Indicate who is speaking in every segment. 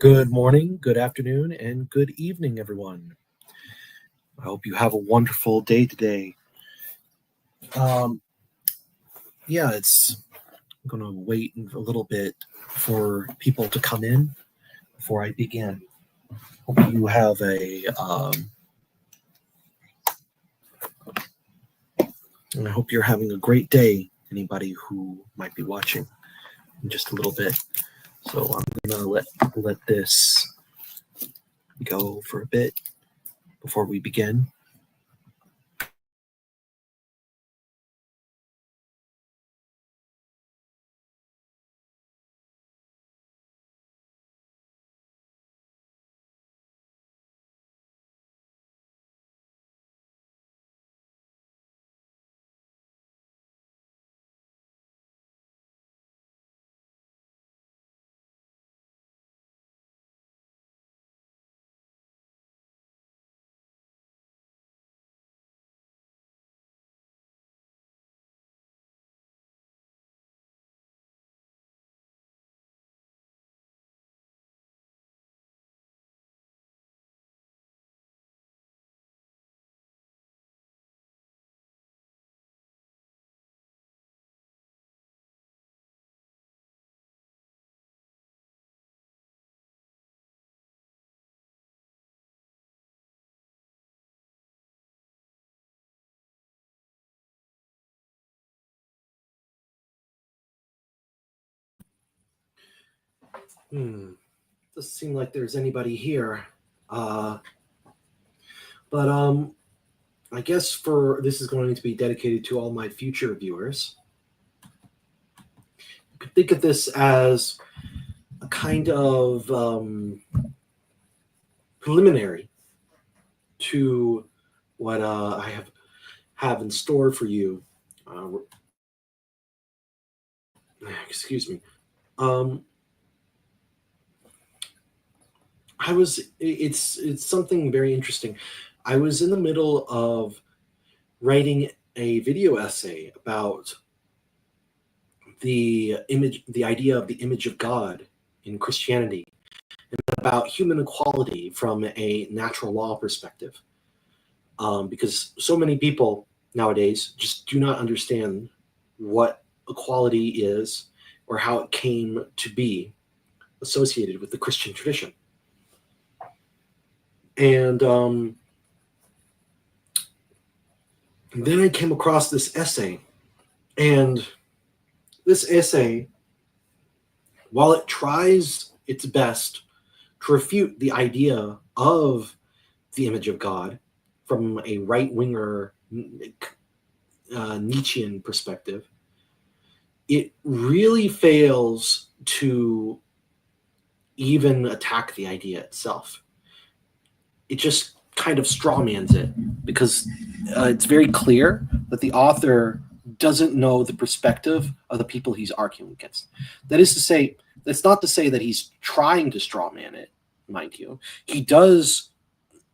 Speaker 1: Good morning, good afternoon, and good evening, everyone. I hope you have a wonderful day today. I'm going to wait a little bit for people to come in before I begin. Hope you have and I hope you're having a great day, anybody who might be watching in just a little bit. So I'm going to let this go for a bit before we begin. Doesn't seem like there's anybody here. But I guess this is going to be dedicated to all my future viewers. You could think of this as a kind of preliminary to what I have in store for you. Excuse me. It's something very interesting. I was in the middle of writing a video essay about the idea of the image of God in Christianity, and about human equality from a natural law perspective. Because so many people nowadays just do not understand what equality is or how it came to be associated with the Christian tradition. And then I came across this essay, and this essay, while it tries its best to refute the idea of the image of God from a right-winger Nietzschean perspective, it really fails to even attack the idea itself. It just kind of strawmans it, because it's very clear that the author doesn't know the perspective of the people he's arguing against. That is to say, that's not to say that he's trying to strawman it, mind you. He does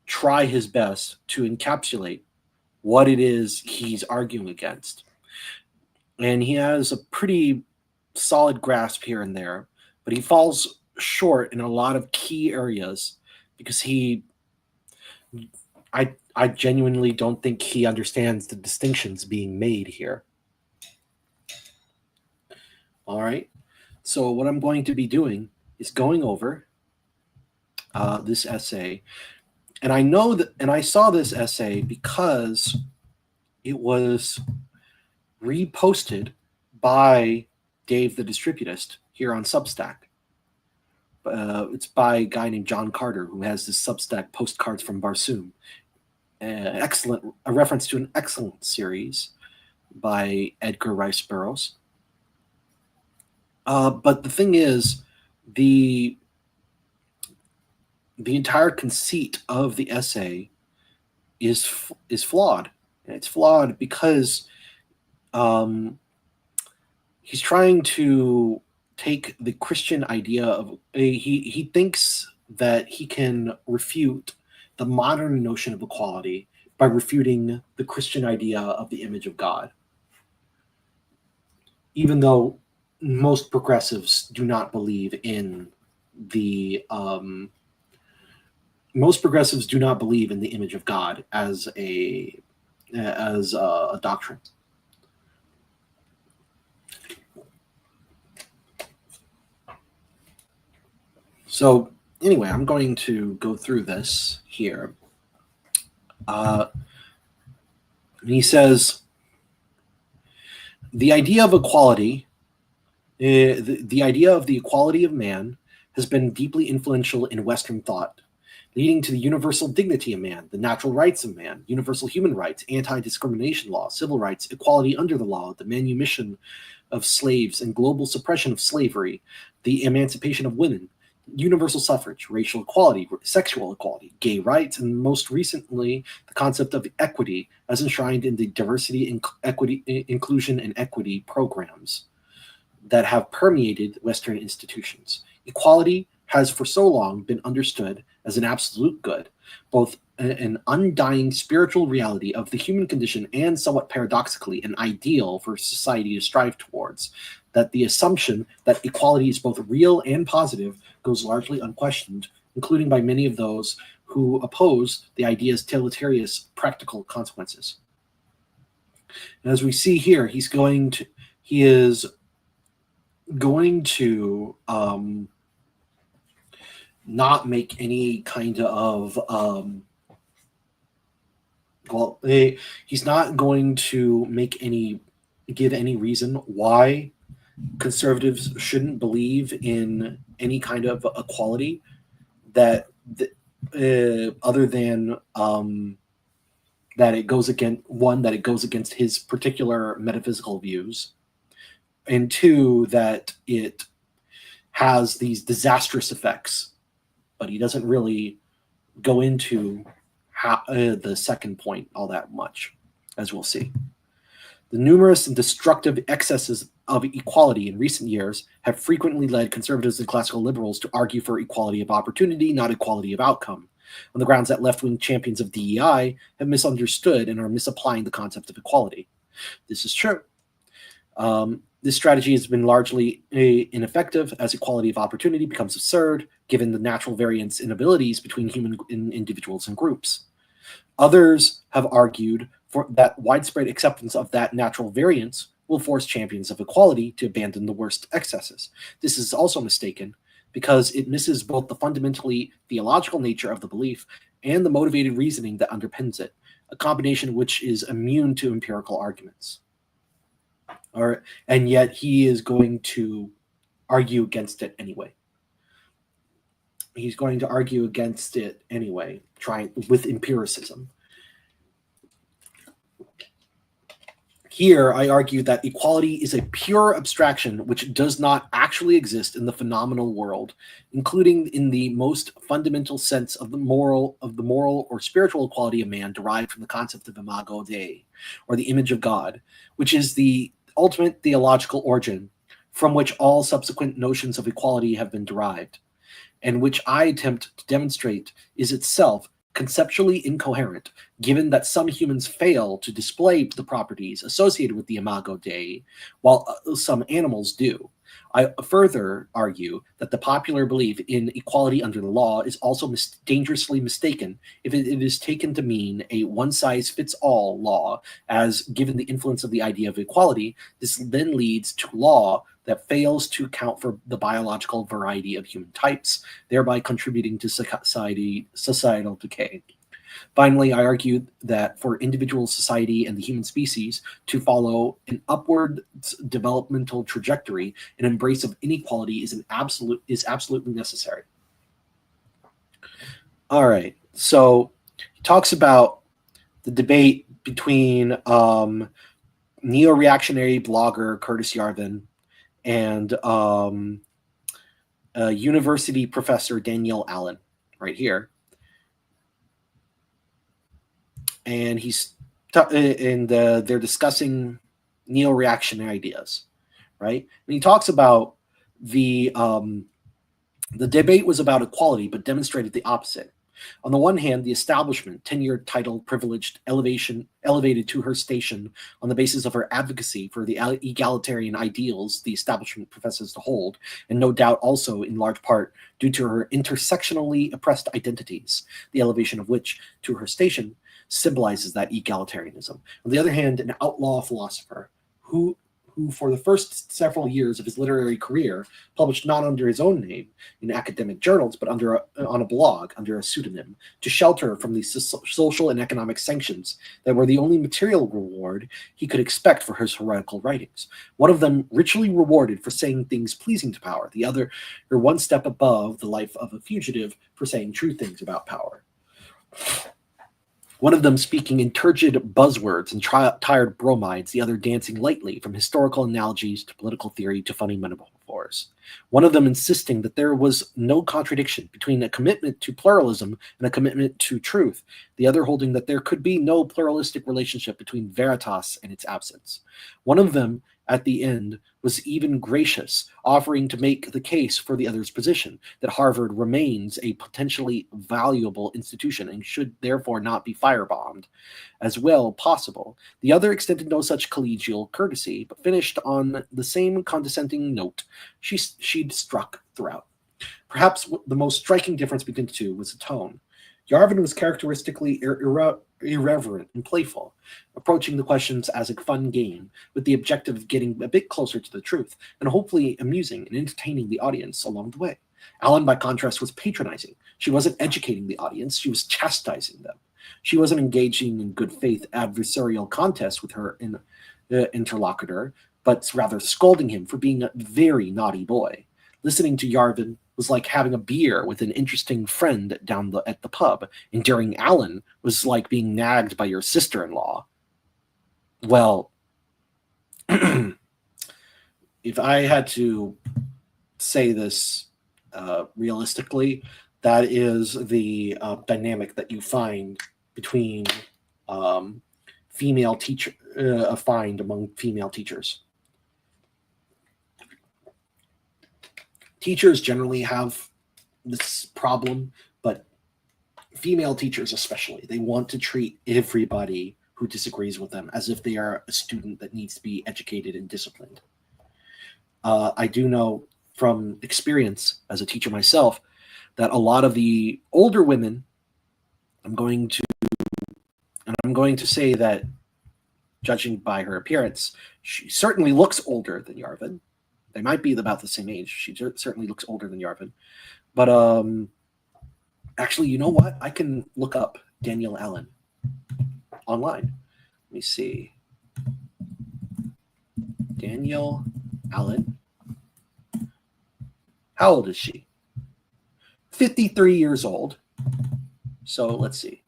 Speaker 1: try his best to encapsulate what it is he's arguing against. And he has a pretty solid grasp here and there, but he falls short in a lot of key areas because I genuinely don't think he understands the distinctions being made here. All right. So what I'm going to be doing is going over this essay. And I know that, and I saw this essay because it was reposted by Dave the Distributist here on Substack. It's by a guy named John Carter, who has this Substack Postcards from Barsoom. A reference to an excellent series by Edgar Rice Burroughs. But the thing is, the entire conceit of the essay is flawed. And it's flawed because he's trying to take the Christian idea of he thinks that he can refute the modern notion of equality by refuting the Christian idea of the image of God, even though most progressives do not believe in most progressives do not believe in the image of God as a doctrine. So anyway, I'm going to go through this here. And he says, the idea of equality, the idea of the equality of man has been deeply influential in Western thought, leading to the universal dignity of man, the natural rights of man, universal human rights, anti-discrimination law, civil rights, equality under the law, the manumission of slaves and global suppression of slavery, the emancipation of women, universal suffrage, racial equality, sexual equality, gay rights, and most recently, the concept of equity as enshrined in the diversity, inclusion, and equity programs that have permeated Western institutions. Equality has for so long been understood as an absolute good, both an undying spiritual reality of the human condition and somewhat paradoxically an ideal for society to strive towards, that the assumption that equality is both real and positive goes largely unquestioned, including by many of those who oppose the idea's deleterious practical consequences. And as we see here, he is going to not make any kind of he's not going to give any reason why conservatives shouldn't believe in any kind of equality that other than that it goes against his particular metaphysical views, and two, that it has these disastrous effects. But he doesn't really go into the second point all that much, as we'll see. The numerous and destructive excesses of equality in recent years have frequently led conservatives and classical liberals to argue for equality of opportunity, not equality of outcome, on the grounds that left-wing champions of DEI have misunderstood and are misapplying the concept of equality. This is true. This strategy has been largely ineffective as equality of opportunity becomes absurd, given the natural variance in abilities between human individuals and groups. Others have argued for that widespread acceptance of that natural variance will force champions of equality to abandon the worst excesses. This is also mistaken because it misses both the fundamentally theological nature of the belief and the motivated reasoning that underpins it, a combination which is immune to empirical arguments. And yet he is going to argue against it anyway. He's going to argue against it anyway, trying with empiricism. Here, I argue that equality is a pure abstraction which does not actually exist in the phenomenal world, including in the most fundamental sense of the moral or spiritual equality of man derived from the concept of Imago Dei, or the image of God, which is the ultimate theological origin from which all subsequent notions of equality have been derived, and which I attempt to demonstrate is itself conceptually incoherent, given that some humans fail to display the properties associated with the Imago Dei, while some animals do. I further argue that the popular belief in equality under the law is also dangerously mistaken if it is taken to mean a one-size-fits-all law, as given the influence of the idea of equality, this then leads to law that fails to account for the biological variety of human types, thereby contributing to societal decay. Finally, I argue that for individual society and the human species to follow an upward developmental trajectory, an embrace of inequality is absolutely necessary. All right, so he talks about the debate between neo-reactionary blogger Curtis Yarvin and university professor Danielle Allen, right here. And they're discussing neo-reactionary ideas, right? And he talks about the debate was about equality, but demonstrated the opposite. On the one hand, the establishment, tenured, titled, privileged, elevated to her station on the basis of her advocacy for the egalitarian ideals the establishment professes to hold, and no doubt also in large part due to her intersectionally oppressed identities, the elevation of which to her station symbolizes that egalitarianism. On the other hand, an outlaw philosopher who for the first several years of his literary career published not under his own name in academic journals, but on a blog under a pseudonym, to shelter from the social and economic sanctions that were the only material reward he could expect for his heretical writings. One of them richly rewarded for saying things pleasing to power, the other one step above the life of a fugitive for saying true things about power. One of them speaking in turgid buzzwords and tired bromides, the other dancing lightly from historical analogies to political theory to funny metaphors. One of them insisting that there was no contradiction between a commitment to pluralism and a commitment to truth, the other holding that there could be no pluralistic relationship between veritas and its absence. One of them, at the end, was even gracious, offering to make the case for the other's position, that Harvard remains a potentially valuable institution and should therefore not be firebombed as well possible. The other extended no such collegial courtesy, but finished on the same condescending note she'd struck throughout. Perhaps the most striking difference between the two was the tone. Yarvin was characteristically irreverent and playful, approaching the questions as a fun game with the objective of getting a bit closer to the truth and hopefully amusing and entertaining the audience along the way. Alan, by contrast, was patronizing. She wasn't educating the audience, she was chastising them. She wasn't engaging in good faith adversarial contest with her interlocutor, but rather scolding him for being a very naughty boy. Listening to Yarvin was like having a beer with an interesting friend at the pub. Enduring Alan was like being nagged by your sister-in-law. Well, if I had to say this realistically, that is the dynamic that you find between female teacher, find among female teachers. Teachers generally have this problem, but female teachers especially, they want to treat everybody who disagrees with them as if they are a student that needs to be educated and disciplined. I do know from experience as a teacher myself that a lot of the older women, I'm going to say that, judging by her appearance, she certainly looks older than Yarvin. They might be about the same age. She certainly looks older than Yarvin. But actually, you know what? I can look up Danielle Allen online. Let me see. Danielle Allen. How old is she? 53 years old. So let's see.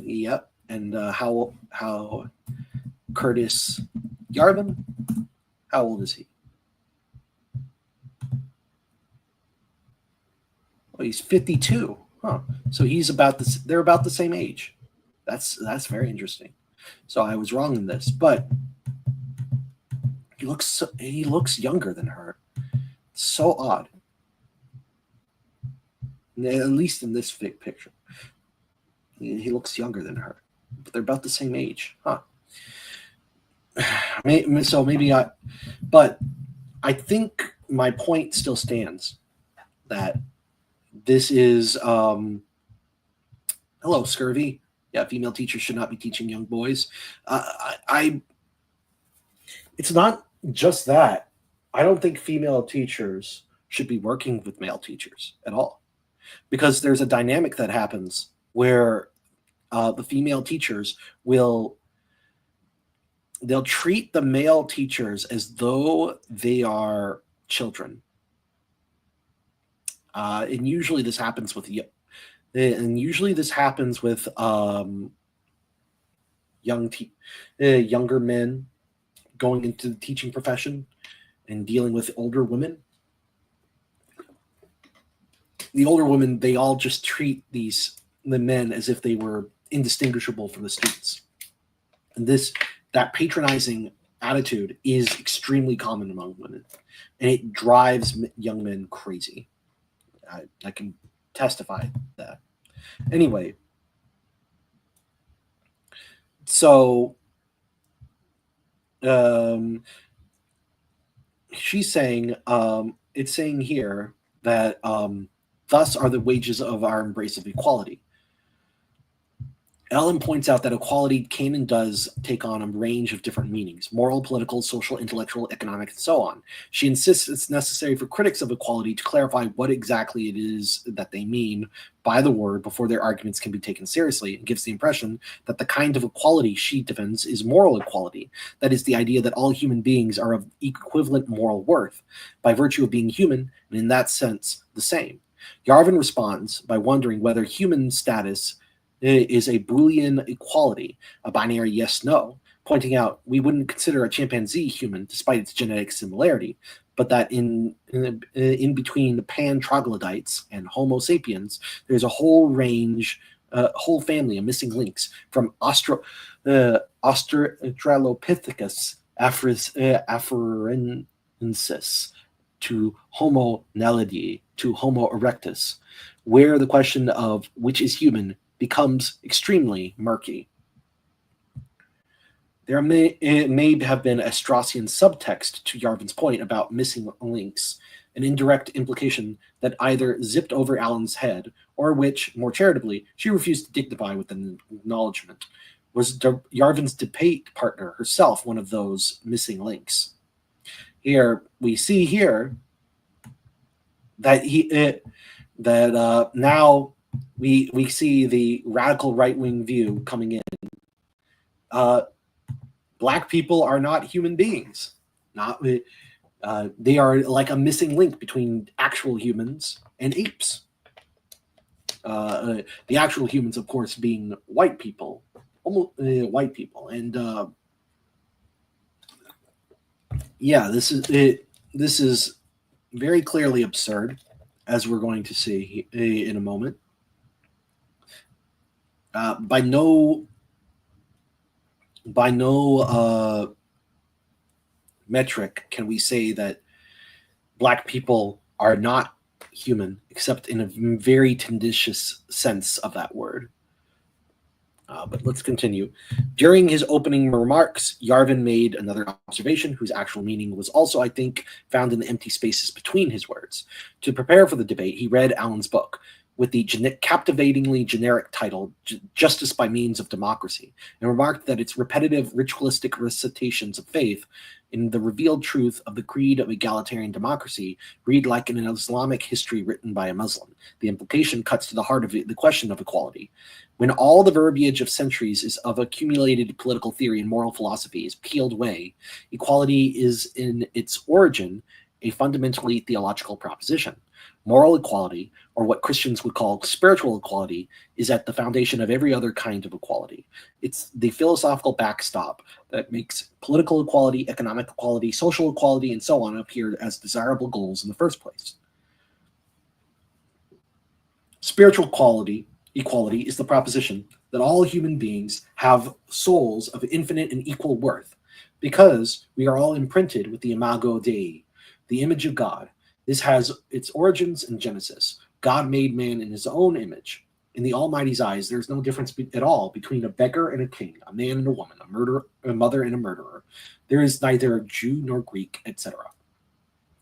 Speaker 1: Yep. And how Curtis Yarvin? How old is he? Oh, he's 52. Huh. So they're about the same age. That's very interesting. So I was wrong in this, but he looks younger than her. It's so odd. At least in this picture. He looks younger than her. But they're about the same age. Huh. But I think my point still stands that this is, hello, Scurvy. Yeah, female teachers should not be teaching young boys. It's not just that. I don't think female teachers should be working with male teachers at all, because there's a dynamic that happens where the female teachers they'll treat the male teachers as though they are children. And usually this happens with younger men going into the teaching profession and dealing with older women. The older women, they all just treat the men as if they were indistinguishable from the students. And that patronizing attitude is extremely common among women, and it drives young men crazy. I can testify that. Anyway, so she's saying, it's saying here that thus are the wages of our embrace of equality. Ellen points out that equality can and does take on a range of different meanings: moral, political, social, intellectual, economic, and so on. She insists it's necessary for critics of equality to clarify what exactly it is that they mean by the word before their arguments can be taken seriously, and gives the impression that the kind of equality she defends is moral equality. That is, the idea that all human beings are of equivalent moral worth, by virtue of being human, and in that sense, the same. Yarvin responds by wondering whether human status is a Boolean equality, a binary yes-no, pointing out we wouldn't consider a chimpanzee human despite its genetic similarity, but that in between pan troglodytes and Homo sapiens, there's a whole range, whole family of missing links, from Australopithecus afarensis to Homo naledi to Homo erectus, where the question of which is human becomes extremely murky. There may have been a Straussian subtext to Yarvin's point about missing links, an indirect implication that either zipped over Allen's head, or which, more charitably, she refused to dignify with an acknowledgement. Was Yarvin's debate partner herself one of those missing links? Here we see here that now we see the radical right-wing view coming in. Black people are not human beings. They are like a missing link between actual humans and apes. The actual humans, of course, being white people, almost white people, and yeah, this is very clearly absurd, as we're going to see in a moment. By no metric can we say that Black people are not human, except in a very tendentious sense of that word. But let's continue. During his opening remarks, Yarvin made another observation whose actual meaning was also, I think, found in the empty spaces between his words. To prepare for the debate, he read Allen's book, with the captivatingly generic title, Justice by Means of Democracy, and remarked that its repetitive ritualistic recitations of faith in the revealed truth of the creed of egalitarian democracy read like an Islamic history written by a Muslim. The implication cuts to the heart of the question of equality. When all the verbiage of centuries of accumulated political theory and moral philosophy is peeled away, equality is in its origin a fundamentally theological proposition. Moral equality, or what Christians would call spiritual equality, is at the foundation of every other kind of equality. It's the philosophical backstop that makes political equality, economic equality, social equality, and so on appear as desirable goals in the first place. Spiritual equality is the proposition that all human beings have souls of infinite and equal worth, because we are all imprinted with the Imago Dei, the image of God. This has its origins in Genesis. God made man in his own image. In the Almighty's eyes, there's no difference at all between a beggar and a king, a man and a woman, a mother and a murderer. There is neither Jew nor Greek, etc.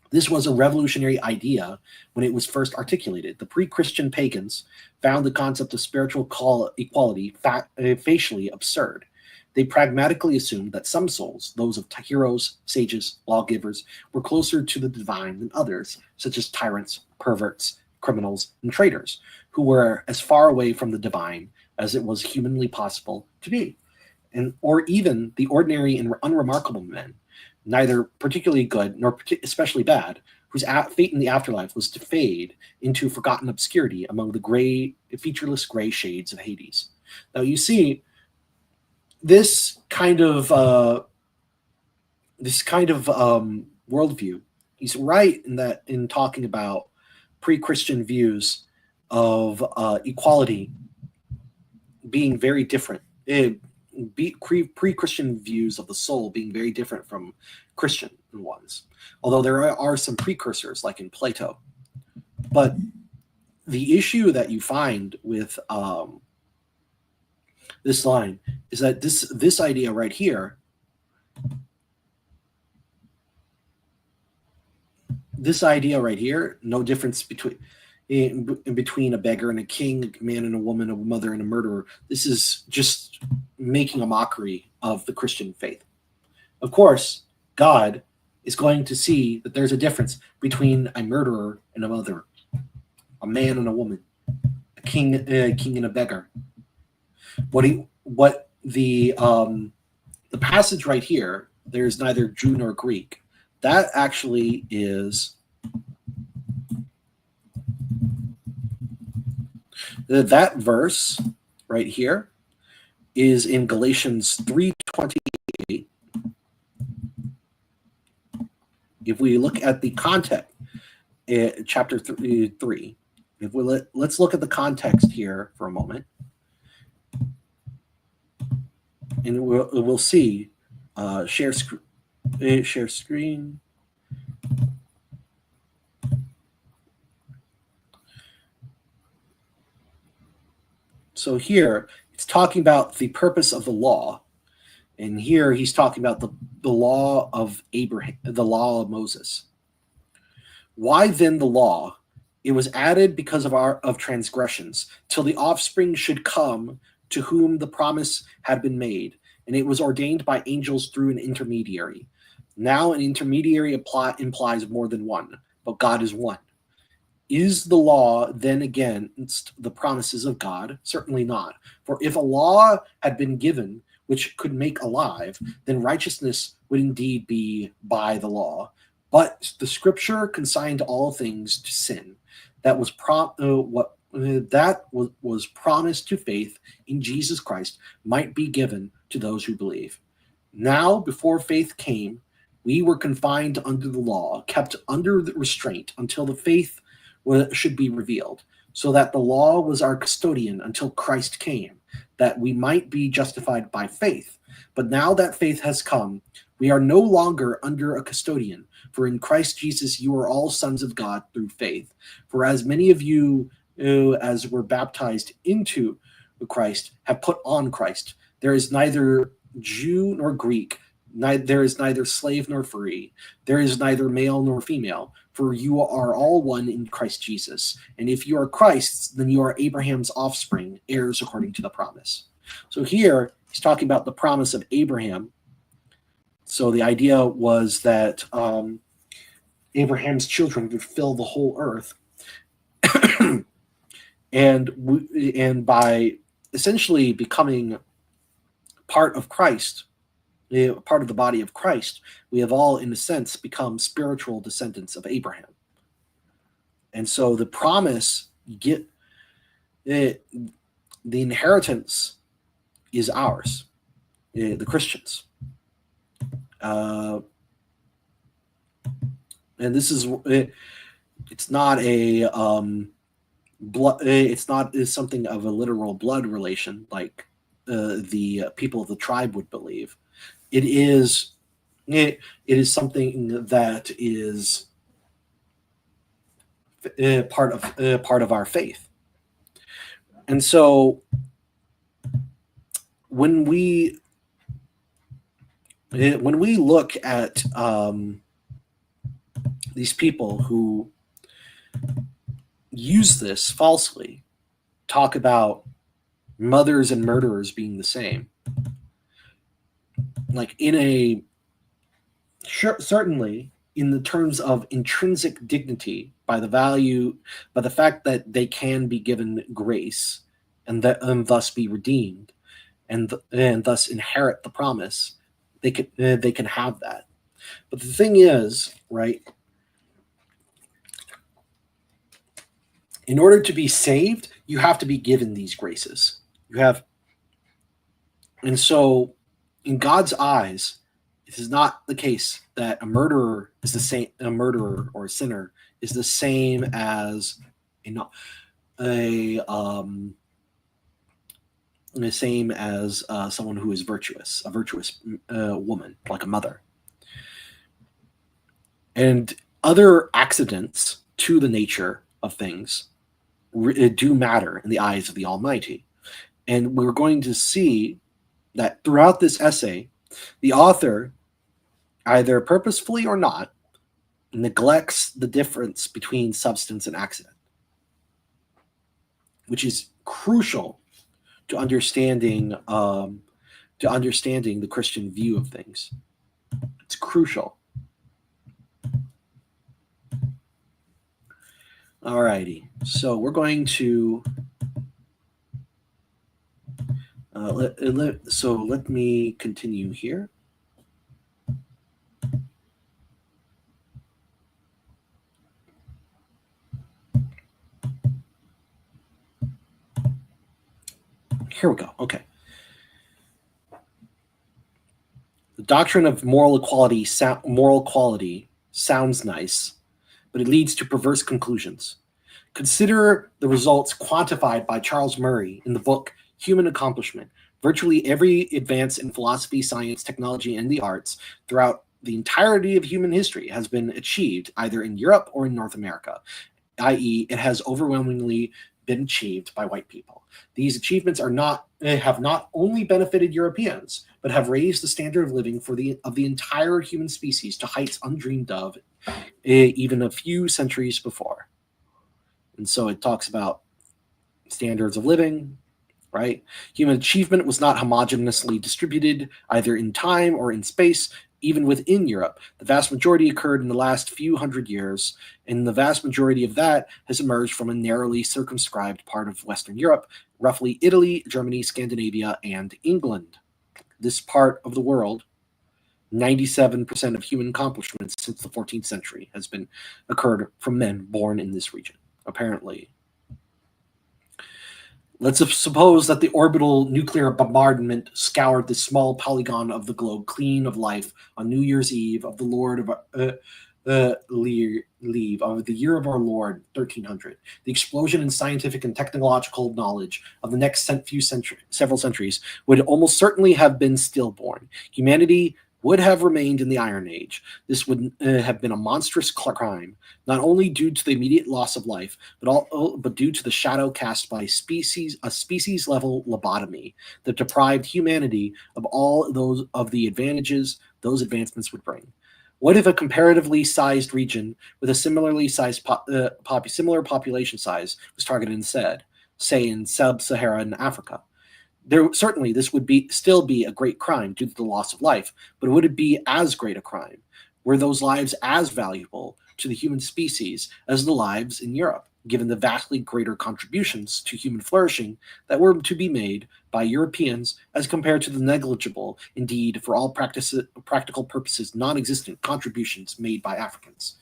Speaker 1: This was a revolutionary idea when it was first articulated. The pre-Christian pagans found the concept of spiritual equality facially absurd. They pragmatically assumed that some souls, those of heroes, sages, lawgivers, were closer to the divine than others, such as tyrants, perverts, criminals, and traitors, who were as far away from the divine as it was humanly possible to be, or even the ordinary and unremarkable men, neither particularly good nor especially bad, whose fate in the afterlife was to fade into forgotten obscurity among the featureless gray shades of Hades. Now you see, this kind of worldview, he's right in talking about pre-Christian views of equality being very different. Pre-Christian views of the soul being very different from Christian ones, although there are some precursors, like in Plato. But the issue that you find with this line is that this idea right here, no difference between a beggar and a king, a man and a woman, a mother and a murderer. This is just making a mockery of the Christian faith. Of course, God is going to see that there's a difference between a murderer and a mother, a man and a woman, a king and a beggar. What the passage right here, there's neither Jew nor Greek. That actually is that verse right here is in Galatians 3:28. If we look at the context, chapter 3, if we let's look at the context here for a moment, and we'll see. Share screen. So here it's talking about the purpose of the law, and here he's talking about the law of Abraham, the law of Moses. Why then the law? It was added because of transgressions, till the offspring should come to whom the promise had been made, and it was ordained by angels through an intermediary. Now an intermediary implies more than one, but God is one. Is the law then against the promises of God? Certainly not. For if a law had been given which could make alive, then righteousness would indeed be by the law. But the scripture consigned all things to sin. That was was promised to faith in Jesus Christ might be given to those who believe. Now, before faith came, we were confined under the law, kept under the restraint until the faith should be revealed, so that the law was our custodian until Christ came, that we might be justified by faith. But now that faith has come, we are no longer under a custodian, for in Christ Jesus you are all sons of God through faith. For as many of you as were baptized into Christ have put on Christ. There is neither Jew nor Greek, there is neither slave nor free, there is neither male nor female, for you are all one in Christ Jesus. And if you are Christ's, then you are Abraham's offspring, heirs according to the promise. So here he's talking about the promise of Abraham. So the idea was that Abraham's children would fill the whole earth, and by essentially becoming part of Christ, part of the body of Christ, we have all, in a sense, become spiritual descendants of Abraham. And so the promise, the inheritance is ours, the Christians. And this is, it's not a blood, it's not something of a literal blood relation like the people of the tribe would believe. It is something that is part of our faith. And so when we look at these people who use this falsely, talk about mothers and murderers being the same, like certainly in the terms of intrinsic dignity, by the fact that they can be given grace and thus be redeemed and thus inherit the promise, they can have that. But the thing is, right, in order to be saved, you have to be given these graces. And so in God's eyes, it is not the case that a murderer or a sinner is the same as someone who is virtuous, a virtuous woman, like a mother. And other accidents to the nature of things do matter in the eyes of the Almighty. And we're going to see that throughout this essay, the author, either purposefully or not, neglects the difference between substance and accident, which is crucial to understanding the Christian view of things. It's crucial. Alrighty, so we're going to let me continue here. Here we go. Okay. The doctrine of moral quality sounds nice, but it leads to perverse conclusions. Consider the results quantified by Charles Murray in the book Human Accomplishment. Virtually every advance in philosophy, science, technology, and the arts throughout the entirety of human history has been achieved either in Europe or in North America, i.e., it has overwhelmingly been achieved by white people. These achievements have not only benefited Europeans, but have raised the standard of living of the entire human species to heights undreamed of even a few centuries before. And so it talks about standards of living, right? Human achievement was not homogeneously distributed either in time or in space, even within Europe. The vast majority occurred in the last few hundred years, and the vast majority of that has emerged from a narrowly circumscribed part of Western Europe, roughly Italy, Germany, Scandinavia, and England. This part of the world, 97% of human accomplishments since the 14th century has been occurred from men born in this region, apparently. Let's suppose that the orbital nuclear bombardment scoured this small polygon of the globe clean of life on New Year's Eve of the Lord of leave of the year of our Lord 1300. The explosion in scientific and technological knowledge of the next several centuries would almost certainly have been stillborn. Humanity would have remained in the Iron Age. This would have been a monstrous crime, not only due to the immediate loss of life, but due to the shadow cast by a species-level lobotomy that deprived humanity of all those of the advantages those advancements would bring. What if a comparatively sized region with a similarly sized similar population size was targeted instead, say in sub-Saharan Africa? Certainly, this would still be a great crime due to the loss of life, but would it be as great a crime? Were those lives as valuable to the human species as the lives in Europe, given the vastly greater contributions to human flourishing that were to be made by Europeans as compared to the negligible, indeed, for all practical purposes, non-existent contributions made by Africans?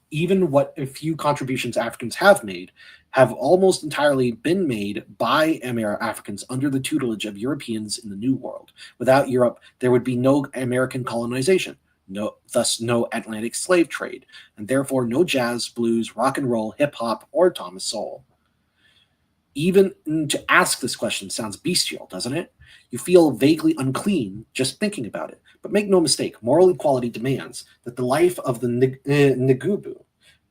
Speaker 1: Even what few contributions Africans have made have almost entirely been made by Africans under the tutelage of Europeans in the New World. Without Europe, there would be no American colonization, thus no Atlantic slave trade, and therefore no jazz, blues, rock and roll, hip-hop, or Thomas Sowell. Even to ask this question sounds bestial, doesn't it? You feel vaguely unclean just thinking about it. But make no mistake, moral equality demands that the life of the Ngubu,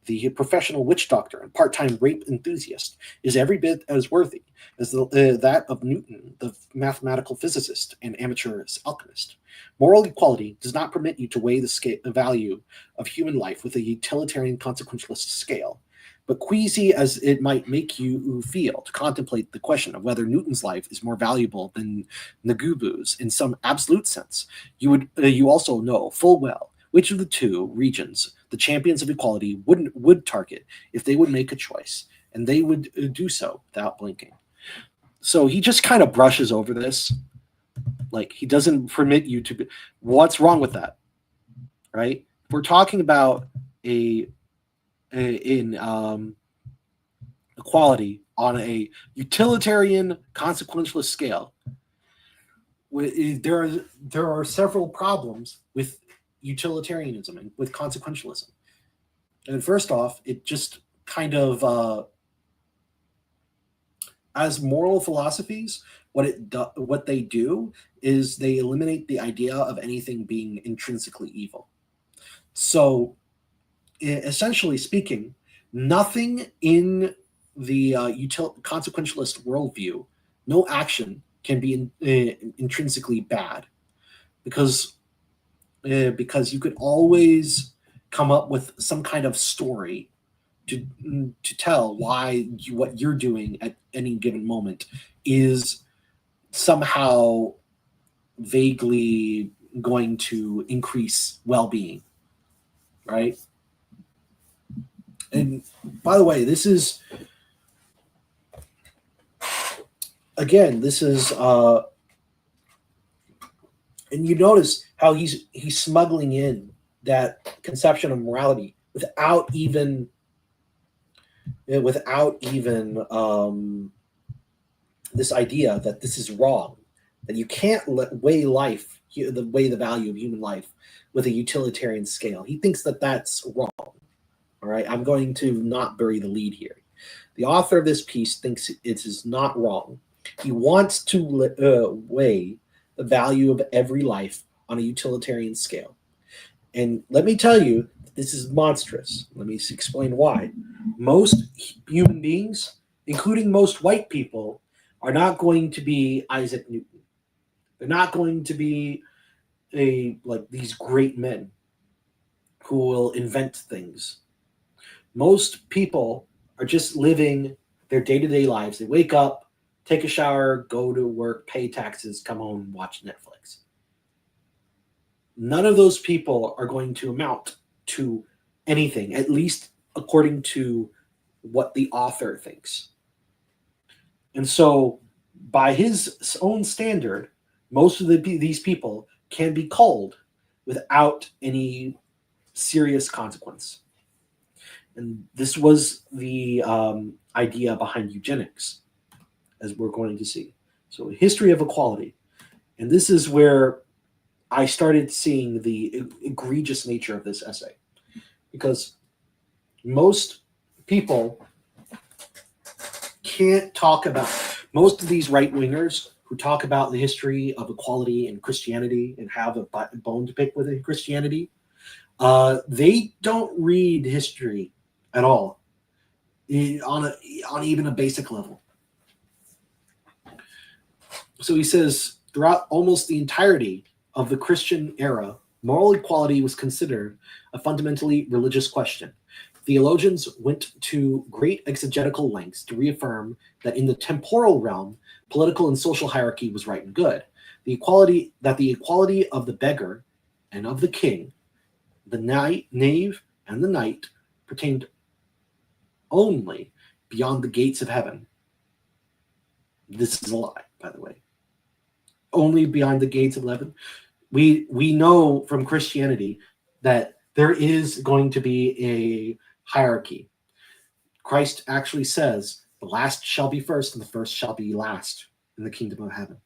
Speaker 1: the professional witch doctor and part-time rape enthusiast, is every bit as worthy as that of Newton, the mathematical physicist and amateur alchemist. Moral equality does not permit you to weigh the value of human life with a utilitarian consequentialist scale. But queasy as it might make you feel to contemplate the question of whether Newton's life is more valuable than Ngubu's in some absolute sense, you also know full well which of the two regions the champions of equality would target if they would make a choice, and they would do so without blinking. So he just kind of brushes over this, like he doesn't permit you to be. What's wrong with that, right? We're talking about equality on a utilitarian consequentialist scale. There are several problems with utilitarianism and with consequentialism. And first off, it just kind of as moral philosophies, what they do is they eliminate the idea of anything being intrinsically evil. So essentially speaking, nothing in the consequentialist worldview, no action can be intrinsically bad, because you could always come up with some kind of story to tell why what you're doing at any given moment is somehow vaguely going to increase well-being, right? And by the way, this is and you notice how he's smuggling in that conception of morality without even this idea that this is wrong, that you can't weigh the value of human life with a utilitarian scale. He thinks that that's wrong. All right, I'm going to not bury the lead here. The author of this piece thinks it is not wrong. He wants to weigh the value of every life on a utilitarian scale. And let me tell you, this is monstrous. Let me explain why. Most human beings, including most white people, are not going to be Isaac Newton. They're not going to be these great men who will invent things. Most people are just living their day-to-day lives. They wake up, take a shower, go to work, pay taxes, come home, watch Netflix. None of those people are going to amount to anything, at least according to what the author thinks. And so, by his own standard, most of these people can be culled without any serious consequence. And this was the idea behind eugenics, as we're going to see. So, a history of equality. And this is where I started seeing the egregious nature of this essay. Because most people can't talk about, most of these right-wingers who talk about the history of equality and Christianity and have a bone to pick with Christianity, they don't read history at all on even a basic level. So he says, throughout almost the entirety of the Christian era, moral equality was considered a fundamentally religious question. Theologians went to great exegetical lengths to reaffirm that in the temporal realm, political and social hierarchy was right and good. The equality of the beggar and of the king, the knave and the knight, pertained only beyond the gates of heaven. This is a lie, by the way. Only beyond the gates of heaven. We know from Christianity that there is going to be a hierarchy. Christ actually says, the last shall be first and the first shall be last in the kingdom of heaven.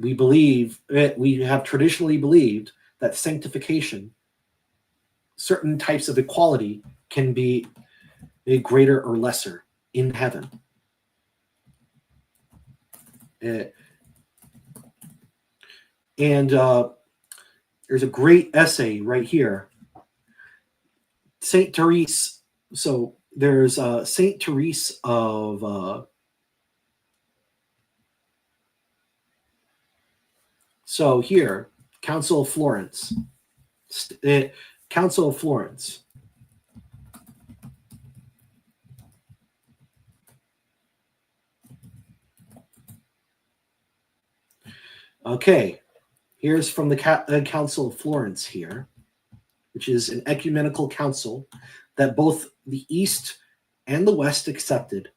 Speaker 1: We have traditionally believed that sanctification, certain types of equality, can be a greater or lesser in heaven. And there's a great essay right here. Saint Therese. So there's Saint Therese of. So here, Council of Florence. Council of Florence. Okay. Here's from the Council of Florence here, which is an ecumenical council that both the East and the West accepted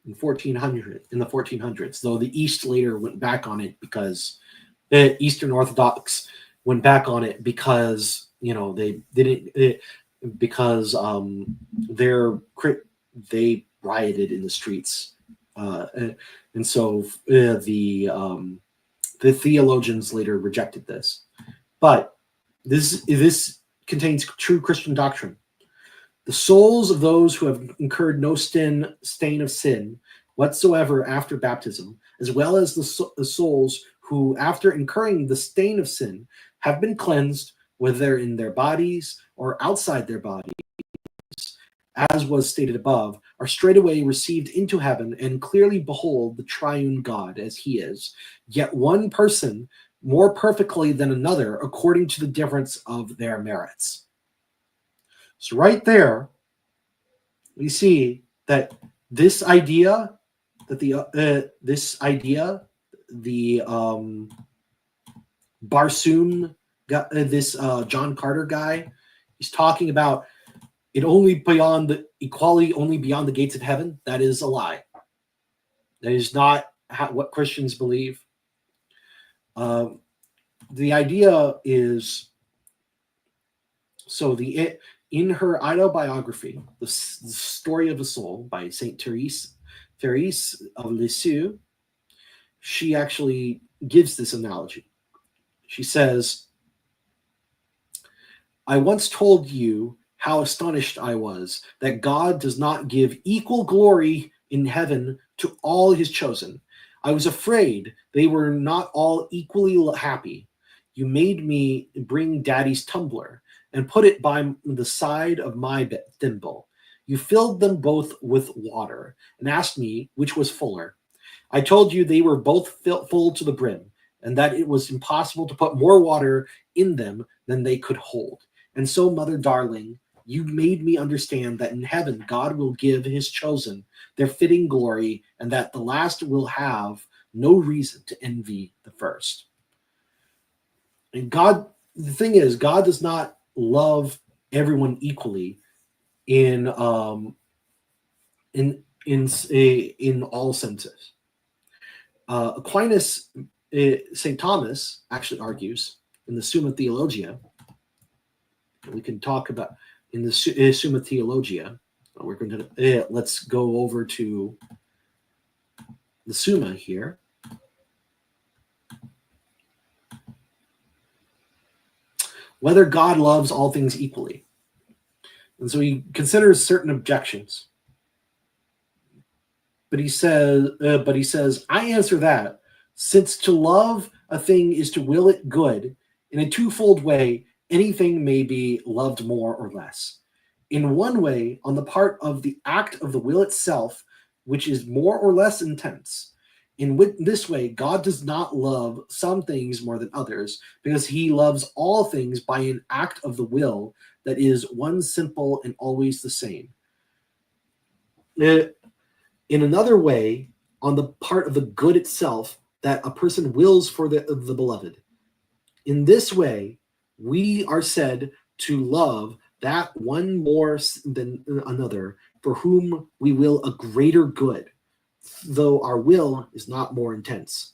Speaker 1: in the 1400s, though the East later went back on it because the Eastern Orthodox went back on it because they didn't because they rioted in the streets, and so the theologians later rejected this. But this contains true Christian doctrine. The souls of those who have incurred no stain of sin whatsoever after baptism, as well as the souls who, after incurring the stain of sin, have been cleansed, whether in their bodies or outside their bodies, as was stated above, are straightway received into heaven and clearly behold the triune God as he is, yet one person more perfectly than another according to the difference of their merits. So right there, we see that this idea, that the Barsoom, this John Carter guy, he's talking about it only beyond the equality, only beyond the gates of heaven. That is a lie. That is not what Christians believe. The idea is, so in her autobiography, the Story of a Soul by Saint Therese of Lisieux, she actually gives this analogy. She says, I once told you how astonished I was that God does not give equal glory in heaven to all his chosen. I was afraid they were not all equally happy. You made me bring Daddy's tumbler and put it by the side of my thimble. You filled them both with water and asked me which was fuller. I told you they were both full to the brim, and that it was impossible to put more water in them than they could hold. And so, mother darling, you made me understand that in heaven God will give his chosen their fitting glory, and that the last will have no reason to envy the first. And God, the thing is, God does not love everyone equally in all senses. Aquinas, St. Thomas actually argues in the Summa Theologia. We can talk about in the Summa Theologia. We're going to let's go over to the Summa here. Whether God loves all things equally, and so he considers certain objections. But he says, I answer that since to love a thing is to will it good, in a twofold way, anything may be loved more or less. In one way, on the part of the act of the will itself, which is more or less intense. In this way, God does not love some things more than others, because he loves all things by an act of the will that is one simple and always the same. In another way, on the part of the good itself that a person wills for the beloved. In this way, we are said to love that one more than another, for whom we will a greater good, though our will is not more intense.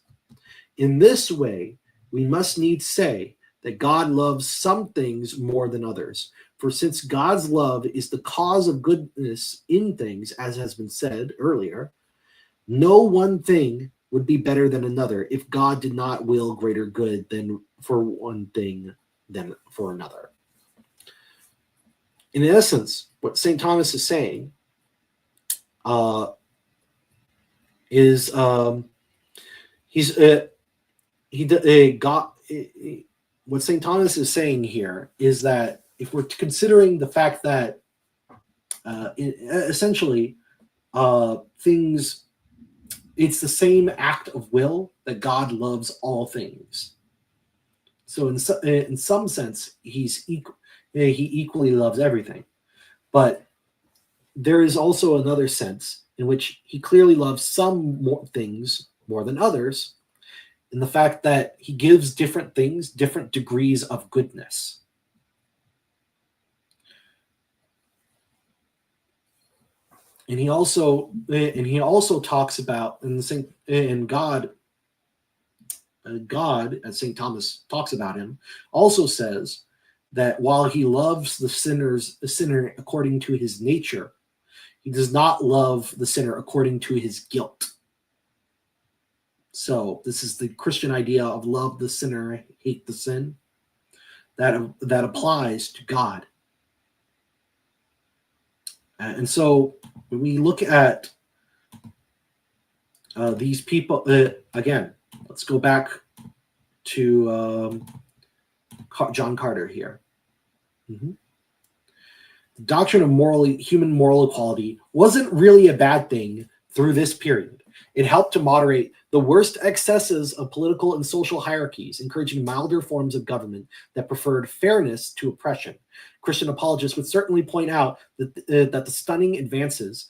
Speaker 1: In this way, we must needs say that God loves some things more than others. For since God's love is the cause of goodness in things, as has been said earlier, no one thing would be better than another if God did not will greater good than for one thing than for another. In essence, what St. Thomas is saying is what St. Thomas is saying here is that if we're considering the fact that essentially things, it's the same act of will that God loves all things. So in some sense, he equally loves everything. But there is also another sense in which he clearly loves some things more than others, in the fact that he gives different things different degrees of goodness. And he also talks about God, as St. Thomas talks about him, also says that while he loves the sinner according to his nature, he does not love the sinner according to his guilt. So this is the Christian idea of love the sinner, hate the sin, that applies to God. And so when we look at these people, again, let's go back to John Carter here. Mm-hmm. The doctrine of human moral equality wasn't really a bad thing through this period. It helped to moderate the worst excesses of political and social hierarchies, encouraging milder forms of government that preferred fairness to oppression. Christian apologists would certainly point out that the stunning advances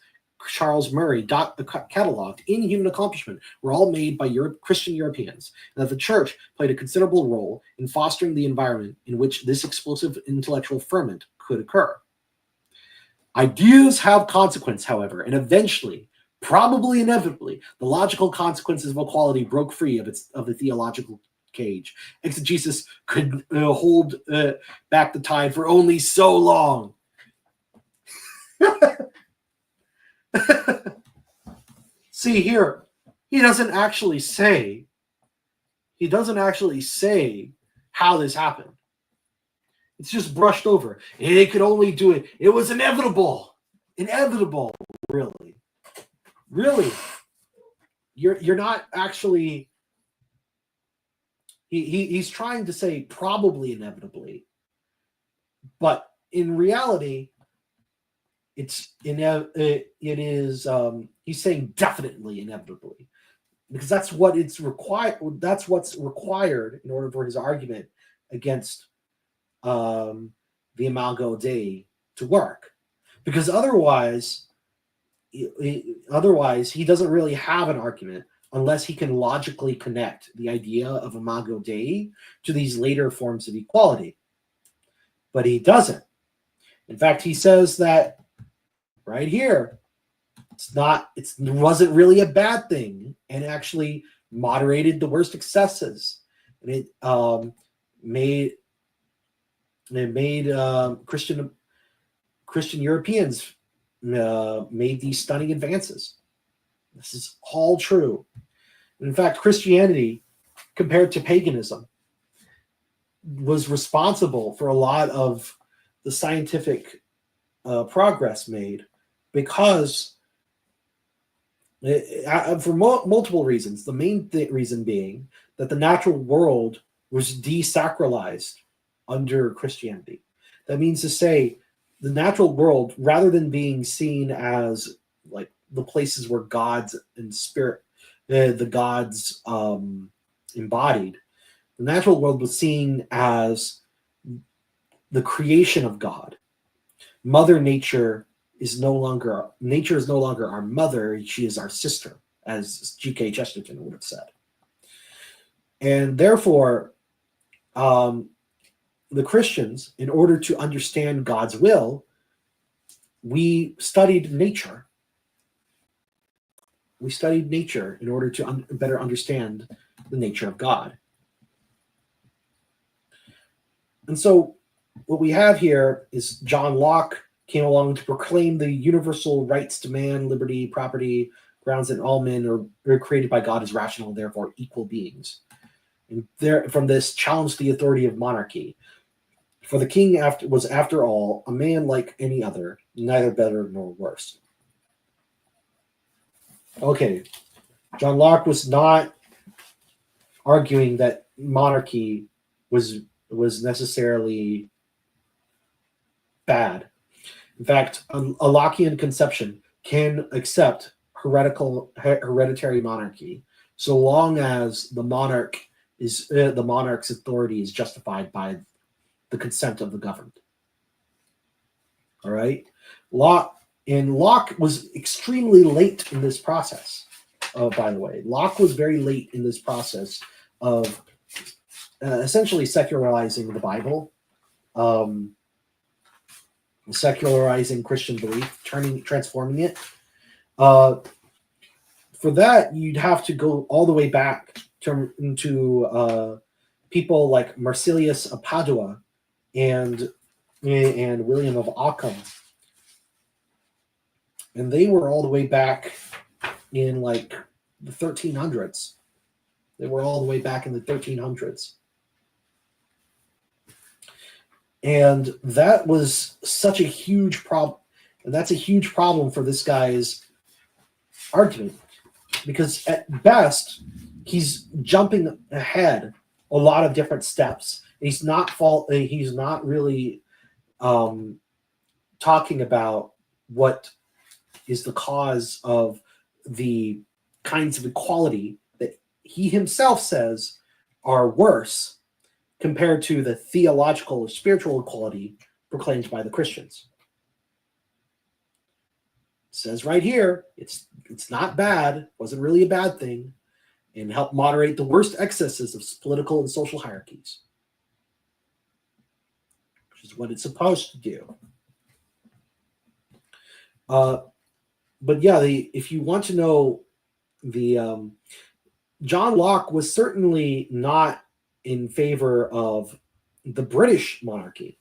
Speaker 1: Charles Murray cataloged in human accomplishment were all made by Christian Europeans, and that the church played a considerable role in fostering the environment in which this explosive intellectual ferment could occur. Ideas have consequence, however, and eventually, probably inevitably, the logical consequences of equality broke free of the theological cage. Exegesis could hold back the tide for only so long. See here, he doesn't actually say how this happened. It's just brushed over. They could only do it. It was inevitable. Inevitable, really. Really. You're not actually. He's trying to say probably inevitably, but in reality, it is. He's saying definitely inevitably, because that's what it's required. That's what's required in order for his argument against the Imago Dei to work, because otherwise he doesn't really have an argument unless he can logically connect the idea of Imago Dei to these later forms of equality. But he doesn't. In fact, he says that right here, it wasn't really a bad thing, and actually moderated the worst excesses, and it made Christian Europeans made these stunning advances. This is all true. In fact, Christianity, compared to paganism, was responsible for a lot of the scientific progress made, because for multiple reasons. The main reason being that the natural world was desacralized under Christianity. That means to say, the natural world, rather than being seen as like the places where gods and spirit, the gods embodied, the natural world was seen as the creation of God. Mother Nature is no longer our mother, she is our sister, as G.K. Chesterton would have said. And therefore, the Christians, in order to understand God's will, we studied nature. We studied nature in order to better understand the nature of God. And so what we have here is John Locke came along to proclaim the universal rights to man, liberty, property, grounds that all men are created by God as rational, therefore equal beings. And from this challenged the authority of monarchy. For the king was, after all, a man like any other, neither better nor worse. Okay, John Locke was not arguing that monarchy was necessarily bad. In fact, a Lockean conception can accept hereditary monarchy so long as the monarch's authority is justified by the consent of the governed. All right, Locke was extremely late in this process. By the way, Locke was very late in this process of essentially secularizing the Bible, secularizing Christian belief, transforming it. For that, you'd have to go all the way back to people like Marsilius of Padua and William of Ockham, and they were all the way back in like the 1300s. They were all the way back in the 1300s. And that was such a huge problem. And that's a huge problem for this guy's argument, because at best, he's jumping ahead a lot of different steps. He's not really talking about what is the cause of the kinds of equality that he himself says are worse compared to the theological or spiritual equality proclaimed by the Christians. It says right here, it's not bad, wasn't really a bad thing, and helped moderate the worst excesses of political and social hierarchies, which is what it's supposed to do. But yeah, if you want to know, the John Locke was certainly not in favor of the British monarchy,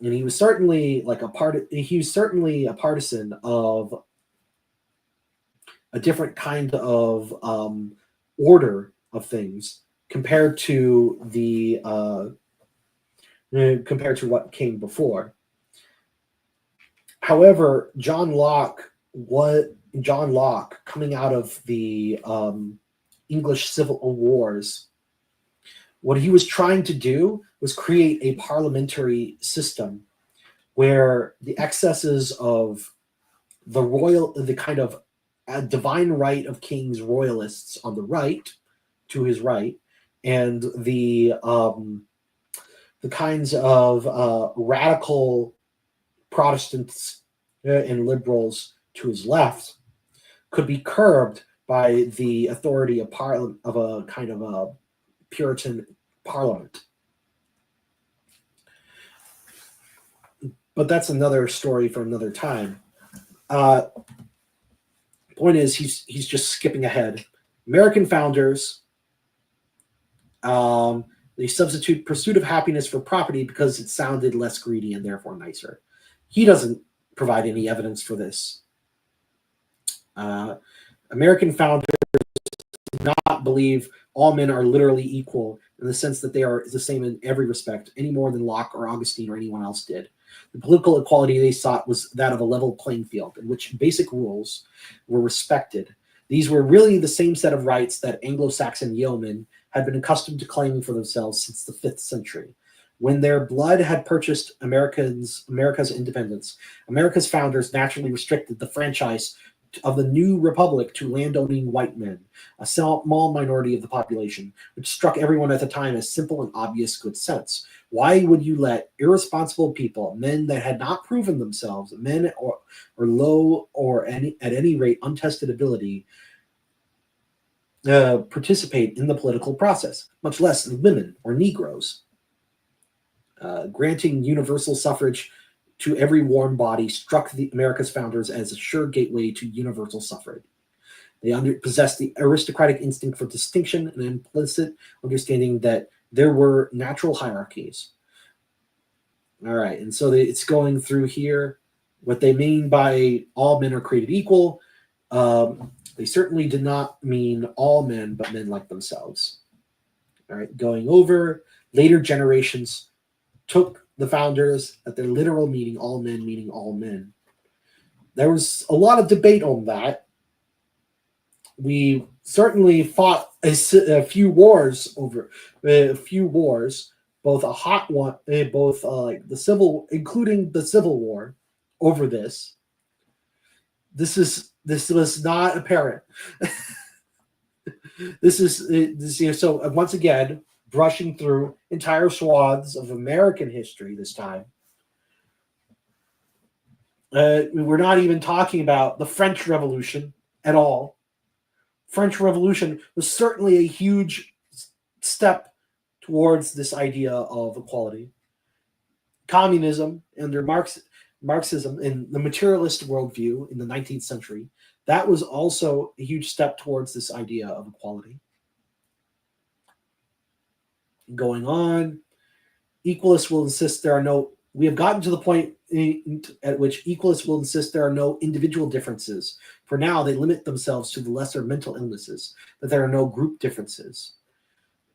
Speaker 1: and he was certainly a partisan of a different kind of order of things compared to what came before. However, John Locke, coming out of the English Civil Wars, what he was trying to do was create a parliamentary system where the excesses of the kind of divine right of kings, royalists on the right, to his right, and the kinds of radical Protestants and liberals to his left could be curbed by the authority of a kind of a Puritan parliament. But that's another story for another time. Point is, he's just skipping ahead. American founders, they substitute pursuit of happiness for property because it sounded less greedy and therefore nicer. He doesn't provide any evidence for this. American founders do not believe all men are literally equal in the sense that they are the same in every respect, any more than Locke or Augustine or anyone else did. The political equality they sought was that of a level playing field in which basic rules were respected. These were really the same set of rights that Anglo-Saxon yeomen had been accustomed to claiming for themselves since the 5th century. When their blood had purchased America's independence, America's founders naturally restricted the franchise of the new republic to landowning white men, a small minority of the population, which struck everyone at the time as simple and obvious good sense. Why would you let irresponsible people, men that had not proven themselves, men or low or at any rate untested ability, participate in the political process, much less women or Negroes? Granting universal suffrage to every warm body struck America's founders as a sure gateway to universal suffrage. They possessed the aristocratic instinct for distinction and implicit understanding that there were natural hierarchies. All right, and so it's going through here what they mean by all men are created equal. They certainly did not mean all men, but men like themselves. All right, going over, later generations took the founders at their literal meaning, all men meaning all men. There was a lot of debate on that. We certainly fought a few wars, both a hot one, including the Civil War, over this. This was not apparent. So once again, brushing through entire swaths of American history this time. We're not even talking about the French Revolution at all. French Revolution was certainly a huge step towards this idea of equality. Communism under Marxism and the materialist worldview in the 19th century, that was also a huge step towards this idea of equality. Going on, equalists will insist we have gotten to the point at which equalists will insist there are no individual differences. For now, they limit themselves to the lesser mental illnesses, that there are no group differences.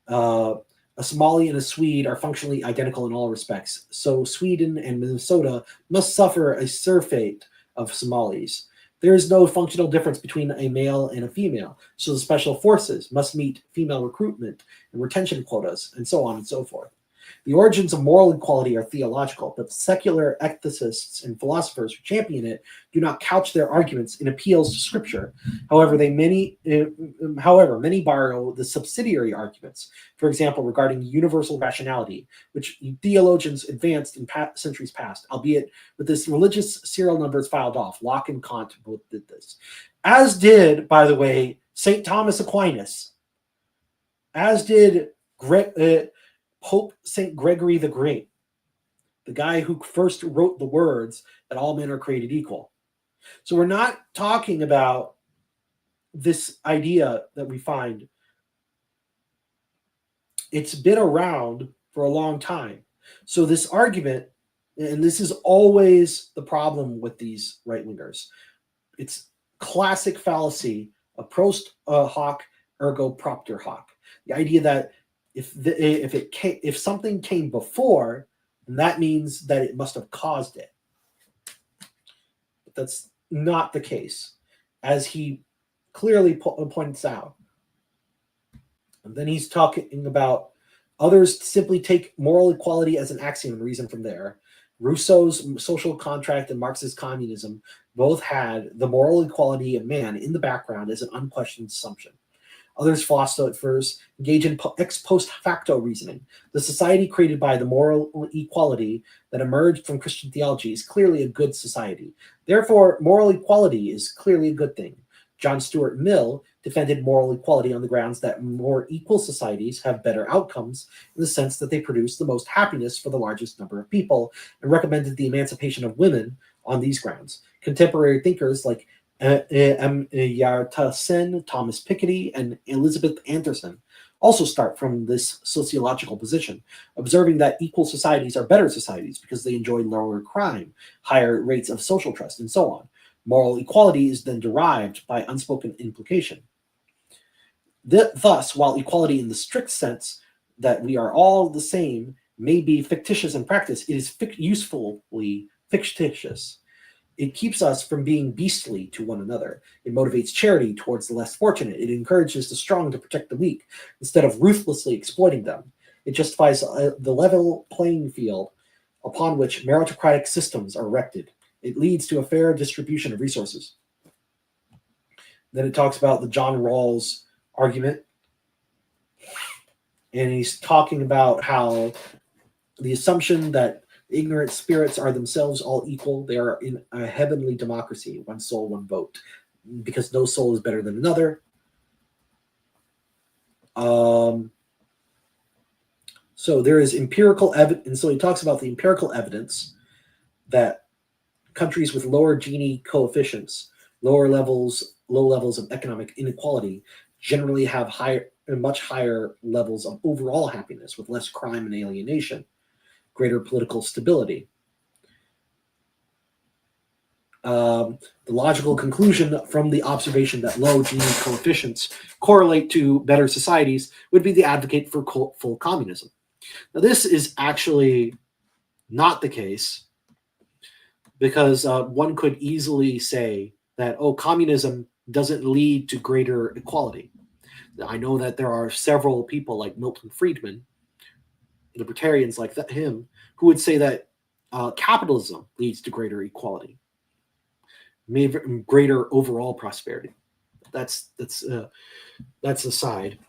Speaker 1: A Somali and a Swede are functionally identical in all respects. So Sweden and Minnesota must suffer a surfeit of Somalis. There is no functional difference between a male and a female. So the special forces must meet female recruitment and retention quotas, and so on and so forth. The origins of moral equality are theological, but secular ethicists and philosophers who champion it do not couch their arguments in appeals to Scripture. However, many borrow the subsidiary arguments, for example, regarding universal rationality, which theologians advanced in centuries past, albeit with this religious serial numbers filed off. Locke and Kant both did this. As did, by the way, St. Thomas Aquinas, as did Pope St. Gregory the Great, the guy who first wrote the words that all men are created equal. So we're not talking about this idea that we find. It's been around for a long time. So this argument, and this is always the problem with these right-wingers, it's classic fallacy of prost hoc ergo propter hoc. The idea that if something came before, then that means that it must have caused it. But that's not the case, as he clearly points out. And then he's talking about others simply take moral equality as an axiom and reason from there. Rousseau's social contract and Marx's communism both had the moral equality of man in the background as an unquestioned assumption. Others philosophers engage in ex post facto reasoning. The society created by the moral equality that emerged from Christian theology is clearly a good society. Therefore, moral equality is clearly a good thing. John Stuart Mill defended moral equality on the grounds that more equal societies have better outcomes in the sense that they produce the most happiness for the largest number of people, and recommended the emancipation of women on these grounds. Contemporary thinkers like Amartya Sen, Thomas Piketty, and Elizabeth Anderson also start from this sociological position, observing that equal societies are better societies because they enjoy lower crime, higher rates of social trust, and so on. Moral equality is then derived by unspoken implication. Thus, while equality in the strict sense that we are all the same may be fictitious in practice, it is usefully fictitious. It keeps us from being beastly to one another. It motivates charity towards the less fortunate. It encourages the strong to protect the weak instead of ruthlessly exploiting them. It justifies the level playing field upon which meritocratic systems are erected. It leads to a fair distribution of resources. Then it talks about the John Rawls argument. And he's talking about how the assumption that ignorant spirits are themselves all equal. They are in a heavenly democracy, one soul, one vote, because no soul is better than another. So there is empirical evidence. And so he talks about the empirical evidence that countries with lower Gini coefficients, low levels of economic inequality, generally have much higher levels of overall happiness with less crime and alienation, greater political stability. The logical conclusion from the observation that low Gini coefficients correlate to better societies would be to advocate for full communism. Now, this is actually not the case, because one could easily say that, communism doesn't lead to greater equality. I know that there are several people like Milton Friedman, libertarians like him, who would say that capitalism leads to greater equality, greater overall prosperity. That's aside.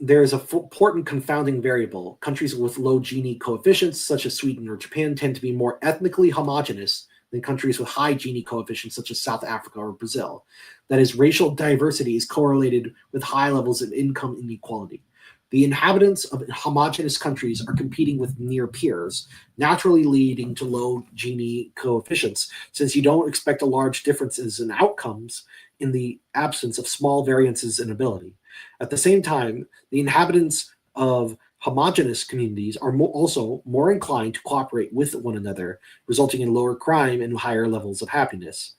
Speaker 1: There is an important confounding variable. Countries with low Gini coefficients, such as Sweden or Japan, tend to be more ethnically homogenous than countries with high Gini coefficients, such as South Africa or Brazil. That is, racial diversity is correlated with high levels of income inequality. The inhabitants of homogenous countries are competing with near peers, naturally leading to low Gini coefficients, since you don't expect a large differences in outcomes in the absence of small variances in ability. At the same time, the inhabitants of homogeneous communities are also more inclined to cooperate with one another, resulting in lower crime and higher levels of happiness,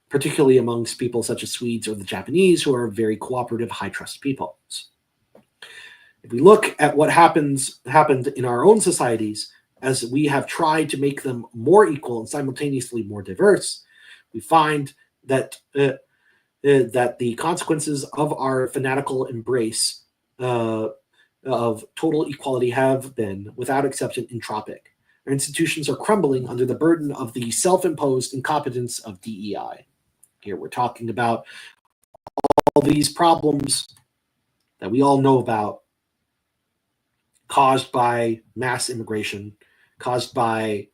Speaker 1: particularly amongst people such as Swedes or the Japanese, who are very cooperative, high-trust peoples. If we look at what happened in our own societies, as we have tried to make them more equal and simultaneously more diverse, we find that that the consequences of our fanatical embrace of total equality have been, without exception, entropic. Our institutions are crumbling under the burden of the self-imposed incompetence of DEI. Here we're talking about all these problems that we all know about, caused by mass immigration, caused by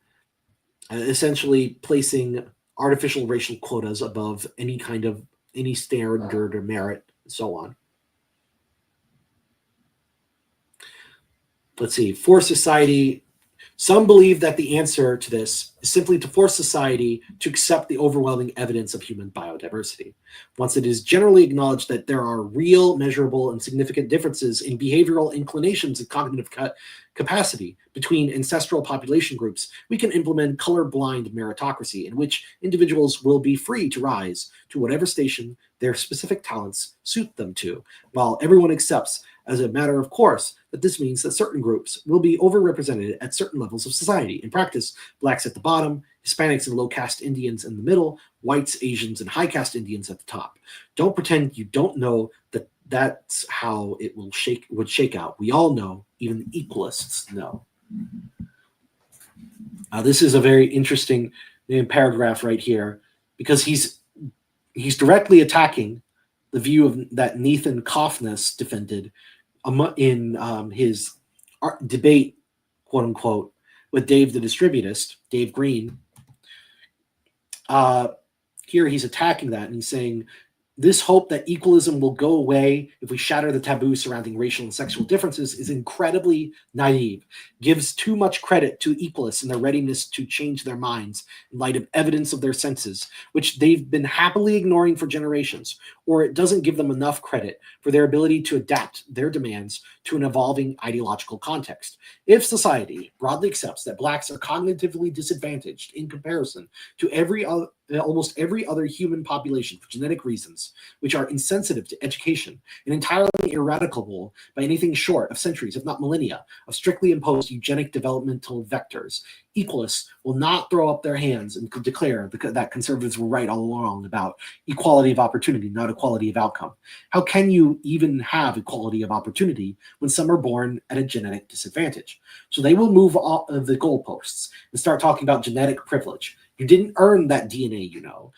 Speaker 1: essentially placing artificial racial quotas above any standard or merit, and so on. Let's see, for society, some believe that the answer to this is simply to force society to accept the overwhelming evidence of human biodiversity. Once it is generally acknowledged that there are real, measurable, and significant differences in behavioral inclinations and cognitive capacity between ancestral population groups, we can implement colorblind meritocracy in which individuals will be free to rise to whatever station their specific talents suit them to, while everyone accepts as a matter of course that this means that certain groups will be overrepresented at certain levels of society. In practice, blacks at the bottom, Hispanics and low-caste Indians in the middle, whites, Asians, and high-caste Indians at the top. Don't pretend you don't know that that's how it would shake out. We all know, even the equalists know. This is a very interesting paragraph right here, because he's directly attacking the view that Nathan Kaufness defended in his debate, quote unquote, with Dave the Distributist, Dave Green. Here he's attacking that, and he's saying this hope that equalism will go away if we shatter the taboo surrounding racial and sexual differences is incredibly naive, gives too much credit to equalists and their readiness to change their minds in light of evidence of their senses, which they've been happily ignoring for generations, or it doesn't give them enough credit for their ability to adapt their demands to an evolving ideological context. If society broadly accepts that blacks are cognitively disadvantaged in comparison to almost every other human population for genetic reasons, which are insensitive to education and entirely eradicable by anything short of centuries, if not millennia, of strictly imposed eugenic developmental vectors, equalists will not throw up their hands and declare that conservatives were right all along about equality of opportunity, not equality of outcome. How can you even have equality of opportunity when some are born at a genetic disadvantage? So they will move off of the goalposts and start talking about genetic privilege. You didn't earn that DNA, you know.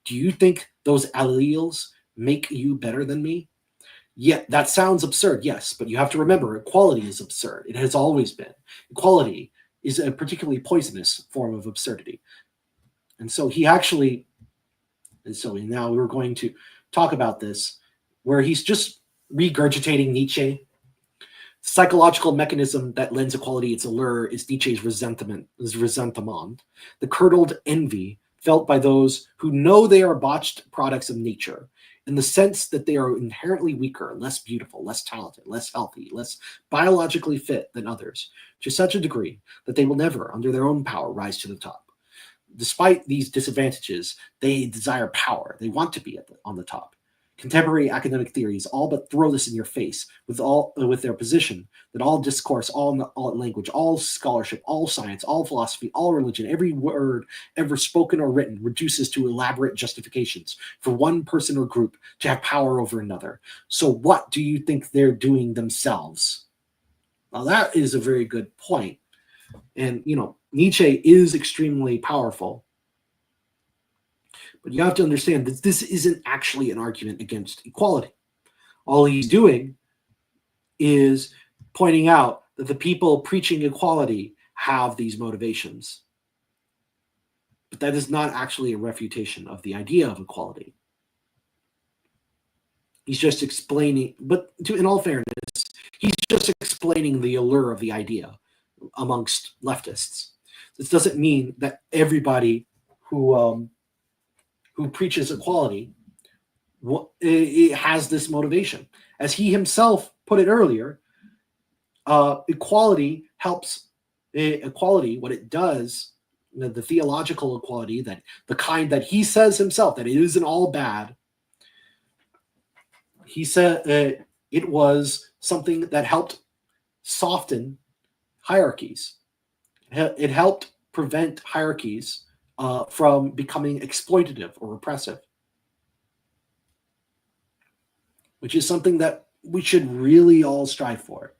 Speaker 1: Do you think those alleles make you better than me? Yeah, that sounds absurd, yes, but you have to remember equality is absurd. It has always been. Equality is a particularly poisonous form of absurdity. And so now we're going to talk about this, where he's just regurgitating Nietzsche. Psychological mechanism that lends equality its allure is Nietzsche's resentment, the curdled envy felt by those who know they are botched products of nature, in the sense that they are inherently weaker, less beautiful, less talented, less healthy, less biologically fit than others, to such a degree that they will never, under their own power, rise to the top. Despite these disadvantages, they desire power. They want to be on the top. Contemporary academic theories all but throw this in your face with their position that all discourse, all language, all scholarship, all science, all philosophy, all religion, every word ever spoken or written reduces to elaborate justifications for one person or group to have power over another. So what do you think they're doing themselves? Now that is a very good point. And, Nietzsche is extremely powerful. But you have to understand that this isn't actually an argument against equality. All he's doing is pointing out that the people preaching equality have these motivations. But that is not actually a refutation of the idea of equality. He's just explaining, in all fairness, he's just explaining the allure of the idea amongst leftists. This doesn't mean that everybody who preaches equality it has this motivation. As he himself put it earlier, equality helps. Equality, what it does, the theological equality, that the kind that he says himself, that it isn't all bad. He said it was something that helped soften hierarchies. It helped prevent hierarchies from becoming exploitative or repressive. which is something that we should really all strive for.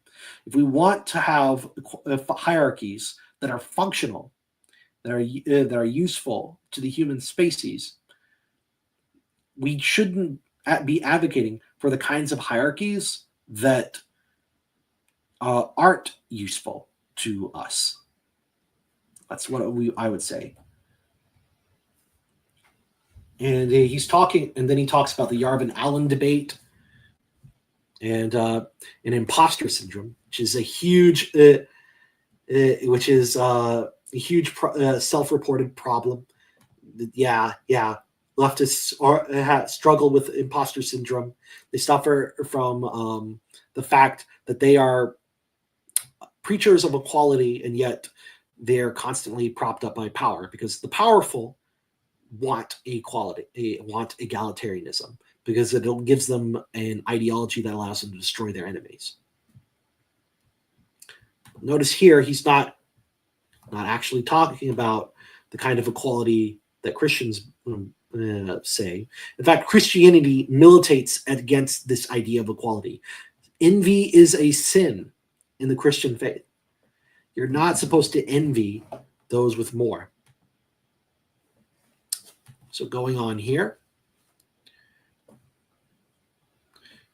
Speaker 1: If we want to have hierarchies that are functional, that are useful to the human species, we shouldn't be advocating for the kinds of hierarchies that aren't useful to us. That's what I would say. And he's talking, and then he talks about the Yarvin-Allen debate and an imposter syndrome, which is a huge, self-reported problem. Yeah. Leftists struggle with imposter syndrome. They suffer from the fact that they are preachers of equality, and yet they're constantly propped up by power, because the powerful want equality, want egalitarianism, because it gives them an ideology that allows them to destroy their enemies. Notice here, he's not actually talking about the kind of equality that Christians say. In fact, Christianity militates against this idea of equality. Envy is a sin in the Christian faith. You're not supposed to envy those with more. So going on here,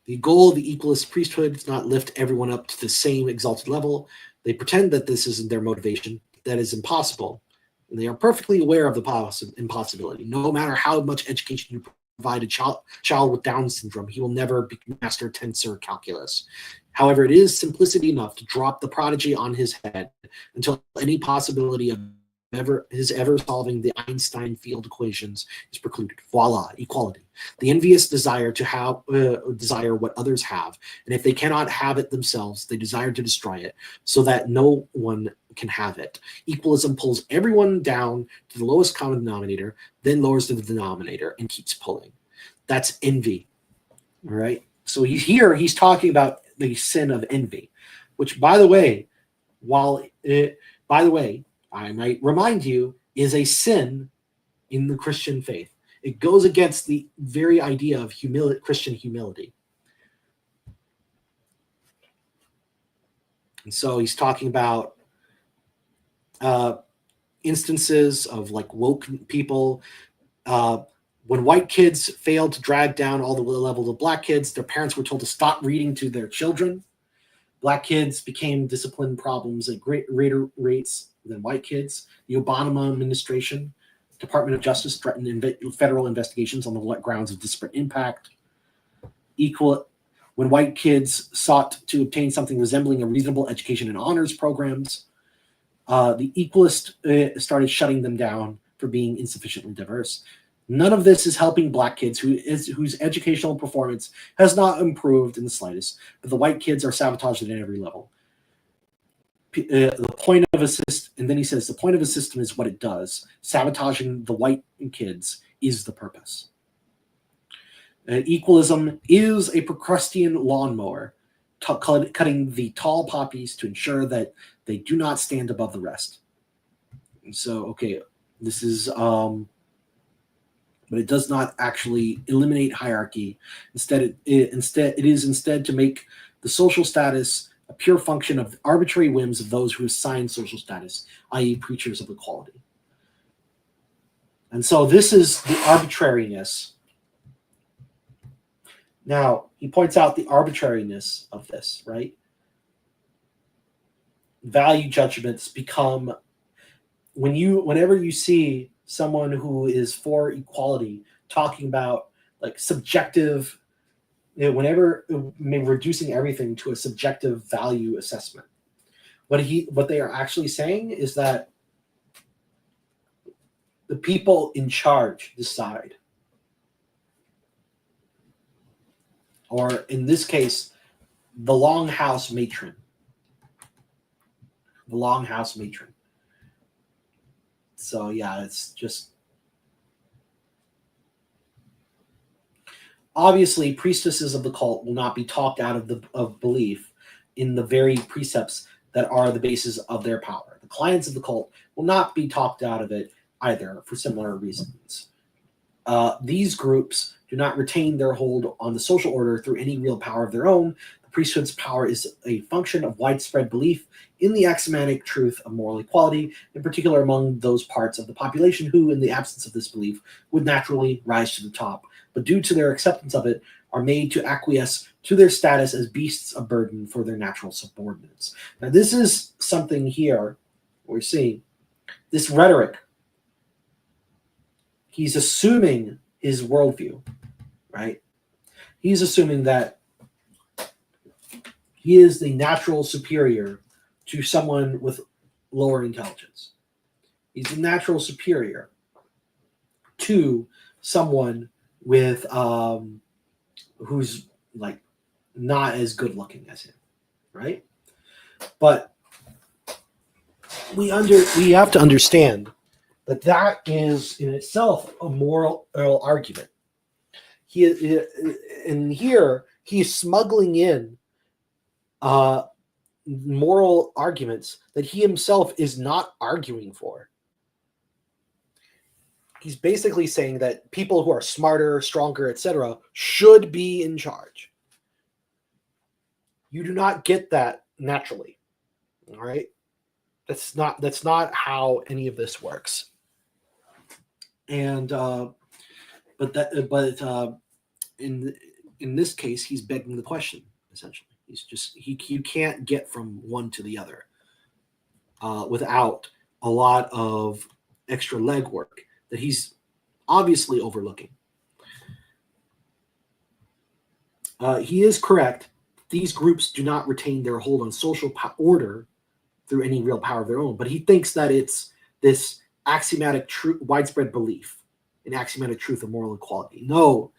Speaker 1: the goal of the equalist priesthood is not lift everyone up to the same exalted level. They pretend that this isn't their motivation. That is impossible. And they are perfectly aware of the impossibility. No matter how much education you provide a child with Down syndrome, he will never master tensor calculus. However, it is simplicity enough to drop the prodigy on his head until any possibility of his ever solving the Einstein field equations is precluded. Voila, equality. The envious desire to have desire what others have, and if they cannot have it themselves, they desire to destroy it, so that no one can have it. Equalism pulls everyone down to the lowest common denominator, then lowers the denominator and keeps pulling. That's envy. All right. So here he's talking about the sin of envy, which, by the way, I might remind you, is a sin in the Christian faith. It goes against the very idea of Christian humility. And so he's talking about instances of like woke people. When white kids failed to drag down all the levels of black kids, their parents were told to stop reading to their children. Black kids became discipline problems at greater rates than white kids. The Obama administration, Department of Justice, threatened federal investigations on the grounds of disparate impact. When white kids sought to obtain something resembling a reasonable education and honors programs, the equalists started shutting them down for being insufficiently diverse. None of this is helping black kids whose educational performance has not improved in the slightest, but the white kids are sabotaged at every level. The point of a system, and then he says, the point of a system is what it does. Sabotaging the white kids is the purpose. Equalism is a Procrustean lawnmower, cutting the tall poppies to ensure that they do not stand above the rest. And so, okay, this is... but it does not actually eliminate hierarchy. Instead, it is to make the social status a pure function of the arbitrary whims of those who assign social status, i.e. preachers of equality. And so this is the arbitrariness. Now, he points out the arbitrariness of this, right? Value judgments become, whenever you see someone who is for equality talking about like subjective, whenever reducing everything to a subjective value assessment, what they are actually saying is that the people in charge decide, or in this case, the longhouse matron. The longhouse matron. So yeah, it's just obviously priestesses of the cult will not be talked out of belief in the very precepts that are the basis of their power. The clients of the cult will not be talked out of it either for similar reasons. These groups do not retain their hold on the social order through any real power of their own. The priesthood's power is a function of widespread belief in the axiomatic truth of moral equality, in particular among those parts of the population who, in the absence of this belief, would naturally rise to the top, but due to their acceptance of it, are made to acquiesce to their status as beasts of burden for their natural subordinates. Now, this is something here we're seeing. This rhetoric, he's assuming his worldview, right? He's assuming that he is the natural superior to someone with lower intelligence. He's the natural superior to someone with who's like not as good looking as him, right? But we have to understand that that is in itself a moral argument. And here he's smuggling in moral arguments that he himself is not arguing for. He's basically saying that people who are smarter, stronger, etc., should be in charge. You do not get that naturally. All right? That's not how any of this works. And in this case, he's begging the question, essentially. You can't get from one to the other without a lot of extra legwork that he's obviously overlooking. He is correct. These groups do not retain their hold on social order through any real power of their own, but he thinks that it's this axiomatic widespread belief in axiomatic truth of moral equality. No,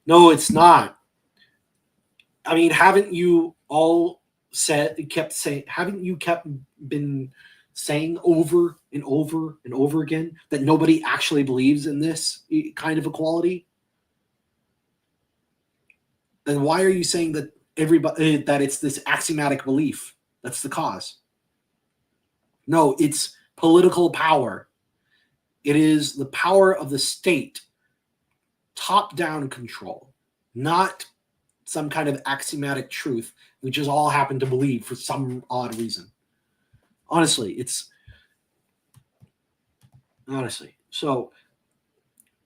Speaker 1: it's not. I mean, haven't you all been saying over and over and over again that nobody actually believes in this kind of equality? Then why are you saying that that it's this axiomatic belief that's the cause? No, it's political power. It is the power of the state, top-down control, not some kind of axiomatic truth we just all happen to believe for some odd reason. Honestly. So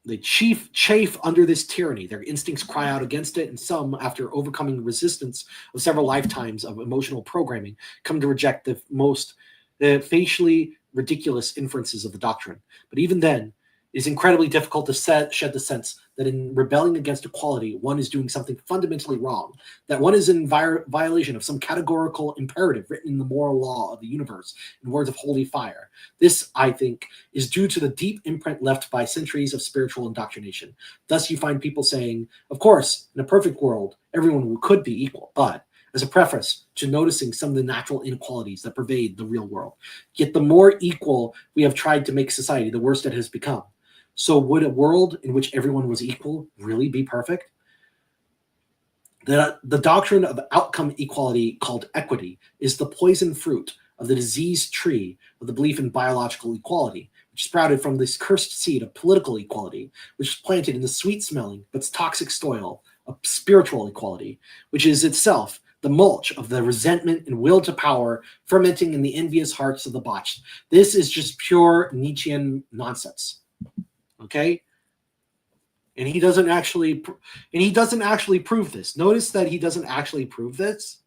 Speaker 1: they chafe under this tyranny. Their instincts cry out against it, and some, after overcoming resistance of several lifetimes of emotional programming, come to reject the most facially ridiculous inferences of the doctrine. But even then, it is incredibly difficult to shed the sense that in rebelling against equality, one is doing something fundamentally wrong, that one is in violation of some categorical imperative written in the moral law of the universe in words of holy fire. This, I think, is due to the deep imprint left by centuries of spiritual indoctrination. Thus, you find people saying, of course, in a perfect world, everyone could be equal, but as a preface to noticing some of the natural inequalities that pervade the real world. Yet the more equal we have tried to make society, the worse it has become. So would a world in which everyone was equal really be perfect? The doctrine of outcome equality, called equity, is the poison fruit of the diseased tree of the belief in biological equality, which sprouted from this cursed seed of political equality, which is planted in the sweet-smelling but toxic soil of spiritual equality, which is itself the mulch of the resentment and will to power fermenting in the envious hearts of the botched. This is just pure Nietzschean nonsense. Okay? And he doesn't actually prove this. Notice that he doesn't actually prove this.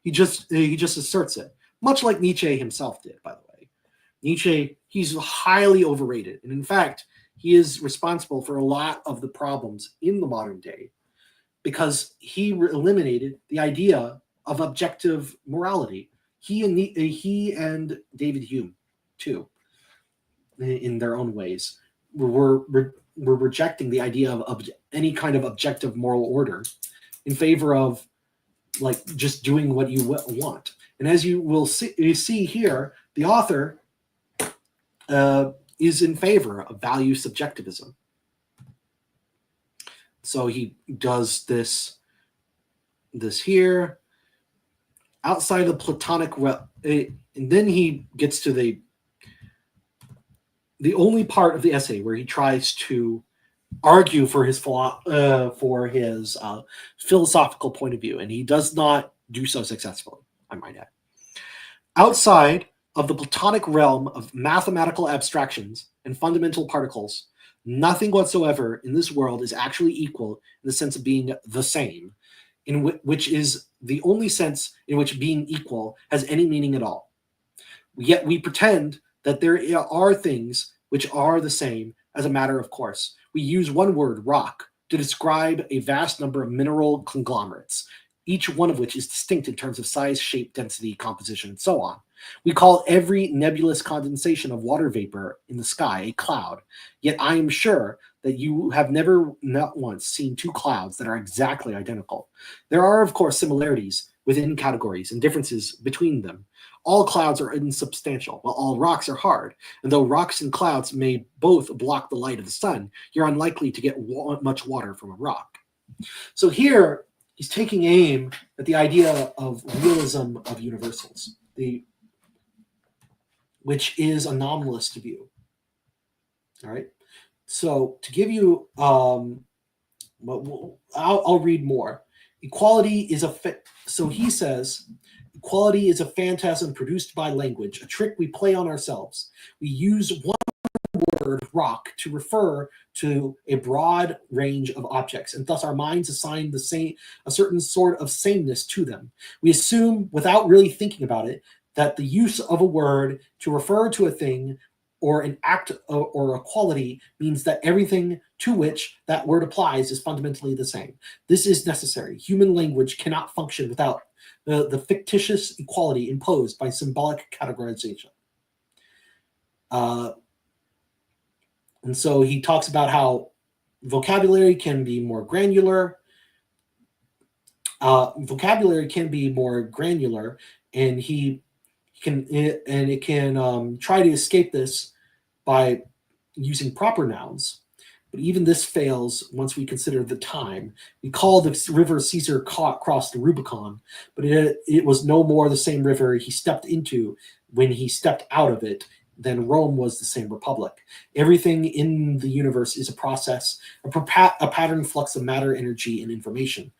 Speaker 1: He just asserts it. Much like Nietzsche himself did, by the way. Nietzsche, he's highly overrated. And in fact, he is responsible for a lot of the problems in the modern day, because he eliminated the idea of objective morality. He and David Hume, too, in their own ways, were rejecting the idea of any kind of objective moral order in favor of like just doing what you want. And as you will see here, the author is in favor of value subjectivism. So he does this here outside of Platonic, and then he gets to the only part of the essay where he tries to argue for his philosophical point of view, and he does not do so successfully, I might add. Outside of the Platonic realm of mathematical abstractions and fundamental particles, nothing whatsoever in this world is actually equal in the sense of being the same, which is the only sense in which being equal has any meaning at all. Yet we pretend that there are things which are the same as a matter of course. We use one word, rock, to describe a vast number of mineral conglomerates, each one of which is distinct in terms of size, shape, density, composition, and so on. We call every nebulous condensation of water vapor in the sky a cloud, yet I am sure that you have never, not once, seen two clouds that are exactly identical. There are, of course, similarities within categories and differences between them. All clouds are insubstantial, while all rocks are hard, and though rocks and clouds may both block the light of the sun, you're unlikely to get much water from a rock. So here, he's taking aim at the idea of realism of universals, which is anomalous view. All right. So to give you, I'll read more. Equality is so he says, equality is a phantasm produced by language, a trick we play on ourselves. We use one word, rock, to refer to a broad range of objects, and thus our minds assign a certain sort of sameness to them. We assume, without really thinking about it, that the use of a word to refer to a thing or an act or a quality means that everything to which that word applies is fundamentally the same. This is necessary. Human language cannot function without the fictitious equality imposed by symbolic categorization. And so he talks about how vocabulary can be more granular. And it can try to escape this by using proper nouns. But even this fails once we consider the time. We call the river Caesar crossed the Rubicon, but it was no more the same river he stepped into when he stepped out of it than Rome was the same republic. Everything in the universe is a process, a pattern flux of matter, energy, and information.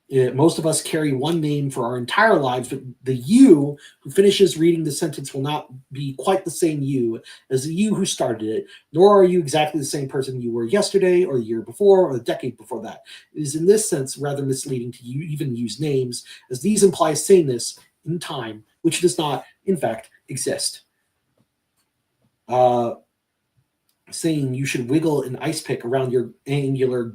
Speaker 1: Most of us carry one name for our entire lives, but the you who finishes reading the sentence will not be quite the same you as the you who started it, nor are you exactly the same person you were yesterday or the year before or the decade before that. It is in this sense rather misleading to even use names, as these imply sameness in time, which does not, in fact, exist. Saying you should wiggle an ice pick around your angular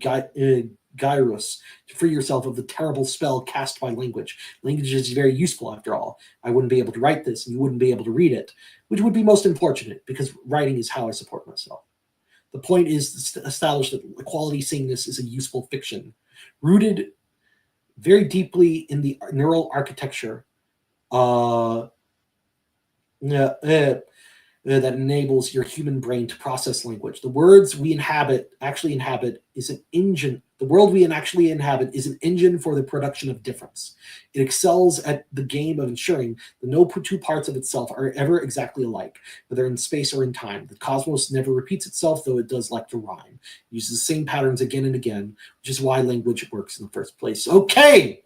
Speaker 1: gyrus to free yourself of the terrible spell cast by language. Language is very useful, after all. I wouldn't be able to write this, and you wouldn't be able to read it, which would be most unfortunate, because writing is how I support myself. The point is to establish that equality sameness is a useful fiction, rooted very deeply in the neural architecture that enables your human brain to process language. The words we actually inhabit is an engine. The world we actually inhabit is an engine for the production of difference. It excels at the game of ensuring that no two parts of itself are ever exactly alike, whether in space or in time. The cosmos never repeats itself, though it does like to rhyme. It uses the same patterns again and again, which is why language works in the first place. Okay,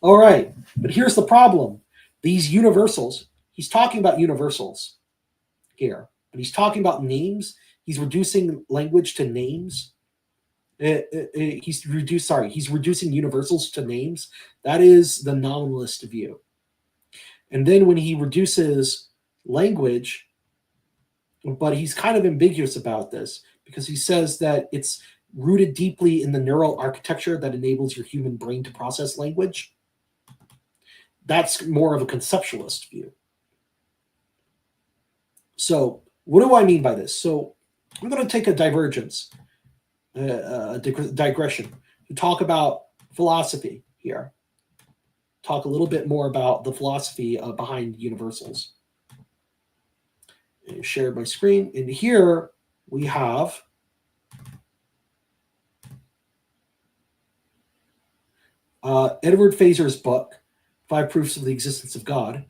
Speaker 1: all right, but here's the problem. These universals, he's talking about universals here, but he's talking about names. He's reducing language to names. He's reducing universals to names. That is the nominalist view. And then when he reduces language, but he's kind of ambiguous about this, because he says that it's rooted deeply in the neural architecture that enables your human brain to process language. That's more of a conceptualist view. So what do I mean by this? So I'm going to take a digression to talk about philosophy here. Talk a little bit more about the philosophy behind universals. And share my screen. And here we have Edward Fazer's book, 5 Proofs of the Existence of God.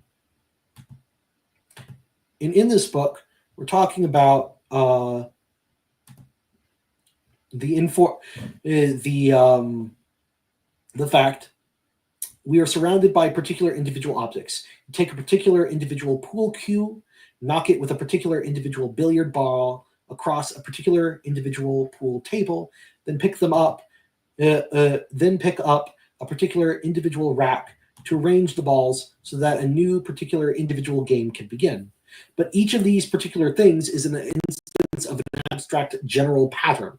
Speaker 1: And in this book, we're talking about the fact we are surrounded by particular individual objects. You take a particular individual pool cue, knock it with a particular individual billiard ball across a particular individual pool table, then pick up a particular individual rack to arrange the balls so that a new particular individual game can begin. But each of these particular things is an instance of an abstract general pattern.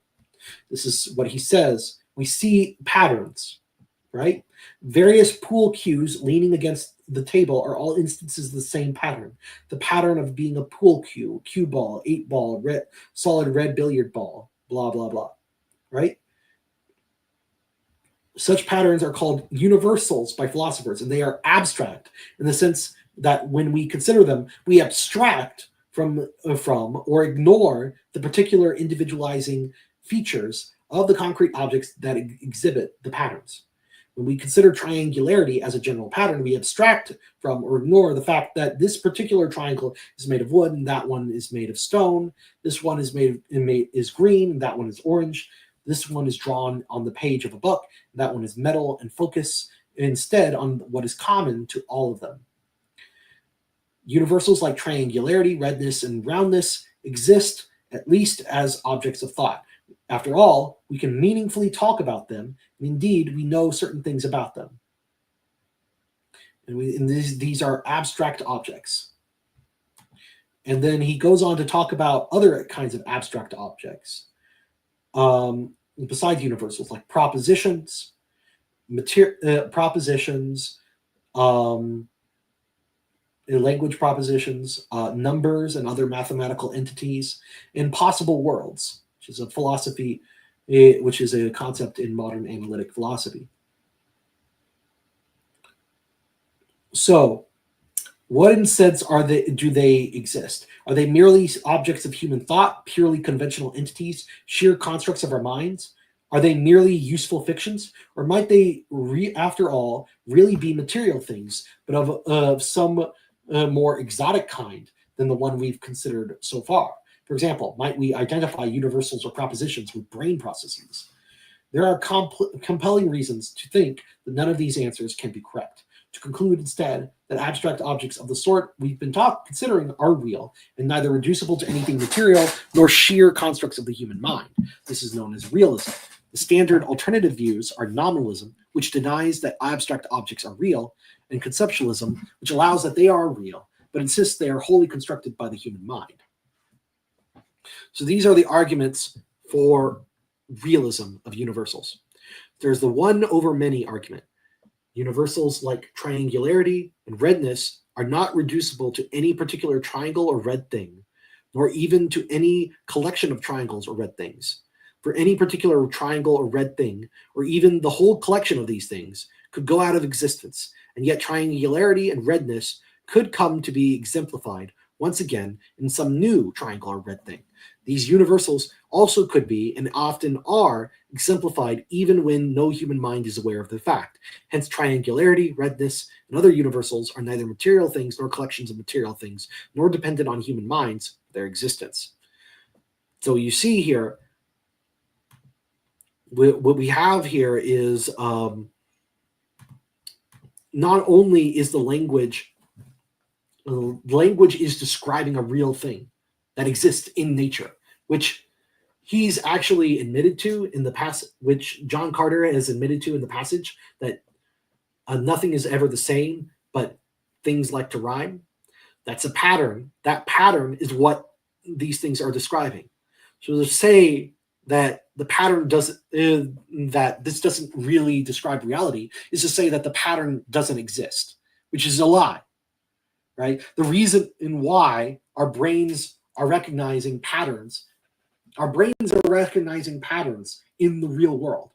Speaker 1: This is what he says. We see patterns, right? Various pool cues leaning against the table are all instances of the same pattern. The pattern of being a pool cue, cue ball, 8-ball, solid red billiard ball, blah, blah, blah, right? Such patterns are called universals by philosophers, and they are abstract in the sense that when we consider them, we abstract from or ignore the particular individualizing features of the concrete objects that exhibit the patterns. When we consider triangularity as a general pattern, we abstract from or ignore the fact that this particular triangle is made of wood and that one is made of stone. This one is is green and that one is orange. This one is drawn on the page of a book, and that one is metal, and focus instead on what is common to all of them. Universals like triangularity, redness, and roundness exist at least as objects of thought. After all, we can meaningfully talk about them, and indeed, we know certain things about them. And these are abstract objects. And then he goes on to talk about other kinds of abstract objects. Besides universals, like propositions, language propositions, numbers and other mathematical entities, and possible worlds, which is a philosophy, which is a concept in modern analytic philosophy. So, what in sense do they exist? Are they merely objects of human thought, purely conventional entities, sheer constructs of our minds? Are they merely useful fictions? Or might they, after all, really be material things, but of some more exotic kind than the one we've considered so far? For example, might we identify universals or propositions with brain processes? There are compelling reasons to think that none of these answers can be correct. To conclude instead that abstract objects of the sort we've been considering are real and neither reducible to anything material nor sheer constructs of the human mind. This is known as realism. The standard alternative views are nominalism, which denies that abstract objects are real, and conceptualism, which allows that they are real, but insists they are wholly constructed by the human mind. So these are the arguments for realism of universals. There's the one over many argument. Universals like triangularity and redness are not reducible to any particular triangle or red thing, nor even to any collection of triangles or red things. For any particular triangle or red thing, or even the whole collection of these things, could go out of existence, and yet triangularity and redness could come to be exemplified once again in some new triangle or red thing. These universals also could be, and often are, exemplified even when no human mind is aware of the fact. Hence, triangularity, redness, and other universals are neither material things nor collections of material things, nor dependent on human minds for their existence. So you see here, what we have here is not only is the language is describing a real thing that exists in nature, which he's actually admitted to in the passage, which John Carter has admitted to in the passage, that nothing is ever the same, but things like to rhyme. That's a pattern. That pattern is what these things are describing. So to say that the pattern doesn't, that this doesn't really describe reality, is to say that the pattern doesn't exist, which is a lie, right? The reason in why our brains are recognizing patterns, our brains are recognizing patterns in the real world,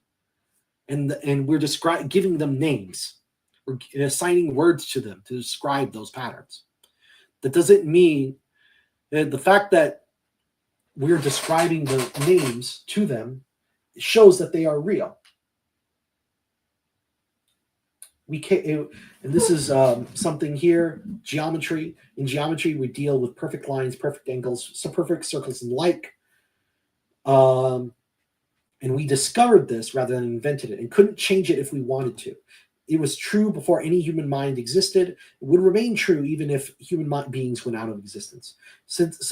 Speaker 1: and we're giving them names, we're assigning words to them to describe those patterns. That doesn't mean that the fact that we're describing the names to them shows that they are real. We can't, and this is something here, geometry. In geometry, we deal with perfect lines, perfect angles, perfect circles, and like. And we discovered this rather than invented it, and couldn't change it if we wanted to. It was true before any human mind existed. It would remain true even if human beings went out of existence. Since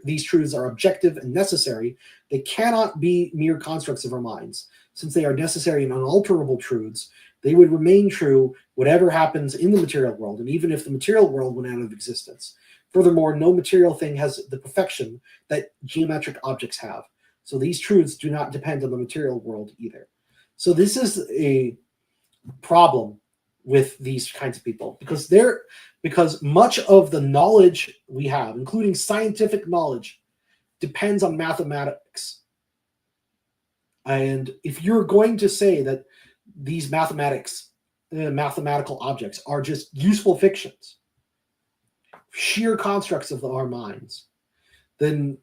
Speaker 1: these truths are objective and necessary, they cannot be mere constructs of our minds. Since they are necessary and unalterable truths, they would remain true whatever happens in the material world, and even if the material world went out of existence. Furthermore, no material thing has the perfection that geometric objects have. So these truths do not depend on the material world either. So this is a problem with these kinds of people, because much of the knowledge we have, including scientific knowledge, depends on mathematics. And if you're going to say that these mathematical objects are just useful fictions, sheer constructs of our minds, then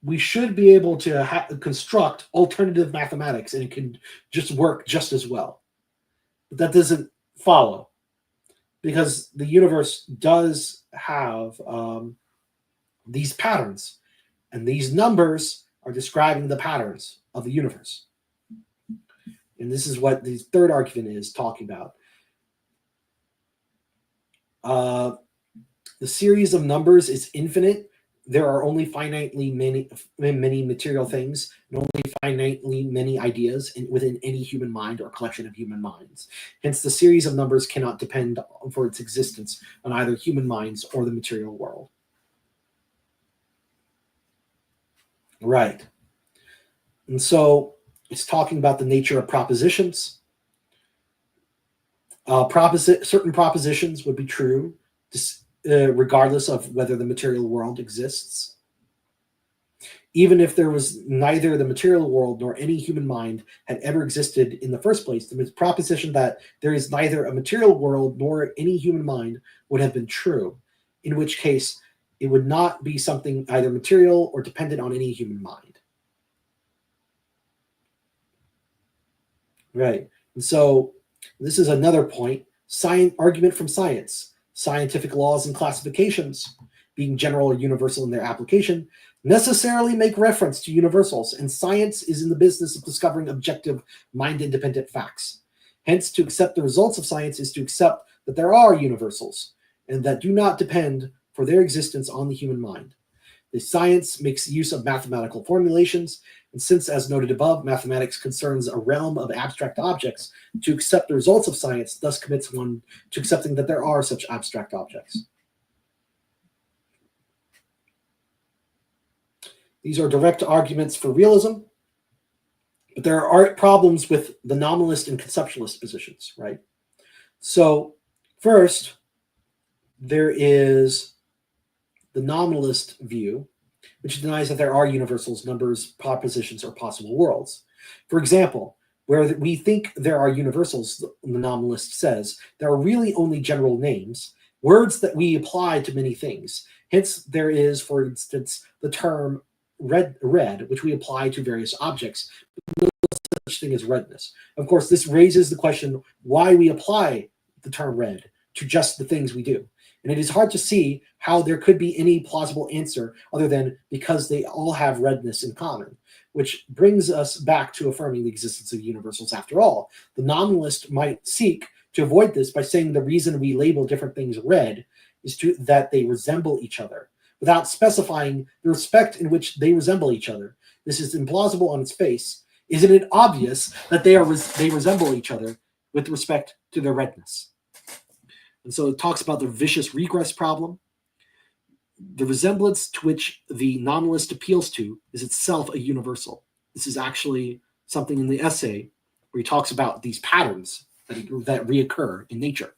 Speaker 1: we should be able to construct alternative mathematics, and it can just work just as well. But that doesn't follow, because the universe does have these patterns, and these numbers are describing the patterns of the universe. And this is what the third argument is talking about. The series of numbers is infinite. There are only finitely many material things, and only finitely many ideas within any human mind or collection of human minds. Hence, the series of numbers cannot depend for its existence on either human minds or the material world. Right. And so it's talking about the nature of propositions. Certain propositions would be true regardless of whether the material world exists. Even if there was neither the material world nor any human mind had ever existed in the first place, the proposition that there is neither a material world nor any human mind would have been true, in which case it would not be something either material or dependent on any human mind. Right. And so this is another point. Argument from science. Scientific laws and classifications, being general or universal in their application, necessarily make reference to universals, and science is in the business of discovering objective, mind-independent facts. Hence, to accept the results of science is to accept that there are universals, and that do not depend for their existence on the human mind. The science makes use of mathematical formulations, and since, as noted above, mathematics concerns a realm of abstract objects, to accept the results of science thus commits one to accepting that there are such abstract objects. These are direct arguments for realism, but there are problems with the nominalist and conceptualist positions, right? So first, there is the nominalist view, which denies that there are universals, numbers, propositions, or possible worlds. For example, where we think there are universals, the nominalist says, there are really only general names, words that we apply to many things. Hence, there is, for instance, the term red, which we apply to various objects, but no such thing as redness. Of course, this raises the question why we apply the term red to just the things we do. And it is hard to see how there could be any plausible answer other than because they all have redness in common, which brings us back to affirming the existence of universals after all. The nominalist might seek to avoid this by saying the reason we label different things red is that they resemble each other, without specifying the respect in which they resemble each other. This is implausible on its face. Isn't it obvious that they resemble each other with respect to their redness? And so it talks about the vicious regress problem. The resemblance to which the nominalist appeals to is itself a universal. This is actually something in the essay where he talks about these patterns that reoccur in nature.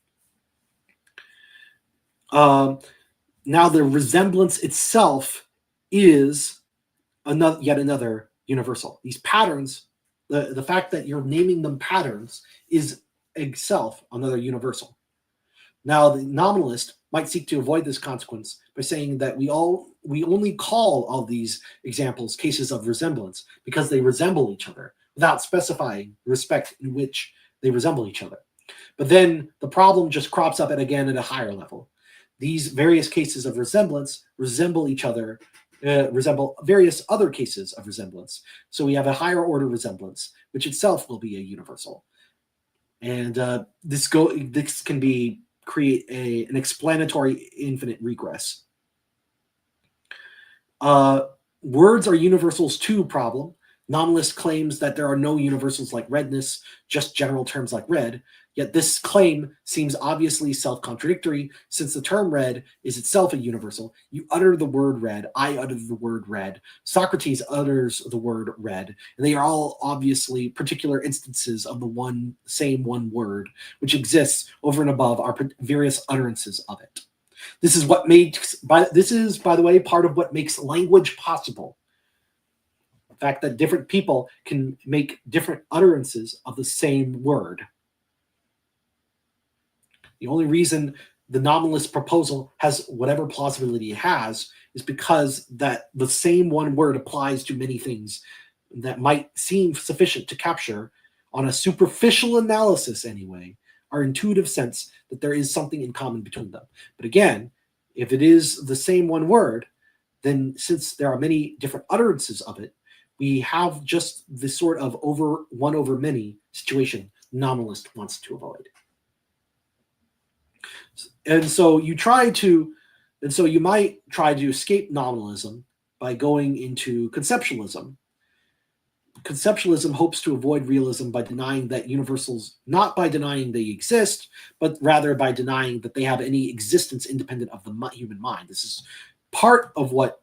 Speaker 1: Now, the resemblance itself is yet another universal. These patterns, the fact that you're naming them patterns is itself another universal. Now, the nominalist might seek to avoid this consequence by saying that we only call all these examples cases of resemblance because they resemble each other, without specifying the respect in which they resemble each other. But then the problem just crops up again at a higher level. These various cases of resemblance resemble each other resemble various other cases of resemblance. So we have a higher order resemblance, which itself will be a universal. And this can create an explanatory infinite regress. Words are universals too problem. Nominalist claims that there are no universals like redness, just general terms like red. Yet this claim seems obviously self-contradictory, since the term red is itself a universal. You utter the word red, I utter the word red, Socrates utters the word red, and they are all obviously particular instances of the same one word, which exists over and above our various utterances of it. This is, by the way, part of what makes language possible. The fact that different people can make different utterances of the same word. The only reason the nominalist proposal has whatever plausibility it has is because that the same one word applies to many things that might seem sufficient to capture, on a superficial analysis anyway, our intuitive sense that there is something in common between them. But again, if it is the same one word, then since there are many different utterances of it, we have just this sort of one over many situation nominalist wants to avoid. And so you might try to escape nominalism by going into conceptualism. Conceptualism hopes to avoid realism by denying that universals, not by denying they exist, but rather by denying that they have any existence independent of the human mind. This is part of what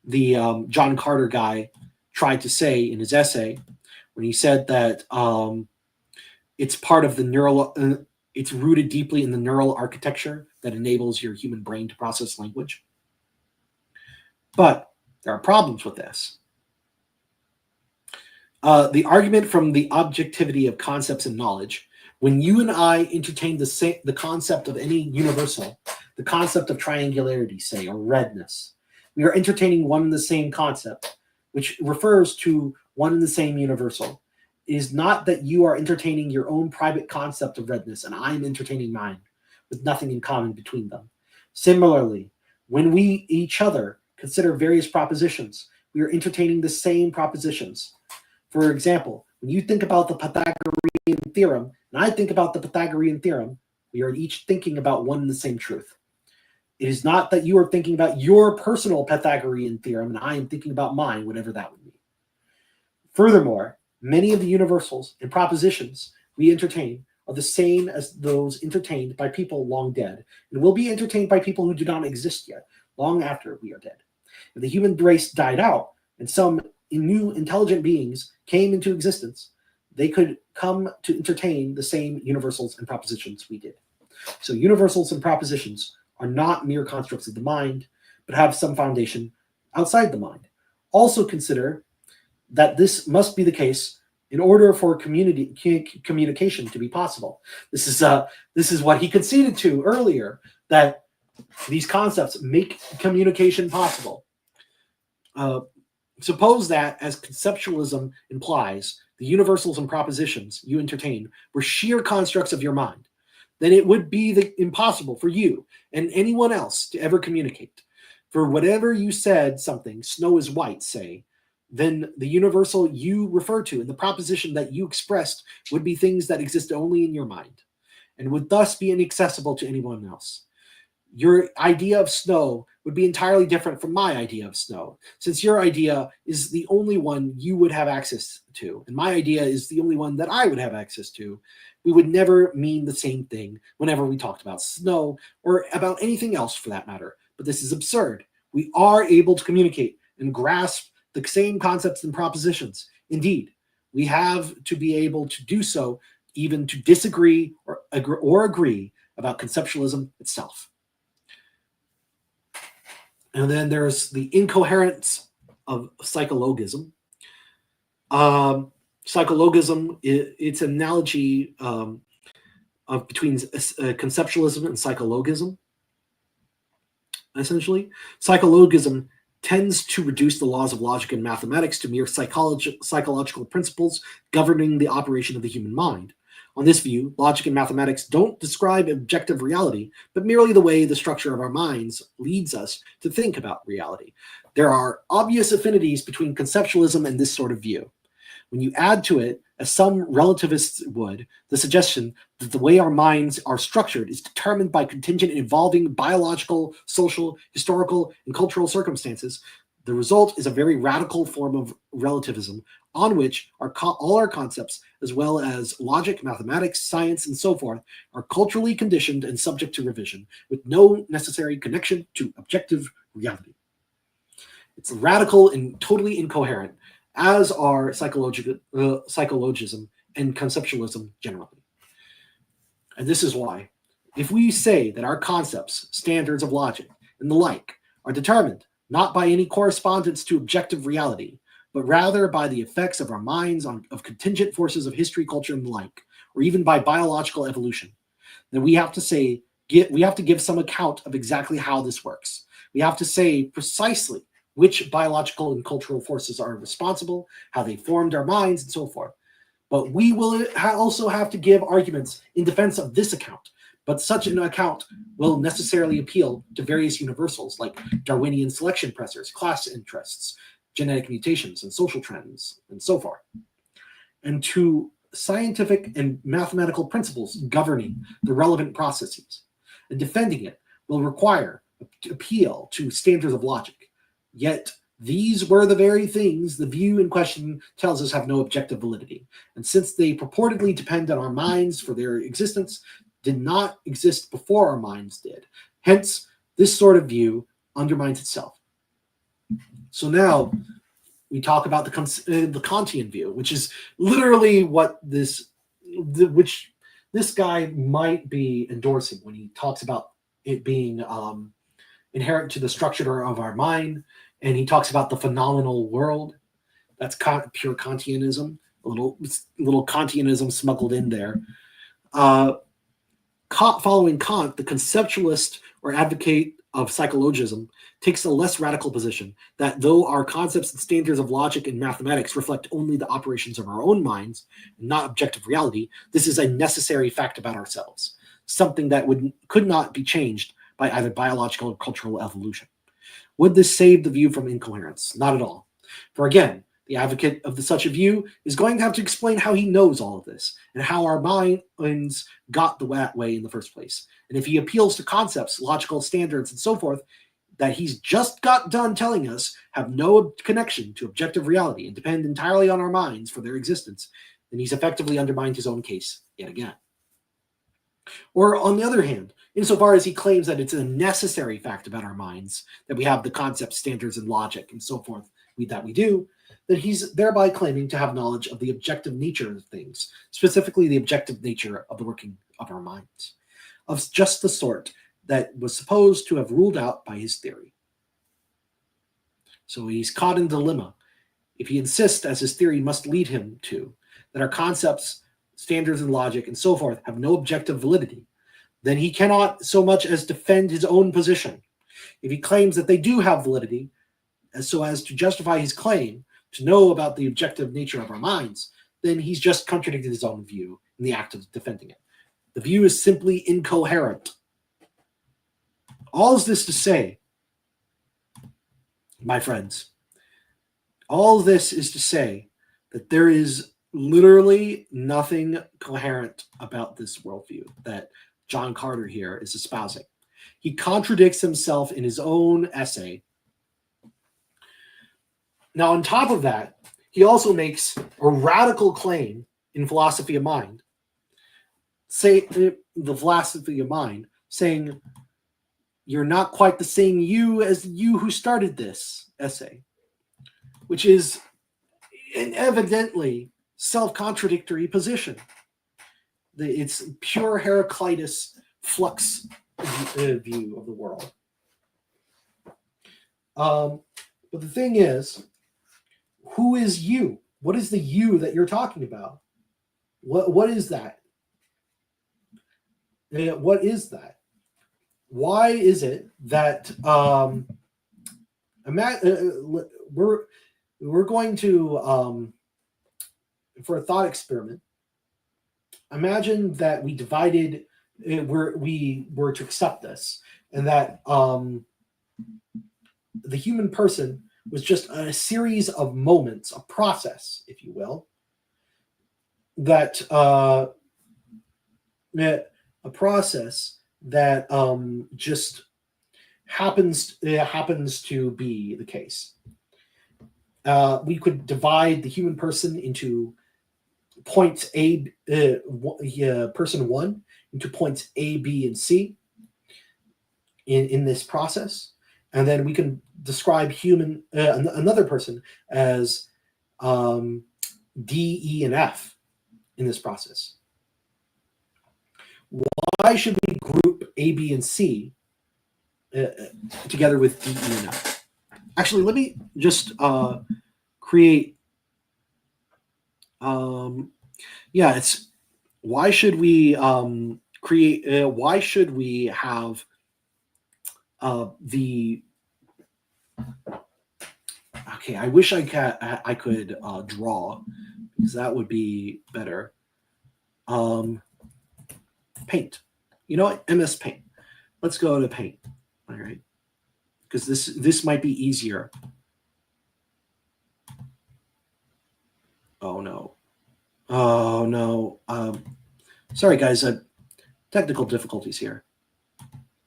Speaker 1: the John Carter guy tried to say in his essay when he said that it's part of the neural, it's rooted deeply in the neural architecture that enables your human brain to process language. But there are problems with this. The argument from the objectivity of concepts and knowledge, when you and I entertain the concept of any universal, the concept of triangularity, say, or redness, we are entertaining one and the same concept, which refers to one and the same universal. It is not that you are entertaining your own private concept of redness and I am entertaining mine, with nothing in common between them. Similarly, when we each other consider various propositions, we are entertaining the same propositions. For example, when you think about the Pythagorean theorem and I think about the Pythagorean theorem, we are each thinking about one and the same truth. It is not that you are thinking about your personal Pythagorean theorem and I am thinking about mine, whatever that would mean. Furthermore, many of the universals and propositions we entertain are the same as those entertained by people long dead, and will be entertained by people who do not exist yet, long after we are dead. If the human race died out and some new intelligent beings came into existence, they could come to entertain the same universals and propositions we did. So universals and propositions are not mere constructs of the mind, but have some foundation outside the mind. Also consider that this must be the case in order for communication to be possible. This is what he conceded to earlier, that these concepts make communication possible. Suppose that, as conceptualism implies, the universals and propositions you entertain were sheer constructs of your mind. Then it would be impossible for you and anyone else to ever communicate. For whatever you said something, snow is white, say, then the universal you refer to and the proposition that you expressed would be things that exist only in your mind and would thus be inaccessible to anyone else. Your idea of snow would be entirely different from my idea of snow, since your idea is the only one you would have access to, and my idea is the only one that I would have access to. We would never mean the same thing whenever we talked about snow or about anything else for that matter. But this is absurd. We are able to communicate and grasp the same concepts and propositions. Indeed, we have to be able to do so, even to disagree or agree about conceptualism itself. And then there's the incoherence of psychologism. Psychologism, it's an analogy between conceptualism and psychologism. Essentially, psychologism tends to reduce the laws of logic and mathematics to mere psychological principles governing the operation of the human mind. On this view, logic and mathematics don't describe objective reality, but merely the way the structure of our minds leads us to think about reality. There are obvious affinities between conceptualism and this sort of view. When you add to it, as some relativists would, the suggestion that the way our minds are structured is determined by contingent and evolving biological, social, historical, and cultural circumstances, the result is a very radical form of relativism on which all our concepts, as well as logic, mathematics, science, and so forth, are culturally conditioned and subject to revision, with no necessary connection to objective reality. It's radical and totally incoherent, as are psychologism and conceptualism generally. And this is why, if we say that our concepts, standards of logic, and the like are determined not by any correspondence to objective reality, but rather by the effects of our minds of contingent forces of history, culture, and the like, or even by biological evolution, then we have to give some account of exactly how this works. We have to say precisely which biological and cultural forces are responsible, how they formed our minds, and so forth. But we will also have to give arguments in defense of this account. But such an account will necessarily appeal to various universals like Darwinian selection pressures, class interests, genetic mutations, and social trends, and so forth, and to scientific and mathematical principles governing the relevant processes. And defending it will require appeal to standards of logic. Yet these were the very things the view in question tells us have no objective validity. And since they purportedly depend on our minds for their existence, did not exist before our minds did. Hence, this sort of view undermines itself. So now we talk about the Kantian view, which is literally what this guy might be endorsing when he talks about it being inherent to the structure of our mind, and he talks about the phenomenal world. That's pure Kantianism, a little Kantianism smuggled in there. Following Kant, the conceptualist or advocate of psychologism takes a less radical position that though our concepts and standards of logic and mathematics reflect only the operations of our own minds, and not objective reality, this is a necessary fact about ourselves, something that could not be changed by either biological or cultural evolution. Would this save the view from incoherence? Not at all. For again, the advocate of such a view is going to have to explain how he knows all of this and how our minds got that way in the first place. And if he appeals to concepts, logical standards, and so forth that he's just got done telling us have no connection to objective reality and depend entirely on our minds for their existence, then he's effectively undermined his own case yet again. Or on the other hand, insofar as he claims that it's a necessary fact about our minds that we have the concepts, standards, and logic, and so forth that we do, that he's thereby claiming to have knowledge of the objective nature of things, specifically the objective nature of the working of our minds, of just the sort that was supposed to have ruled out by his theory. So he's caught in a dilemma if he insists, as his theory must lead him to, that our concepts, standards, and logic, and so forth have no objective validity, then he cannot so much as defend his own position. If he claims that they do have validity, so as to justify his claim to know about the objective nature of our minds, then he's just contradicted his own view in the act of defending it. The view is simply incoherent. All is this to say, my friends, all this is to say that there is literally nothing coherent about this worldview that John Carter here is espousing. He contradicts himself in his own essay. Now, on top of that, he also makes a radical claim in Philosophy of Mind, the Philosophy of Mind, saying, you're not quite the same you as you who started this essay, which is an evidently self-contradictory position. It's pure Heraclitus flux view of the world. But the thing is, who is you? What is the you that you're talking about? What is that? What is that? Why is it that we're going to for a thought experiment? imagine that we divided, we were to accept this, and that the human person was just a series of moments, a process, if you will, that a process that just happens to be the case. We could divide the human person into points person one into points A, B, and C in this process, and then we can describe another person as D, E, and F in this process. Why should we group A, B, and C together with D, E, and F? Actually, let me just create. It's why should we create? Why should we have the? Okay, I wish I could draw, because that would be better. Paint. You know what? MS Paint. Let's go to Paint. All right, because this might be easier. Oh no. Oh no. Sorry guys, technical difficulties here.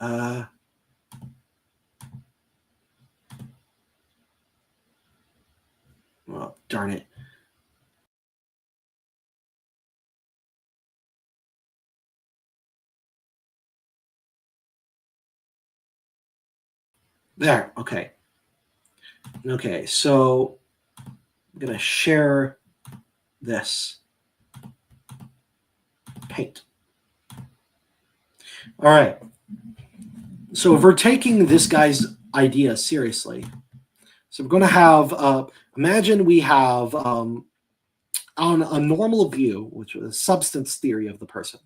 Speaker 1: Well, darn it. There, okay. Okay, so I'm gonna share this. Paint. All right. So if we're taking this guy's idea seriously, so we're going to have, imagine we have on a normal view, which is a substance theory of the person.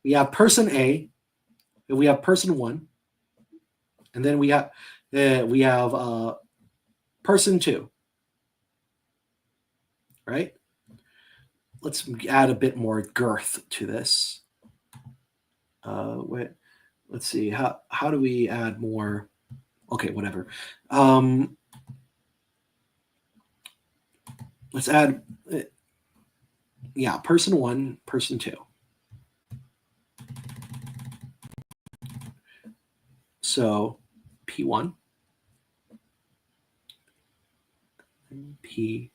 Speaker 1: We have person A, and we have person one, and then we have person two, right? Let's add a bit more girth to this. Wait, let's see. How do we add more? Okay, whatever. Let's add, person one, person two. So P1, P2.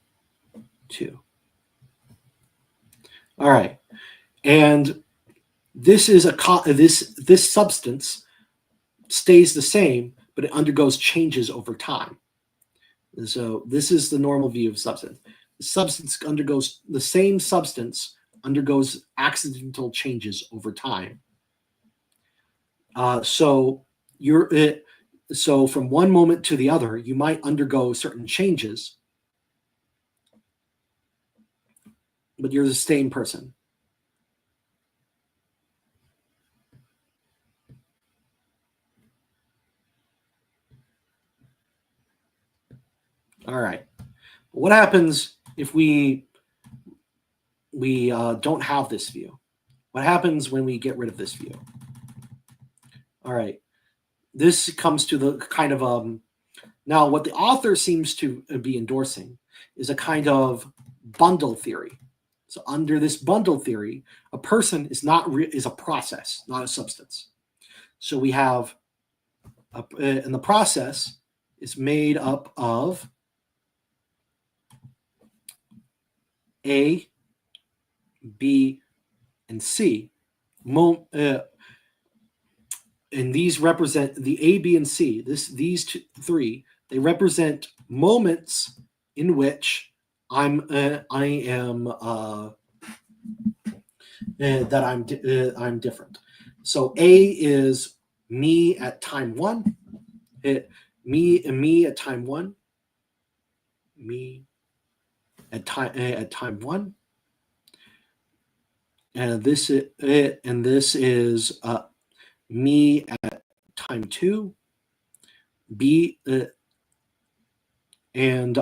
Speaker 1: All right, and this is this substance stays the same, but it undergoes changes over time. And so this is the normal view of substance. The same substance undergoes accidental changes over time. So from one moment to the other, you might undergo certain changes, but you're the same person. All right. What happens if we don't have this view? What happens when we get rid of this view? All right. This comes to the kind of now what the author seems to be endorsing is a kind of bundle theory. So under this bundle theory, a person is a process, not a substance. So we have and the process is made up of A, B, and C. And these represent the A, B, and C. These three, they represent moments in which I'm different. So A is me at time one. Me at time one. Me at time one. And this is me at time two. B and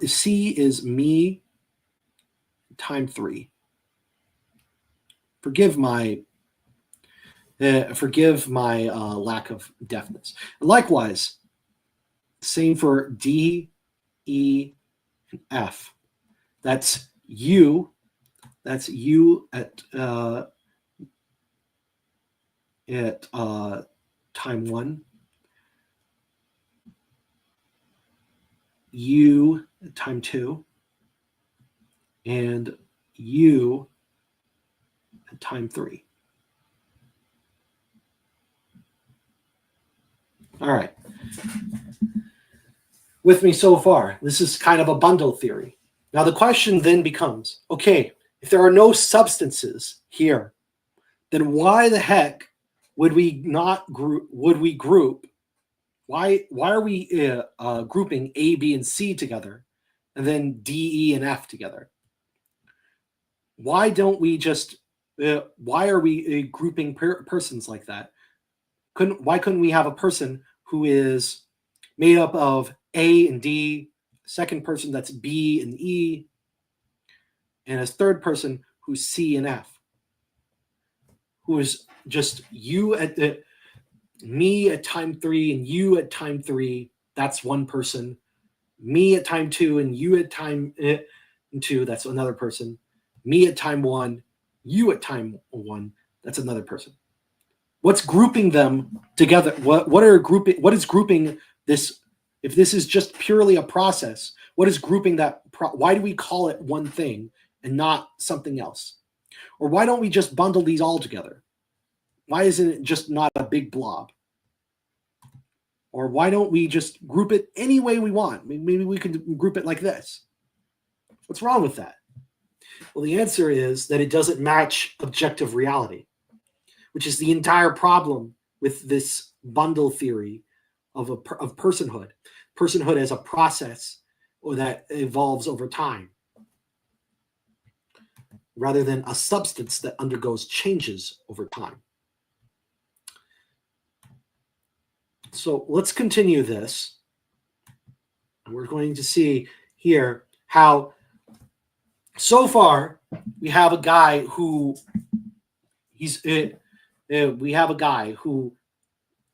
Speaker 1: C is me time 3. Forgive my lack of deafness. Likewise, same for D, E, and F. That's U. That's U at time 1. U at time 2. And U at time 3. All right. With me so far, this is kind of a bundle theory. Now the question then becomes, okay, if there are no substances here, then why the heck would we not group? Why are we grouping A, B, and C together, and then D, E, and F together? Why don't we just? Why are we grouping persons like that? Why couldn't we have a person who is made up of A and D, second person that's B and E, and a third person who's C and F, who is just you at me at time 3 and you at time 3? That's one person. Me at time 2 and you at time 2. That's another person. Me at time 1, you at time 1. That's another person. What's grouping them together? What is grouping this? If this is just purely a process, what is grouping that? Why do we call it one thing and not something else? Or why don't we just bundle these all together? Why isn't it just not a big blob? Or why don't we just group it any way we want? Maybe we could group it like this. What's wrong with that? Well, the answer is that it doesn't match objective reality, which is the entire problem with this bundle theory of personhood. Personhood as a process or that evolves over time, rather than a substance that undergoes changes over time. So let's continue this. And we're going to see here how so far we have a guy who we have a guy who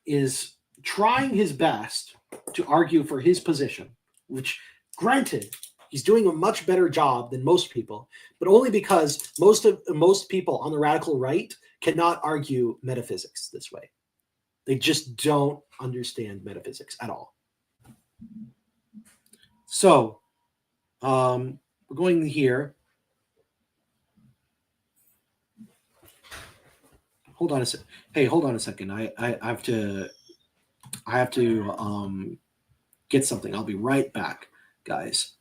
Speaker 1: is trying his best to argue for his position, which, granted, he's doing a much better job than most people, but only because most people on the radical right cannot argue metaphysics this way. They just don't understand metaphysics at all. So we're going here. Hold on a second. Hey, hold on a second. I have to get something. I'll be right back, guys.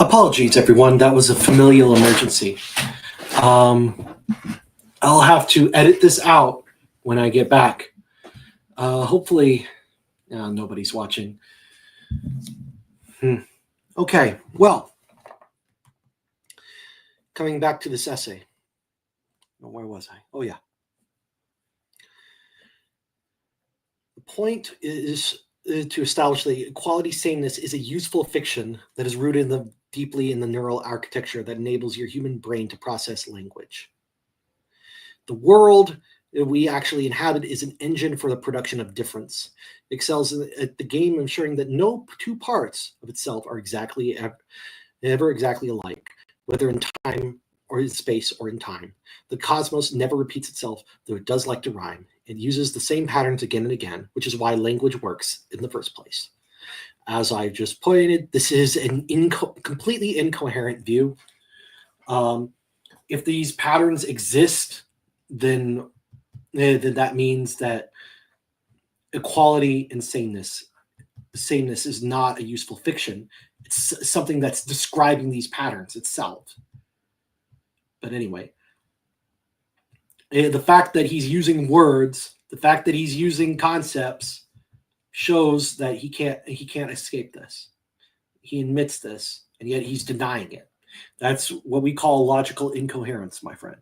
Speaker 1: Apologies, everyone. That was a familial emergency. I'll have to edit this out when I get back. Hopefully, nobody's watching. Okay, well, coming back to this essay. Where was I? Oh, yeah. The point is to establish that equality sameness is a useful fiction that is rooted deeply in the neural architecture that enables your human brain to process language. The world we actually inhabit is an engine for the production of difference. It excels at the game, ensuring that no two parts of itself are ever exactly alike, whether in time or in space or in time. The cosmos never repeats itself, though it does like to rhyme. It uses the same patterns again and again, which is why language works in the first place. As I just pointed, this is an completely incoherent view. If these patterns exist, then that means that equality and sameness is not a useful fiction. It's something that's describing these patterns itself. But anyway, the fact that he's using words, the fact that he's using concepts, shows that he can't escape this. He admits this, and yet he's denying it. That's what we call logical incoherence, my friend.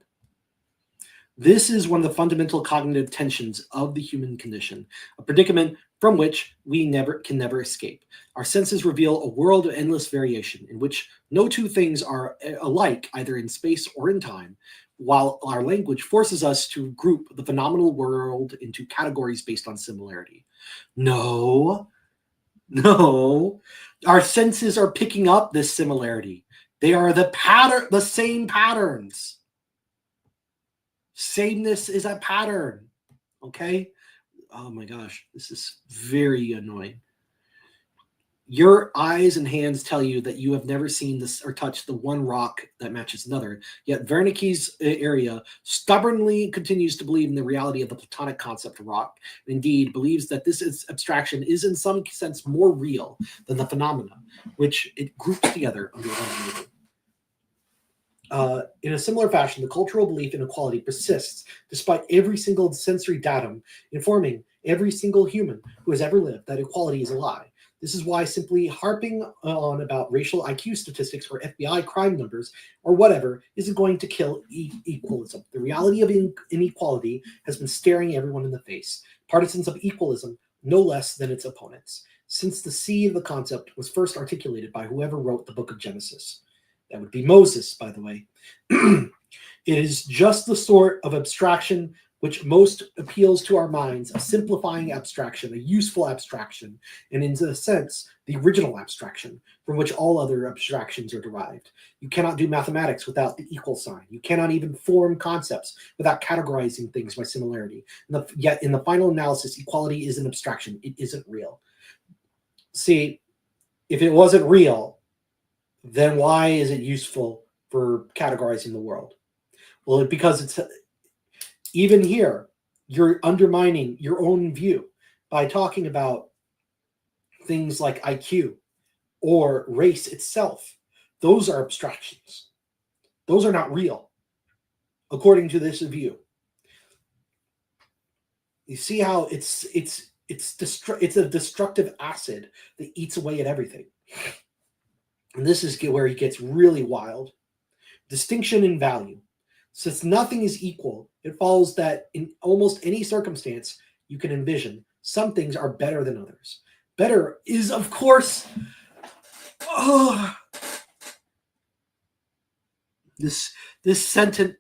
Speaker 1: This is one of the fundamental cognitive tensions of the human condition, a predicament from which we can never escape. Our senses reveal a world of endless variation in which no two things are alike, either in space or in time, while our language forces us to group the phenomenal world into categories based on similarity. No, our senses are picking up this similarity. They are the same patterns. Sameness is a pattern. Okay? Oh my gosh, this is very annoying. Your eyes and hands tell you that you have never seen this or touched the one rock that matches another. Yet Wernicke's area stubbornly continues to believe in the reality of the Platonic concept of rock. Indeed, believes that this abstraction is in some sense more real than the phenomena, which it groups together under one label. In a similar fashion, the cultural belief in equality persists despite every single sensory datum informing every single human who has ever lived that equality is a lie. This is why simply harping on about racial IQ statistics or FBI crime numbers or whatever isn't going to kill equalism. The reality of inequality has been staring everyone in the face, partisans of equalism no less than its opponents, since the seed of the concept was first articulated by whoever wrote the book of Genesis. That would be Moses, by the way. It is just the sort of abstraction which most appeals to our minds, a simplifying abstraction, a useful abstraction, and in a sense, the original abstraction from which all other abstractions are derived. You cannot do mathematics without the equal sign. You cannot even form concepts without categorizing things by similarity. Yet in the final analysis, equality is an abstraction. It isn't real. See, if it wasn't real, then why is it useful for categorizing the world? Well, because it's even here, you're undermining your own view by talking about things like IQ or race itself. Those are abstractions. Those are not real, according to this view. You see how it's a destructive acid that eats away at everything. And this is where it gets really wild. Distinction in value. Since nothing is equal, it follows that in almost any circumstance you can envision, some things are better than others. Better is, of course, this sentence,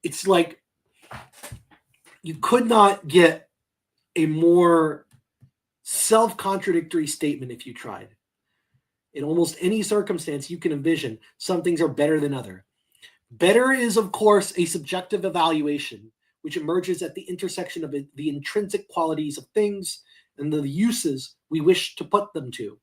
Speaker 1: it's like you could not get a more self-contradictory statement if you tried. In almost any circumstance you can envision, some things are better than others. Better is, of course, a subjective evaluation, which emerges at the intersection of the intrinsic qualities of things and the uses we wish to put them to.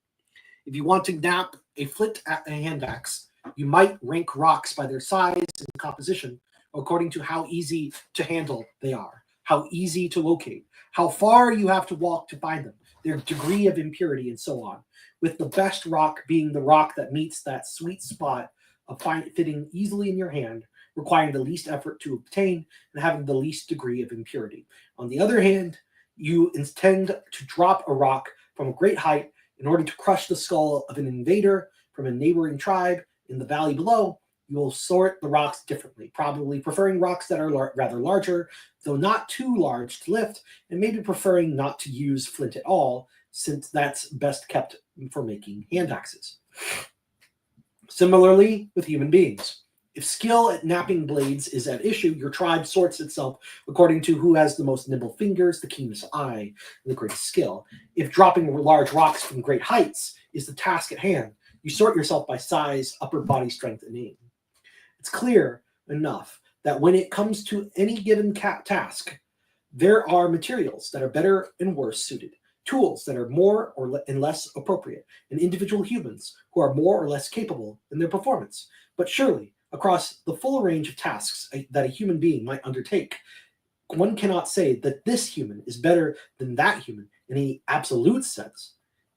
Speaker 1: If you want to nap a flint hand axe, you might rank rocks by their size and composition according to how easy to handle they are, how easy to locate, how far you have to walk to find them, their degree of impurity, and so on, with the best rock being the rock that meets that sweet spot of fitting easily in your hand, requiring the least effort to obtain and having the least degree of impurity. On the other hand, you intend to drop a rock from a great height in order to crush the skull of an invader from a neighboring tribe in the valley below. You will sort the rocks differently, probably preferring rocks that are rather larger, though not too large to lift, and maybe preferring not to use flint at all, since that's best kept for making hand axes. Similarly with human beings. If skill at knapping blades is at issue, your tribe sorts itself according to who has the most nimble fingers, the keenest eye, and the greatest skill. If dropping large rocks from great heights is the task at hand, you sort yourself by size, upper body strength, and aim. It's clear enough that when it comes to any given task, there are materials that are better and worse suited, tools that are more and less appropriate, and individual humans who are more or less capable in their performance. But surely, across the full range of tasks that a human being might undertake, one cannot say that this human is better than that human in any absolute sense.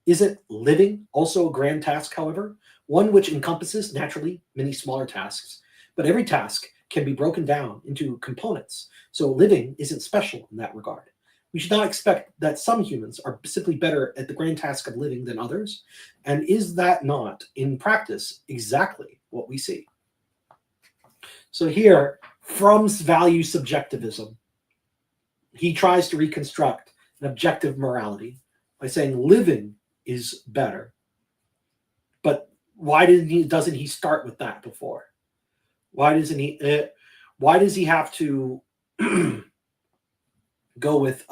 Speaker 1: Isn't living also a grand task, however? One which encompasses, naturally, many smaller tasks, but every task can be broken down into components, so living isn't special in that regard. We should not expect that some humans are simply better at the grand task of living than others, and is that not, in practice, exactly what we see? So here, from value subjectivism, he tries to reconstruct an objective morality by saying living is better. But why doesn't he start with that before? Why does he have to go with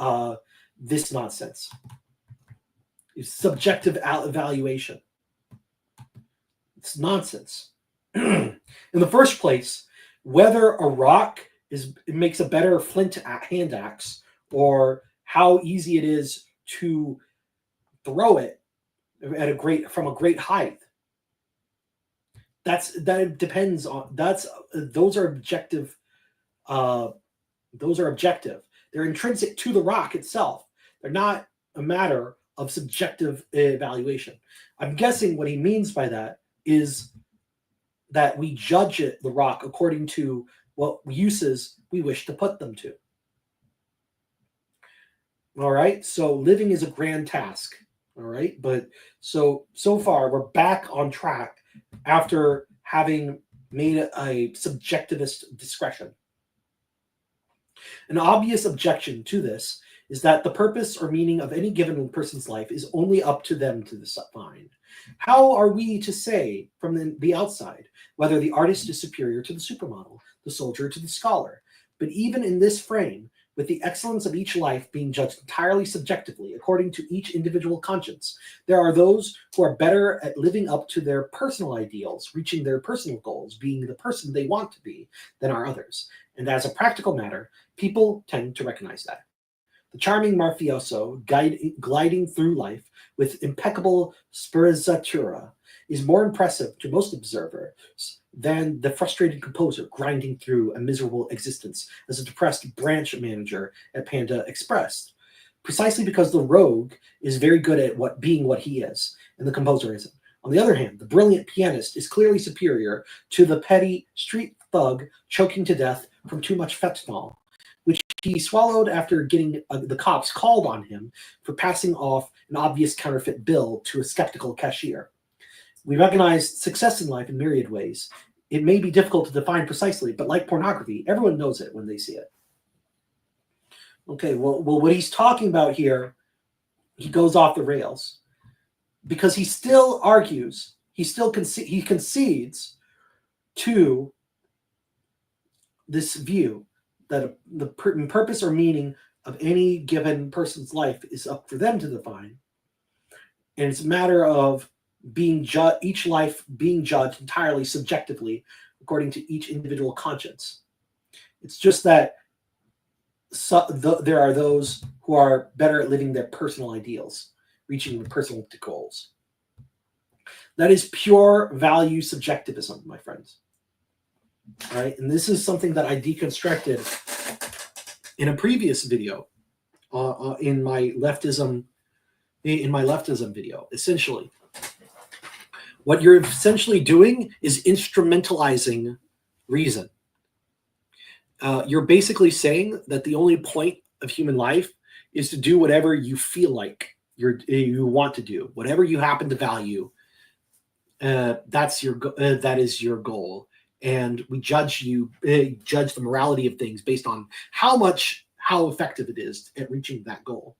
Speaker 1: this nonsense? It's subjective evaluation. It's nonsense. In the first place, whether a rock makes a better flint hand axe, or how easy it is to throw it from a great height, that depends on those are objective. Those are objective. They're intrinsic to the rock itself. They're not a matter of subjective evaluation. I'm guessing what he means by that is that we judge the rock according to what uses we wish to put them to. All right, so living is a grand task. All right, but so far we're back on track after having made a subjectivist discretion. An obvious objection to this is that the purpose or meaning of any given person's life is only up to them to define. How are we to say from the outside whether the artist is superior to the supermodel, the soldier to the scholar? But even in this frame, with the excellence of each life being judged entirely subjectively according to each individual conscience, there are those who are better at living up to their personal ideals, reaching their personal goals, being the person they want to be, than are others. And as a practical matter, people tend to recognize that. The charming mafioso gliding through life with impeccable sprezzatura is more impressive to most observers than the frustrated composer grinding through a miserable existence as a depressed branch manager at Panda Express, precisely because the rogue is very good at being what he is, and the composer isn't. On the other hand, the brilliant pianist is clearly superior to the petty street thug choking to death from too much fentanyl, which he swallowed after getting the cops called on him for passing off an obvious counterfeit bill to a skeptical cashier. We recognize success in life in myriad ways. It may be difficult to define precisely, but like pornography, everyone knows it when they see it. Okay, well, what he's talking about here, he goes off the rails because he still argues, he concedes to this view that the purpose or meaning of any given person's life is up for them to define, and it's a matter of each life being judged entirely subjectively according to each individual conscience. It's just that there are those who are better at living their personal ideals, reaching their personal goals. That is pure value subjectivism, my friends. All right, and this is something that I deconstructed in a previous video in my leftism in my leftism video. Essentially, what you're essentially doing is instrumentalizing reason. You're basically saying that the only point of human life is to do whatever you feel like you want to do, whatever you happen to value. That is your goal, and we judge the morality of things based on how effective it is at reaching that goal.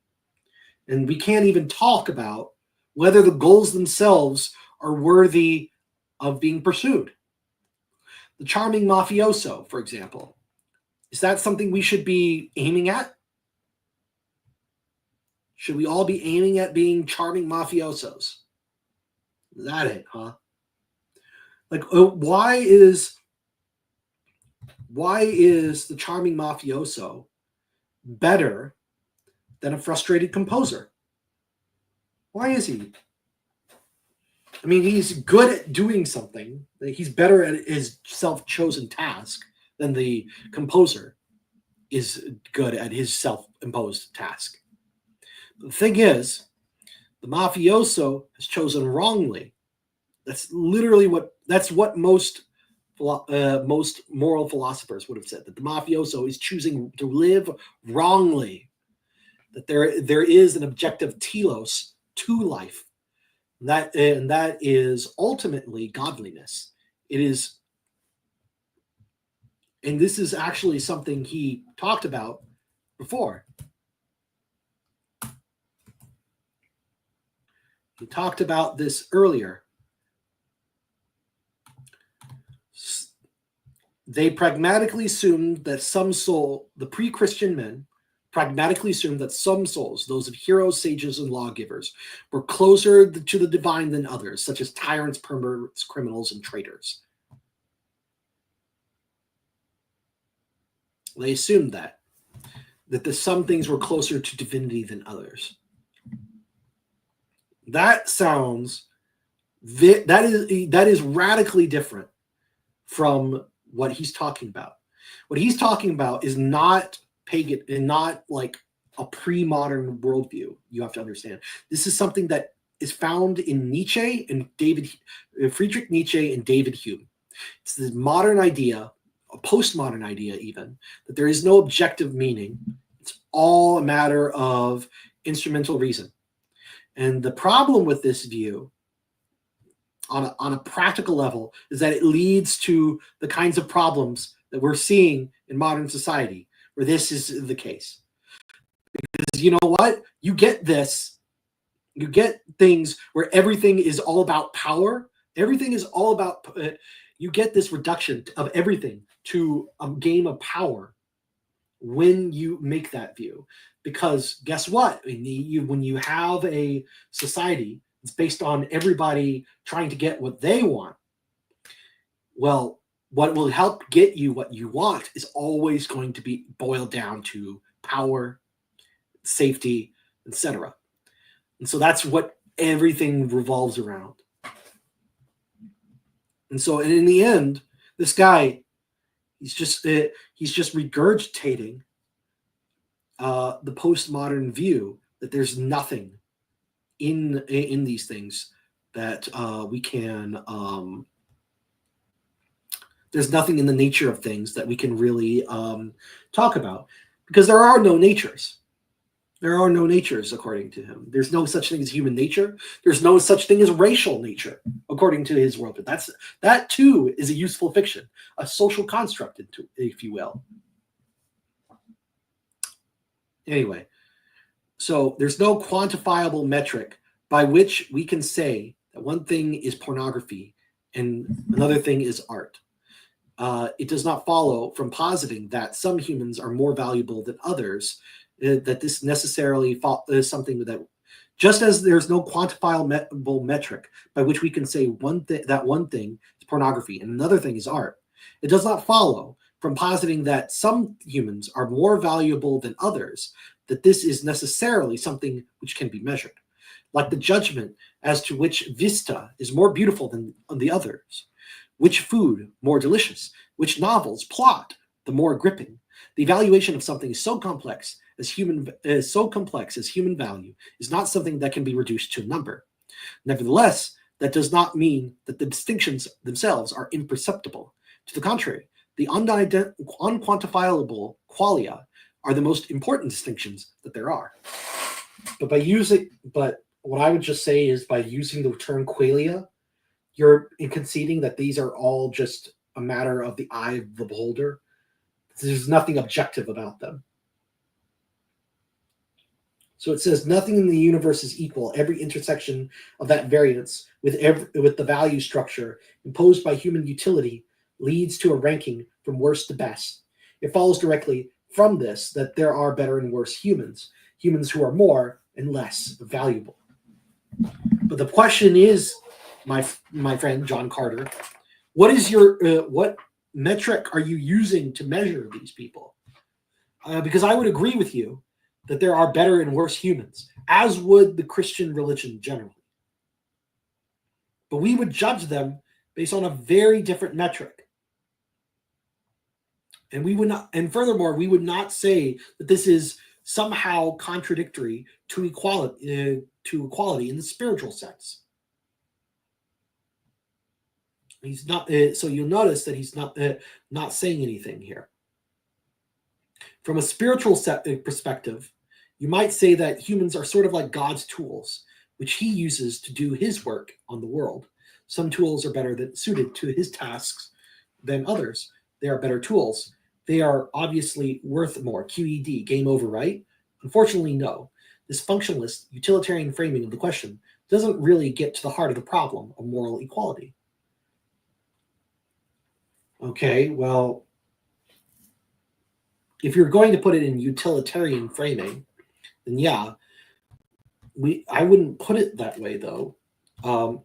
Speaker 1: And we can't even talk about whether the goals themselves are worthy of being pursued. The charming mafioso, for example, is that something we should be aiming at? Should we all be aiming at being charming mafiosos? Is that it, huh? Like, why is the charming mafioso better than a frustrated composer? Why is he? I mean, he's good at doing something. He's better at his self-chosen task than the composer is good at his self-imposed task. The thing is, the mafioso has chosen wrongly. That's literally what most moral philosophers would have said, that the mafioso is choosing to live wrongly, that there is an objective telos to life, and that is ultimately godliness. It is, and this is actually something he talked about before. He talked about this earlier. They pragmatically assumed that the pre-Christian men pragmatically assumed that some souls, those of heroes, sages, and lawgivers, were closer to the divine than others, such as tyrants, perverts, criminals, and traitors. They assumed that some things were closer to divinity than others. That sounds that is radically different from what he's talking about. What he's talking about is not pagan and not like a pre-modern worldview. You have to understand. This is something that is found in Nietzsche and Friedrich Nietzsche and David Hume. It's this modern idea, a postmodern idea even, that there is no objective meaning. It's all a matter of instrumental reason. And the problem with this view on a practical level is that it leads to the kinds of problems that we're seeing in modern society, where this is the case. Because you know what? You get things where everything is all about power. Everything is all about, you get this reduction of everything to a game of power when you make that view. Because guess what? When you have a society that's based on everybody trying to get what they want, well, what will help get you what you want is always going to be boiled down to power, safety, etc. And so that's what everything revolves around. And so, and in the end, this guy, he's just regurgitating the postmodern view that there's nothing in these things that we can. There's nothing in the nature of things that we can really talk about, because there are no natures. There are no natures, according to him. There's no such thing as human nature. There's no such thing as racial nature, according to his worldview. That too is a useful fiction, a social construct, if you will. Anyway, so there's no quantifiable metric by which we can say that one thing is pornography and another thing is art. It does not follow from positing that some humans are more valuable than others, that this necessarily is something that, just as there's no quantifiable metric by which we can say that one thing is pornography and another thing is art, it does not follow from positing that some humans are more valuable than others, that this is necessarily something which can be measured, like the judgment as to which vista is more beautiful than the others, which food more delicious, which novel's plot the more gripping. The evaluation of something is so complex as so complex as human value is not something that can be reduced to a number. Nevertheless, that does not mean that the distinctions themselves are imperceptible. To the contrary, the unquantifiable qualia are the most important distinctions that there are. But what I would just say is, by using the term qualia, you're conceding that these are all just a matter of the eye of the beholder. There's nothing objective about them. So it says nothing in the universe is equal. Every intersection of that variance with the value structure imposed by human utility leads to a ranking from worst to best. It follows directly from this that there are better and worse humans who are more and less valuable. But the question is, my friend John Carter, what is your what metric are you using to measure these people? Because I would agree with you that there are better and worse humans, as would the Christian religion generally. But we would judge them based on a very different metric. And we would not, and furthermore, we would not say that this is somehow contradictory to equality in the spiritual sense. He's not. So you'll notice that he's not saying anything here. From a spiritual perspective, you might say that humans are sort of like God's tools, which he uses to do his work on the world. Some tools are better suited to his tasks than others. They are better tools. They are obviously worth more. QED, game over, right? Unfortunately, no. This functionalist, utilitarian framing of the question doesn't really get to the heart of the problem of moral equality. Okay, well, if you're going to put it in utilitarian framing, then yeah, I wouldn't put it that way, though. The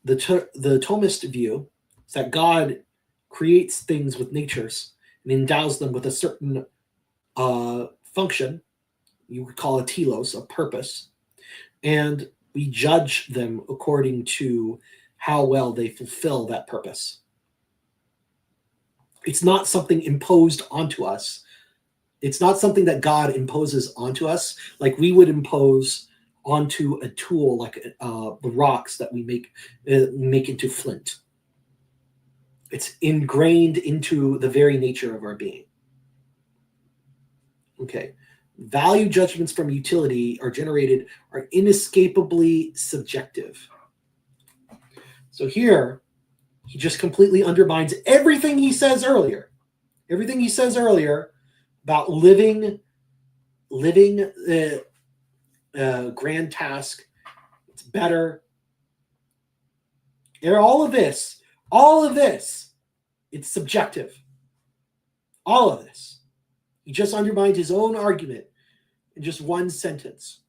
Speaker 1: Thomist view is that God creates things with natures and endows them with a certain function. You would call it telos, a purpose, and we judge them according to how well they fulfill that purpose. It's not something imposed onto us. It's not something that God imposes onto us, like we would impose onto a tool, like the rocks that we make into flint. It's ingrained into the very nature of our being. Okay. Value judgments from utility are inescapably subjective. So here, he just completely undermines everything he says earlier. Everything he says earlier about living grand task. It's better. And all of this, it's subjective. All of this. He just undermined his own argument in just one sentence.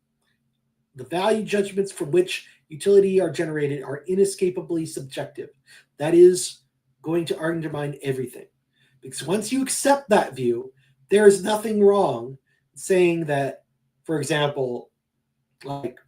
Speaker 1: The value judgments from which utility are generated are inescapably subjective. That is going to undermine everything. Because once you accept that view, there is nothing wrong saying that, for example, like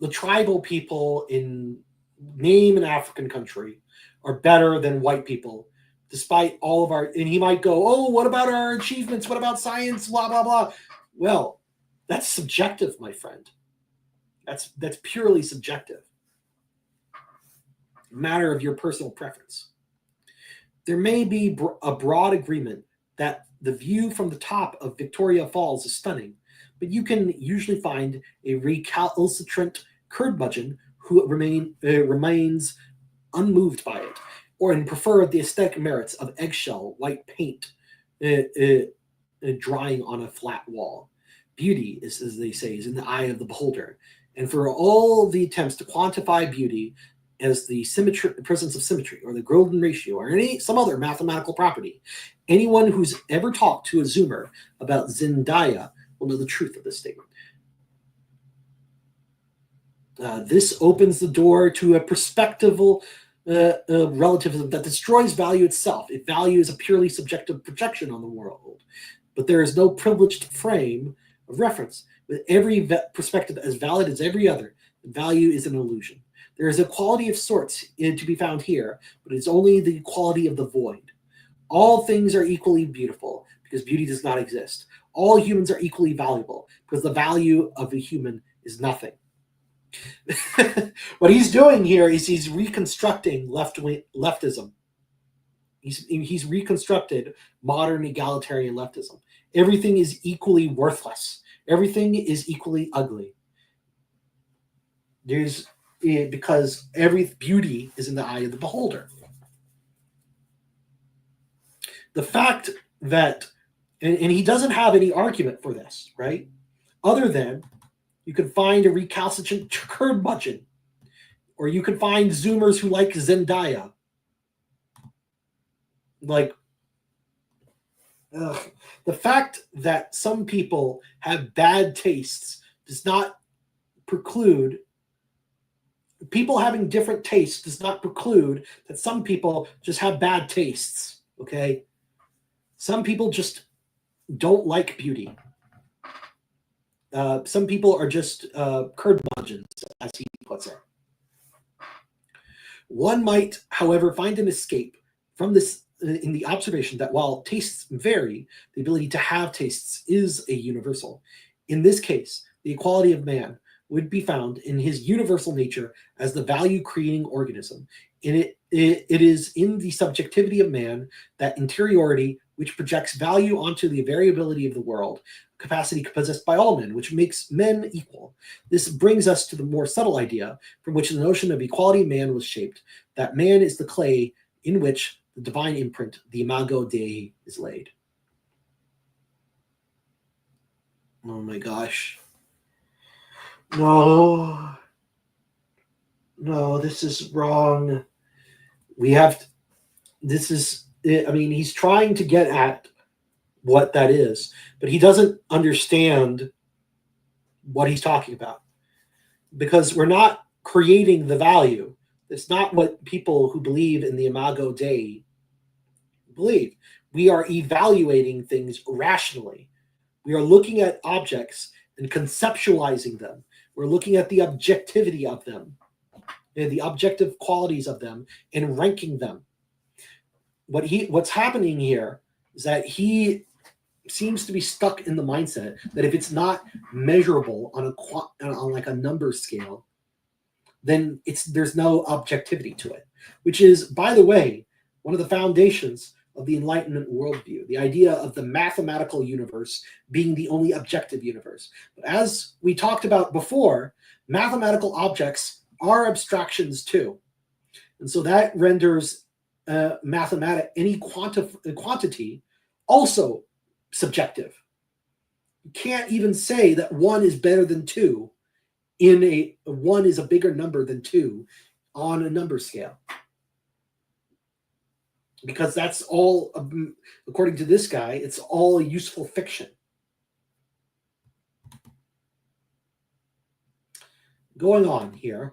Speaker 1: the tribal people name an African country are better than white people, despite all of and he might go, oh, what about our achievements? What about science? Blah, blah, blah. Well, that's subjective, my friend. That's purely subjective. A matter of your personal preference. There may be a broad agreement that the view from the top of Victoria Falls is stunning, but you can usually find a recalcitrant curmudgeon who remains unmoved by it, or prefer the aesthetic merits of eggshell white paint drying on a flat wall. Beauty, as they say, is in the eye of the beholder. And for all the attempts to quantify beauty as the presence of symmetry or the golden ratio or some other mathematical property, anyone who's ever talked to a Zoomer about Zendaya will know the truth of this statement. This opens the door to a perspectival relativism that destroys value itself. If value is a purely subjective projection on the world, but there is no privileged frame of reference. With every perspective as valid as every other, value is an illusion. There is a quality of sorts to be found here, but it's only the quality of the void. All things are equally beautiful because beauty does not exist. All humans are equally valuable because the value of a human is nothing. What he's doing here is he's reconstructing leftism. He's reconstructed modern egalitarian leftism. Everything is equally worthless. Everything is equally ugly. Because every beauty is in the eye of the beholder. The fact that, and he doesn't have any argument for this, right? Other than you can find a recalcitrant curmudgeon, or you can find Zoomers who like Zendaya. Like, the fact that some people have bad tastes does not preclude, people having different tastes does not preclude that some people just have bad tastes, okay? Some people just don't like beauty. Some people are just curmudgeons, as he puts it. One might, however, find an escape from this in the observation that while tastes vary, the ability to have tastes is a universal. In this case, the equality of man would be found in his universal nature as the value-creating organism. It is in the subjectivity of man, that interiority which projects value onto the variability of the world, capacity possessed by all men, which makes men equal. This brings us to the more subtle idea from which the notion of equality of man was shaped, that man is the clay in which the divine imprint, the Imago Dei, is laid. Oh my gosh. No, this is wrong. He's trying to get at what that is, but he doesn't understand what he's talking about, because we're not creating the value. It's not what people who believe in the Imago Dei believe. We are evaluating things rationally. We are looking at objects and conceptualizing them. We're looking at the objectivity of them and the objective qualities of them and ranking them. What's happening here is that he seems to be stuck in the mindset that if it's not measurable on like a number scale, then there's no objectivity to it, which is, by the way, one of the foundations of the Enlightenment worldview, the idea of the mathematical universe being the only objective universe. But as we talked about before, mathematical objects are abstractions too. And so that renders any quantity also subjective. You can't even say that 1 is better than 2 one is a bigger number than 2 on a number scale. Because that's all, according to this guy, it's all a useful fiction. Going on here,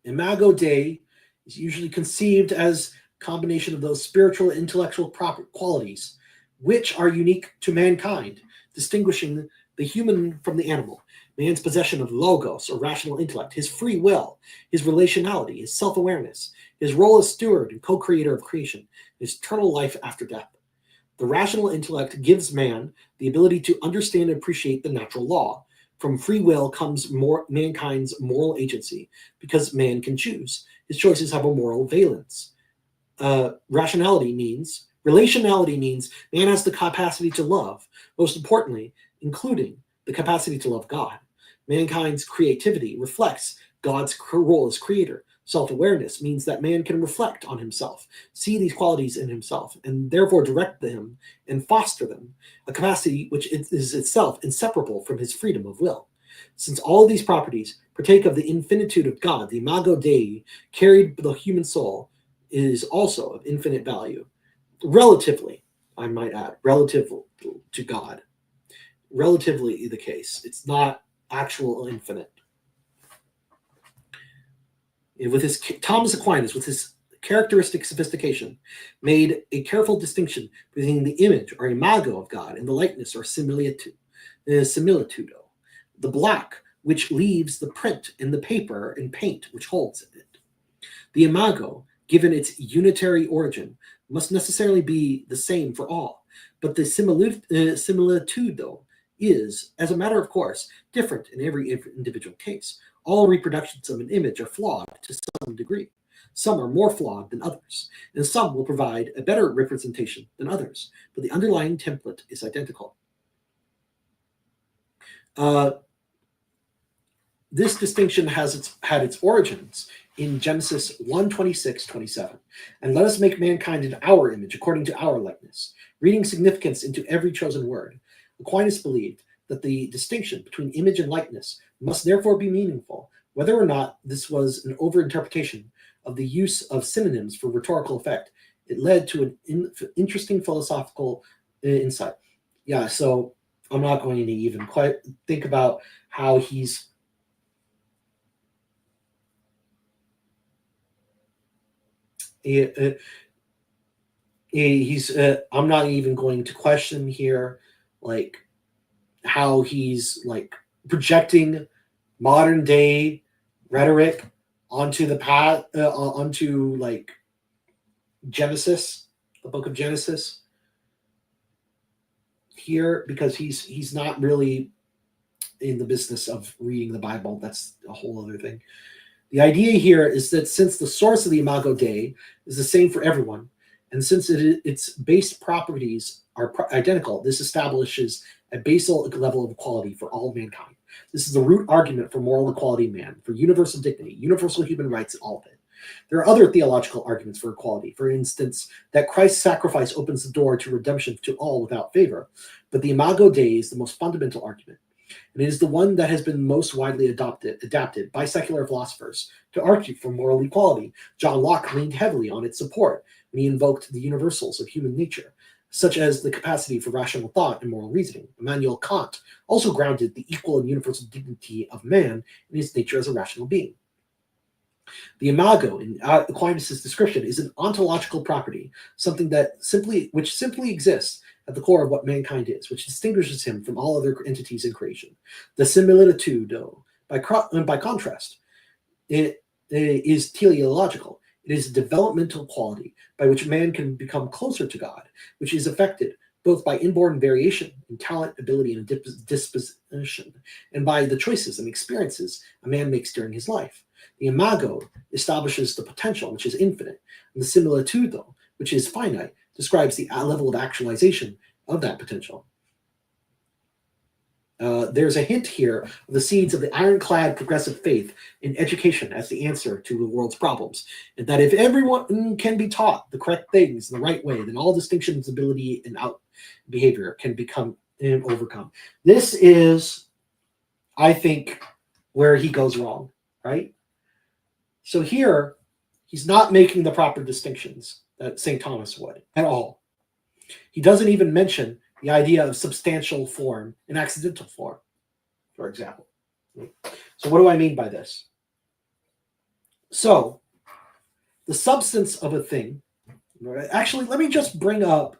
Speaker 1: Imago Dei is usually conceived as a combination of those spiritual and intellectual qualities, which are unique to mankind, distinguishing the human from the animal. Man's possession of logos, or rational intellect, his free will, his relationality, his self-awareness, his role as steward and co-creator of creation, his eternal life after death. The rational intellect gives man the ability to understand and appreciate the natural law. From free will comes mankind's moral agency, because man can choose. His choices have a moral valence. Relationality means man has the capacity to love, most importantly, including the capacity to love God. Mankind's creativity reflects God's role as creator. Self-awareness means that man can reflect on himself, see these qualities in himself, and therefore direct them and foster them, a capacity which is itself inseparable from his freedom of will. Since all these properties partake of the infinitude of God, the Imago Dei, carried by the human soul, is also of infinite value. Relatively, I might add, relative to God. Relatively the case. It's not actual infinite. Thomas Aquinas, with his characteristic sophistication, made a careful distinction between the image or imago of God and the likeness or similitudo. The black, which leaves the print in the paper and paint which holds it. The imago, given its unitary origin, must necessarily be the same for all. But the similitude, though, is, as a matter of course, different in every individual case. All reproductions of an image are flawed to some degree. Some are more flawed than others, and some will provide a better representation than others, but the underlying template is identical. This distinction has had its origins in Genesis 1:26-27. And let us make mankind in our image, according to our likeness. Reading significance into every chosen word, Aquinas believed that the distinction between image and likeness must therefore be meaningful, whether or not this was an overinterpretation of the use of synonyms for rhetorical effect. It led to an interesting philosophical insight. Yeah, so I'm not going to even quite think about how he's I'm not even going to question here, like, how he's like projecting modern day rhetoric onto the path, onto like Genesis, the book of Genesis here, because he's not really in the business of reading the Bible. That's a whole other thing. The idea here is that since the source of the Imago Dei is the same for everyone, and since its base properties are identical, this establishes a basal level of equality for all of mankind. This is the root argument for moral equality in man, for universal dignity, universal human rights, and all of it. There are other theological arguments for equality. For instance, that Christ's sacrifice opens the door to redemption to all without favor. But the Imago Dei is the most fundamental argument. And it is the one that has been most widely adapted by secular philosophers to argue for moral equality. John Locke leaned heavily on its support when he invoked the universals of human nature, such as the capacity for rational thought and moral reasoning. Immanuel Kant also grounded the equal and universal dignity of man in his nature as a rational being. The imago, in Aquinas' description, is an ontological property, something which simply exists at the core of what mankind is, which distinguishes him from all other entities in creation. The similitude, though, by contrast, it is teleological. It is a developmental quality by which man can become closer to God, which is affected both by inborn variation in talent, ability, and disposition, and by the choices and experiences a man makes during his life. The imago establishes the potential, which is infinite, and the similitude, though, which is finite, describes the level of actualization of that potential. There's a hint here of the seeds of the ironclad progressive faith in education as the answer to the world's problems, and that if everyone can be taught the correct things in the right way, then all distinctions, ability, and behavior can become overcome. This is, I think, where he goes wrong, right? So here, he's not making the proper distinctions that St. Thomas would at all. He doesn't even mention the idea of substantial form and accidental form, for example. So what do I mean by this? So the substance of a thing, actually, let me just bring up,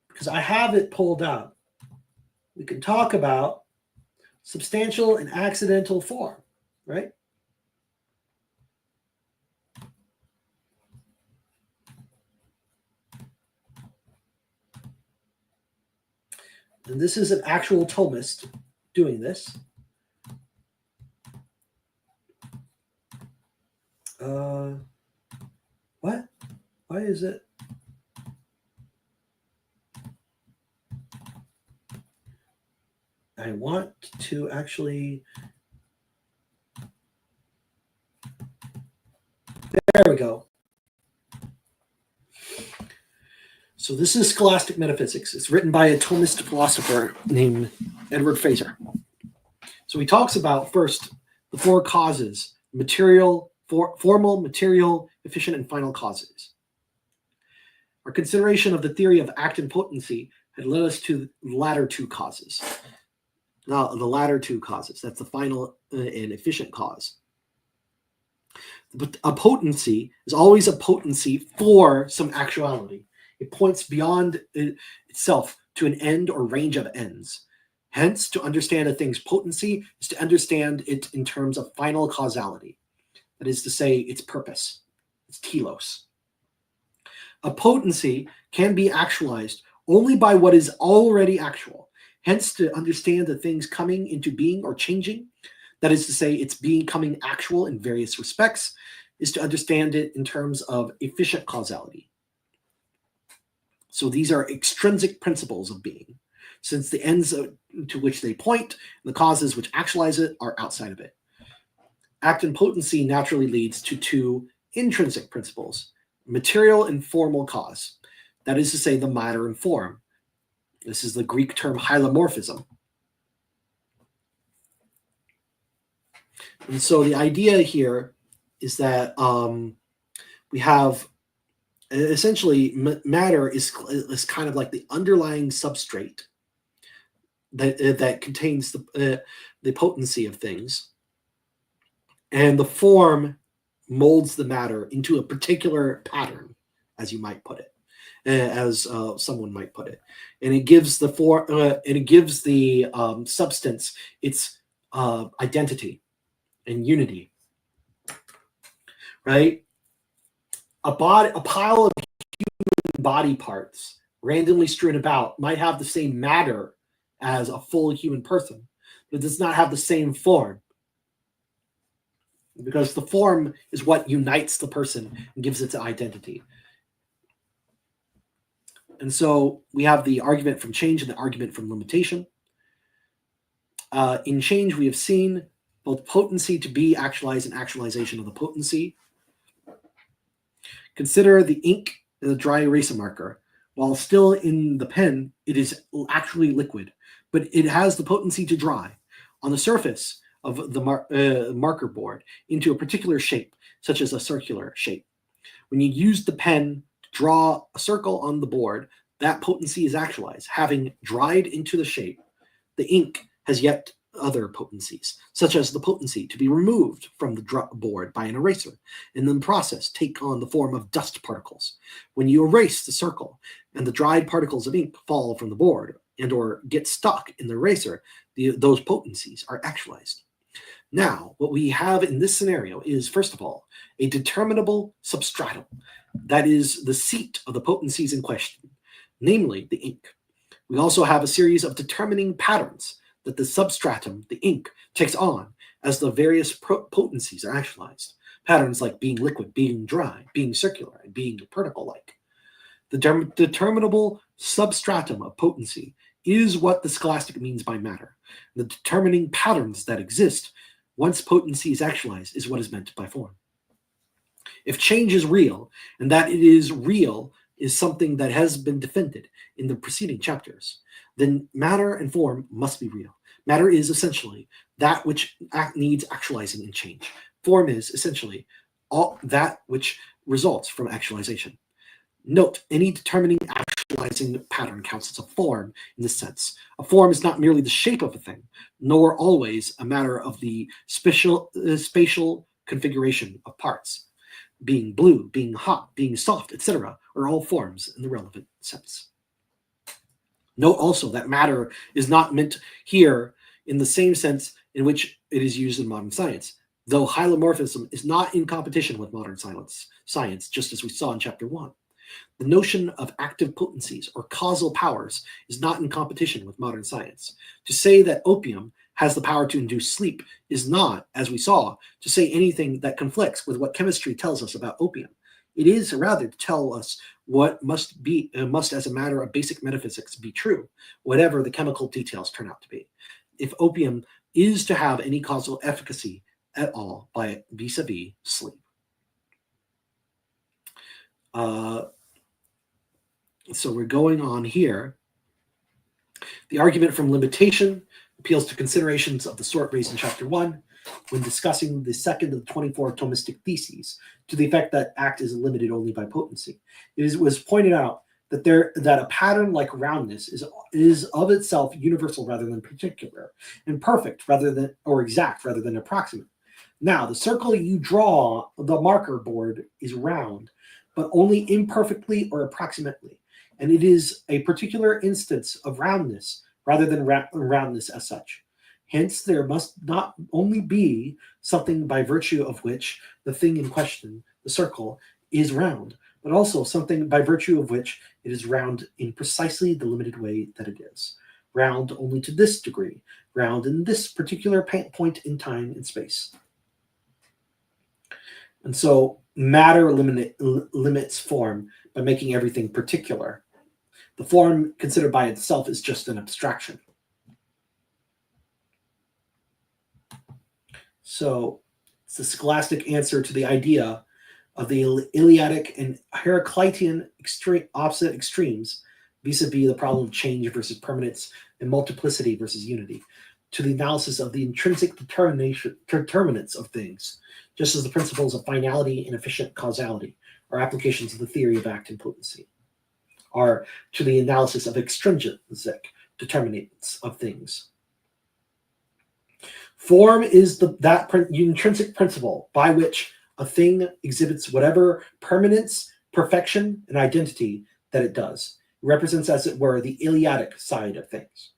Speaker 1: because I have it pulled up, we can talk about substantial and accidental form, right? And this is an actual Thomist doing this. What? Why is it? I want to actually. There we go. So this is Scholastic Metaphysics. It's written by a Thomist philosopher named Edward Fraser. So he talks about, first, the four causes: material, formal, material, efficient, and final causes. Our consideration of the theory of act and potency had led us to the latter two causes. Now, the latter two causes, that's the final and efficient cause. But a potency is always a potency for some actuality. It points beyond itself to an end or range of ends. Hence, to understand a thing's potency is to understand it in terms of final causality. That is to say, its purpose, its telos. A potency can be actualized only by what is already actual. Hence, to understand the things coming into being or changing, that is to say, it's becoming actual in various respects, is to understand it in terms of efficient causality. So these are extrinsic principles of being, since the ends to which they point, the causes which actualize it, are outside of it. Act and potency naturally leads to two intrinsic principles, material and formal cause. That is to say, the matter and form. This is the Greek term hylomorphism. And so the idea here is that we have essentially matter is kind of like the underlying substrate that contains the potency of things, and the form molds the matter into a particular pattern, as you might put it, as someone might put it, and it gives the substance its identity and unity. Right? A pile of human body parts randomly strewn about might have the same matter as a full human person, but it does not have the same form, because the form is what unites the person and gives it its identity. And so we have the argument from change and the argument from limitation. In change, we have seen both potency to be actualized and actualization of the potency. Consider the ink in the dry eraser marker. While still in the pen, it is actually liquid, but it has the potency to dry on the surface of the marker board into a particular shape, such as a circular shape. When you use the pen to draw a circle on the board, that potency is actualized. Having dried into the shape, the ink has yet other potencies, such as the potency to be removed from the board by an eraser, and in the process take on the form of dust particles. When you erase the circle and the dried particles of ink fall from the board and or get stuck in the eraser, those potencies are actualized. Now, what we have in this scenario is, first of all, a determinable substratum, that is the seat of the potencies in question, namely the ink. We also have a series of determining patterns that the substratum, the ink, takes on as the various potencies are actualized. Patterns like being liquid, being dry, being circular, and being particle-like. The determinable substratum of potency is what the scholastic means by matter. The determining patterns that exist once potency is actualized is what is meant by form. If change is real, and that it is real is something that has been defended in the preceding chapters, then matter and form must be real. Matter is essentially that which needs actualizing in change. Form is essentially all that which results from actualization. Note, any determining actualizing pattern counts as a form in this sense. A form is not merely the shape of a thing, nor always a matter of the spatial configuration of parts. Being blue, being hot, being soft, etc. are all forms in the relevant sense. Note also that matter is not meant here in the same sense in which it is used in modern science, though hylomorphism is not in competition with modern science, just as we saw in chapter 1. The notion of active potencies or causal powers is not in competition with modern science. To say that opium has the power to induce sleep is not, as we saw, to say anything that conflicts with what chemistry tells us about opium. It is rather to tell us what must as a matter of basic metaphysics be true, whatever the chemical details turn out to be. If opium is to have any causal efficacy at all by vis-a-vis sleep. So we're going on here. The argument from limitation appeals to considerations of the sort raised in chapter 1 when discussing the second of the 24 Thomistic theses, to the effect that act is limited only by potency. It was pointed out that a pattern like roundness is of itself universal rather than particular, and perfect rather than, or exact rather than approximate. Now, the circle you draw, the marker board, is round, but only imperfectly or approximately, and it is a particular instance of roundness rather than roundness as such. Hence, there must not only be something by virtue of which the thing in question, the circle, is round, but also something by virtue of which it is round in precisely the limited way that it is. Round only to this degree, round in this particular point in time and space. And so matter limits form by making everything particular. The form considered by itself is just an abstraction. So it's the scholastic answer to the idea of the Eleatic and Heraclitean opposite extremes, vis-a-vis the problem of change versus permanence and multiplicity versus unity, to the analysis of the intrinsic determinants of things, just as the principles of finality and efficient causality are applications of the theory of act and potency, are to the analysis of extrinsic determinants of things. Form is that intrinsic principle by which a thing exhibits whatever permanence, perfection, and identity that it does. It represents, as it were, the Eleatic side of things.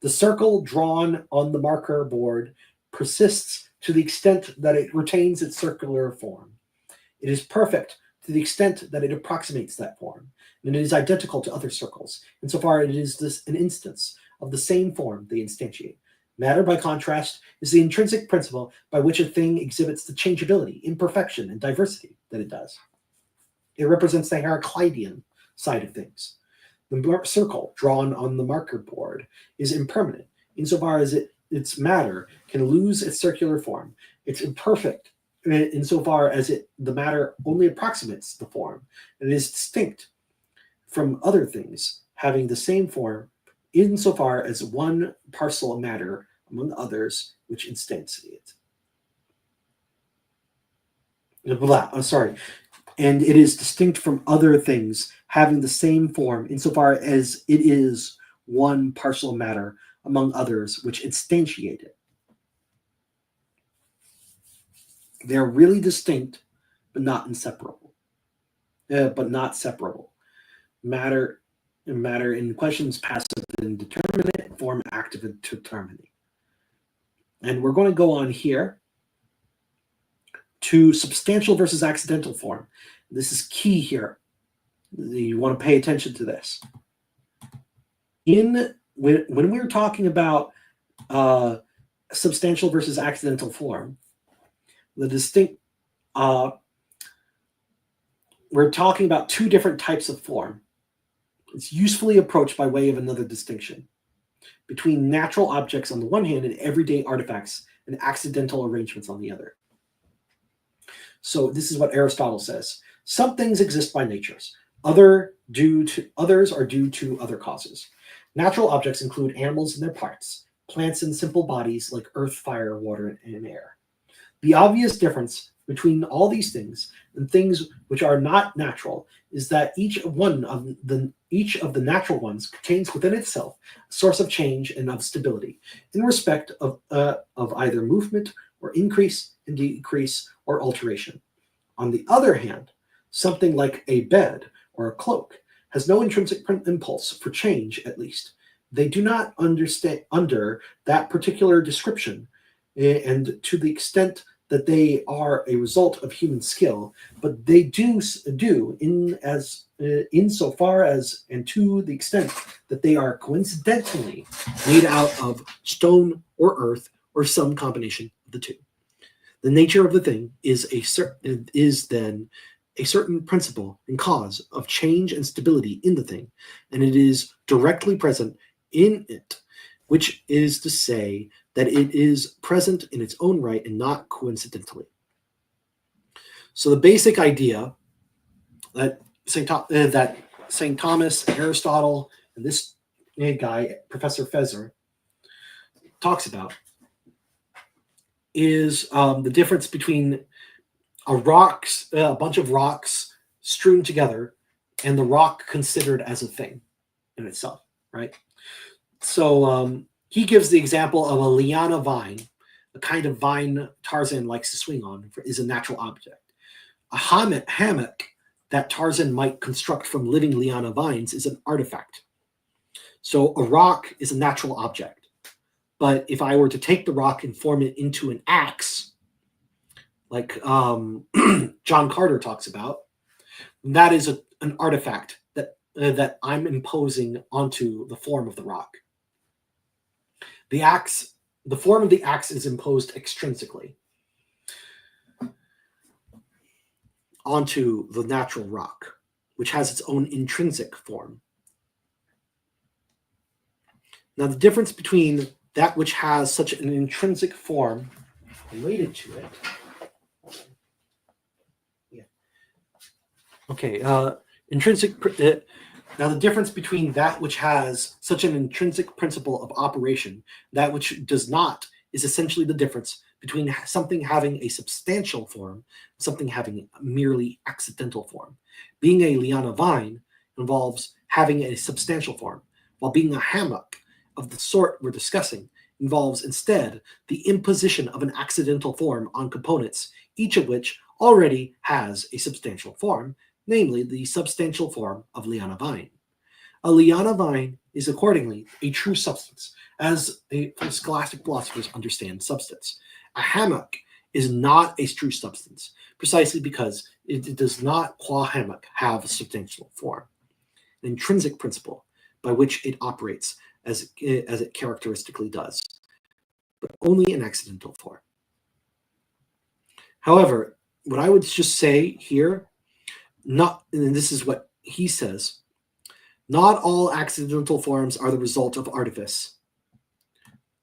Speaker 1: The circle drawn on the marker board persists to the extent that it retains its circular form. It is perfect to the extent that it approximates that form, and it is identical to other circles, insofar as it is an instance of the same form they instantiate. Matter, by contrast, is the intrinsic principle by which a thing exhibits the changeability, imperfection, and diversity that it does. It represents the Heraclitean side of things. The circle drawn on the marker board is impermanent, insofar as its matter can lose its circular form. It's imperfect insofar as the matter only approximates the form, and it is distinct from other things having the same form, insofar as one parcel of matter among others which instantiate it. And it is distinct from other things having the same form, insofar as it is one parcel of matter among others which instantiate it. They are really distinct, but not inseparable. Matter in question is passive and determinate, form active and determinate. And we're going to go on here to substantial versus accidental form. This is key here. You want to pay attention to this. When we were talking about substantial versus accidental form, we're talking about two different types of form. It's usefully approached by way of another distinction between natural objects on the one hand and everyday artifacts and accidental arrangements on the other. So this is what Aristotle says. Some things exist by natures. Others are due to other causes. Natural objects include animals and their parts, plants and simple bodies like earth, fire, water, and air. The obvious difference between all these things and things which are not natural is that each of the natural ones contains within itself a source of change and of stability in respect of either movement or increase and decrease or alteration. On the other hand, something like a bed or a cloak has no intrinsic impulse for change, at least. They do not understand under that particular description, and to the extent that they are a result of human skill, but they do insofar as and to the extent that they are coincidentally made out of stone or earth or some combination of the two. The nature of the thing is then a certain principle and cause of change and stability in the thing, and it is directly present in it, which is to say that it is present in its own right and not coincidentally. So the basic idea that St. Thomas, Aristotle, and this guy, Professor Fezer, talks about is the difference between a bunch of rocks strewn together and the rock considered as a thing in itself, right? So he gives the example of a liana vine, a kind of vine Tarzan likes to swing on, is a natural object. A hammock that Tarzan might construct from living liana vines is an artifact. So a rock is a natural object. But if I were to take the rock and form it into an axe, like John Carter talks about, that is an artifact that I'm imposing onto the form of the rock. The form of the axe is imposed extrinsically onto the natural rock, which has its own intrinsic form. Now, the difference between that which has such an intrinsic form related to it. Yeah. Okay. Now, the difference between that which has such an intrinsic principle of operation, that which does not, is essentially the difference between something having a substantial form, something having a merely accidental form. Being a liana vine involves having a substantial form, while being a hammock of the sort we're discussing involves instead the imposition of an accidental form on components, each of which already has a substantial form, namely the substantial form of liana vine. A liana vine is accordingly a true substance, as scholastic philosophers understand substance. A hammock is not a true substance, precisely because it does not, qua hammock, have a substantial form, an intrinsic principle by which it operates as it characteristically does, but only an accidental form. However, what I would just say here, and this is what he says, not all accidental forms are the result of artifice.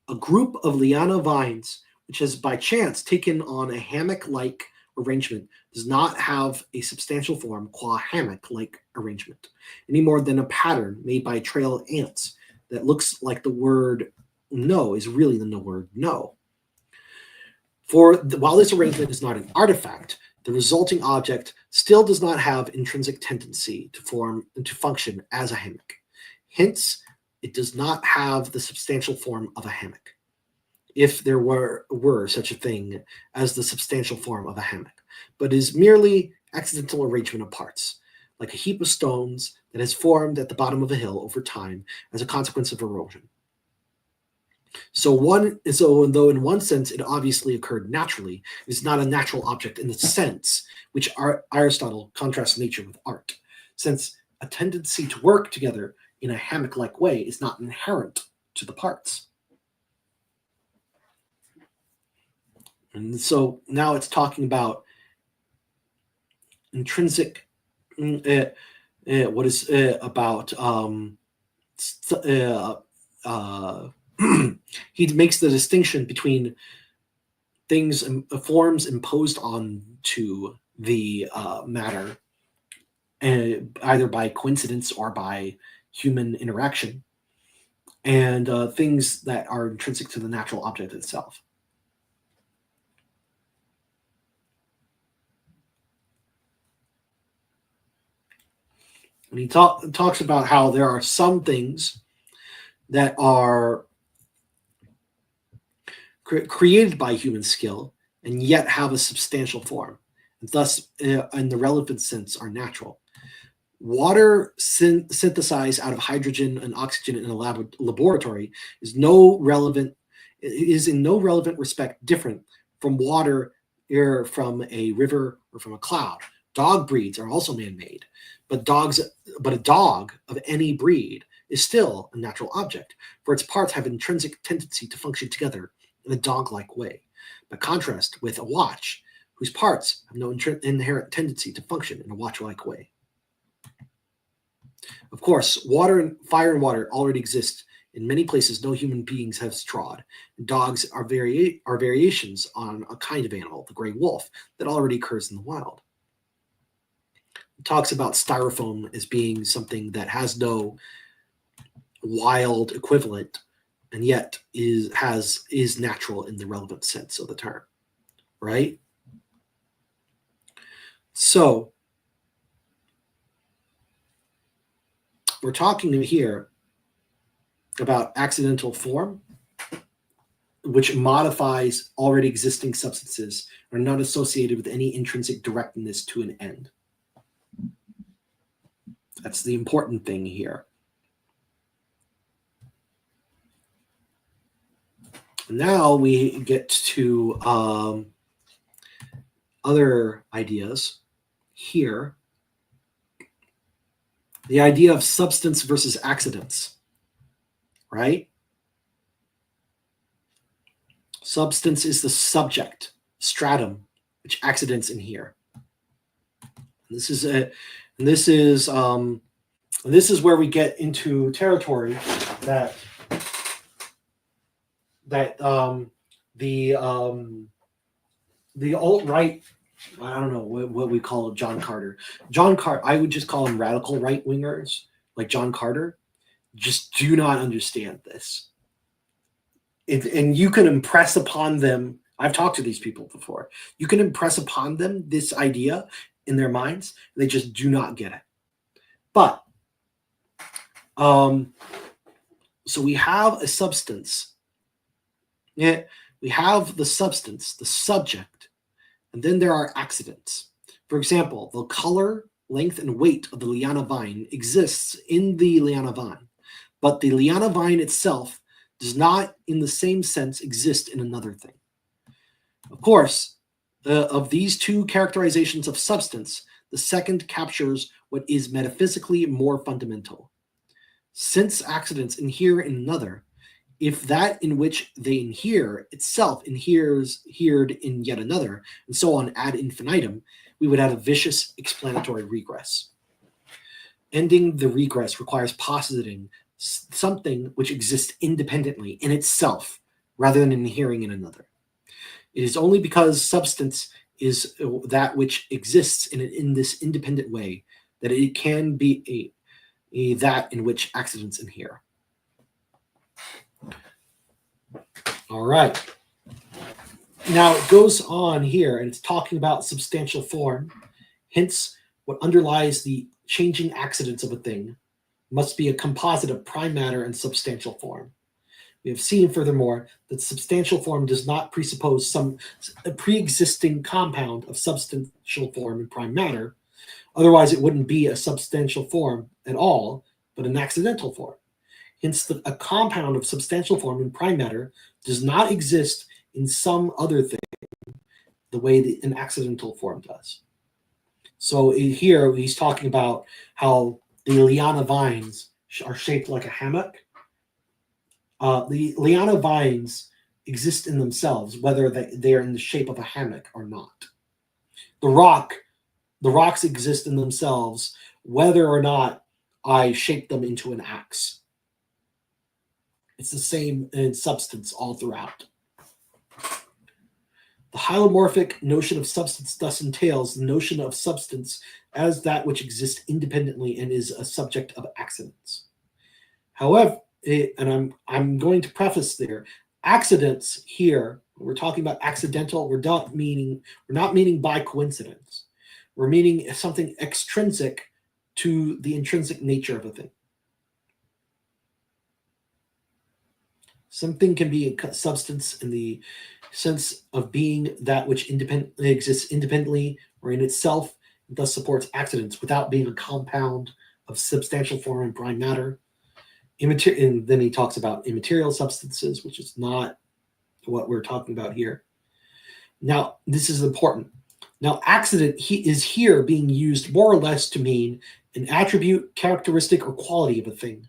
Speaker 1: A group of liana vines, which has by chance taken on a hammock-like arrangement, does not have a substantial form qua hammock-like arrangement, any more than a pattern made by a trail of ants that looks like the word no is really the word no. While this arrangement is not an artifact, the resulting object still does not have intrinsic tendency to form and to function as a hammock. Hence, it does not have the substantial form of a hammock, if there were such a thing as the substantial form of a hammock, but is merely accidental arrangement of parts, like a heap of stones that has formed at the bottom of a hill over time as a consequence of erosion. So though in one sense it obviously occurred naturally, it is not a natural object in the sense which Aristotle contrasts nature with art, since a tendency to work together in a hammock-like way is not inherent to the parts. And so now it's talking about intrinsic, what is about he makes the distinction between things, forms imposed onto the matter, either by coincidence or by human interaction, and things that are intrinsic to the natural object itself. And he talks about how there are some things that are created by human skill and yet have a substantial form, and thus, in the relevant sense, are natural. Water synthesized out of hydrogen and oxygen in a laboratory is in no relevant respect different from water from a river or from a cloud. Dog breeds are also man-made, but a dog of any breed is still a natural object, for its parts have intrinsic tendency to function together in a dog-like way, by contrast with a watch, whose parts have no inherent tendency to function in a watch-like way. Of course, fire and water already exist in many places no human beings have trod. Dogs are variations on a kind of animal, the gray wolf, that already occurs in the wild. It talks about styrofoam as being something that has no wild equivalent, and yet is natural in the relevant sense of the term, right? So we're talking here about accidental form, which modifies already existing substances, are not associated with any intrinsic directness to an end. That's the important thing here. Now we get to other ideas here. the idea of substance versus accidents, right? Substance is the subject, stratum, which accidents inhere. This is where we get into territory that the alt-right, I don't know what we call John Carter. I would just call him radical right-wingers, like John Carter, just do not understand this. And you can impress upon them, I've talked to these people before, you can impress upon them this idea in their minds, they just do not get it. But, so we have a substance. Yeah, we have the substance, the subject, and then there are accidents. For example, the color, length, and weight of the liana vine exists in the liana vine, but the liana vine itself does not, in the same sense, exist in another thing. Of course, of these two characterizations of substance, the second captures what is metaphysically more fundamental. Since accidents inhere in another, if that in which they inhere itself inhered in yet another, and so on ad infinitum, we would have a vicious explanatory regress. Ending the regress requires positing something which exists independently in itself, rather than inhering in another. It is only because substance is that which exists in this independent way that it can be that in which accidents inhere. All right. Now it goes on here, and it's talking about substantial form. Hence, what underlies the changing accidents of a thing must be a composite of prime matter and substantial form. We have seen, furthermore, that substantial form does not presuppose some pre-existing compound of substantial form and prime matter. Otherwise, it wouldn't be a substantial form at all, but an accidental form. Hence, a compound of substantial form and prime matter does not exist in some other thing the way an accidental form does. So here he's talking about how the liana vines are shaped like a hammock. The liana vines exist in themselves, whether they are in the shape of a hammock or not. The rocks exist in themselves, whether or not I shape them into an axe. It's the same in substance all throughout. The hylomorphic notion of substance thus entails the notion of substance as that which exists independently and is a subject of accidents. However, and I'm going to preface there, accidents here, we're talking about accidental, we're not meaning by coincidence. We're meaning something extrinsic to the intrinsic nature of a thing. Something can be a substance in the sense of being that which exists independently or in itself, and thus supports accidents without being a compound of substantial form and prime matter. And then he talks about immaterial substances, which is not what we're talking about here. Now, this is important. Now, accident is here being used more or less to mean an attribute, characteristic, or quality of a thing,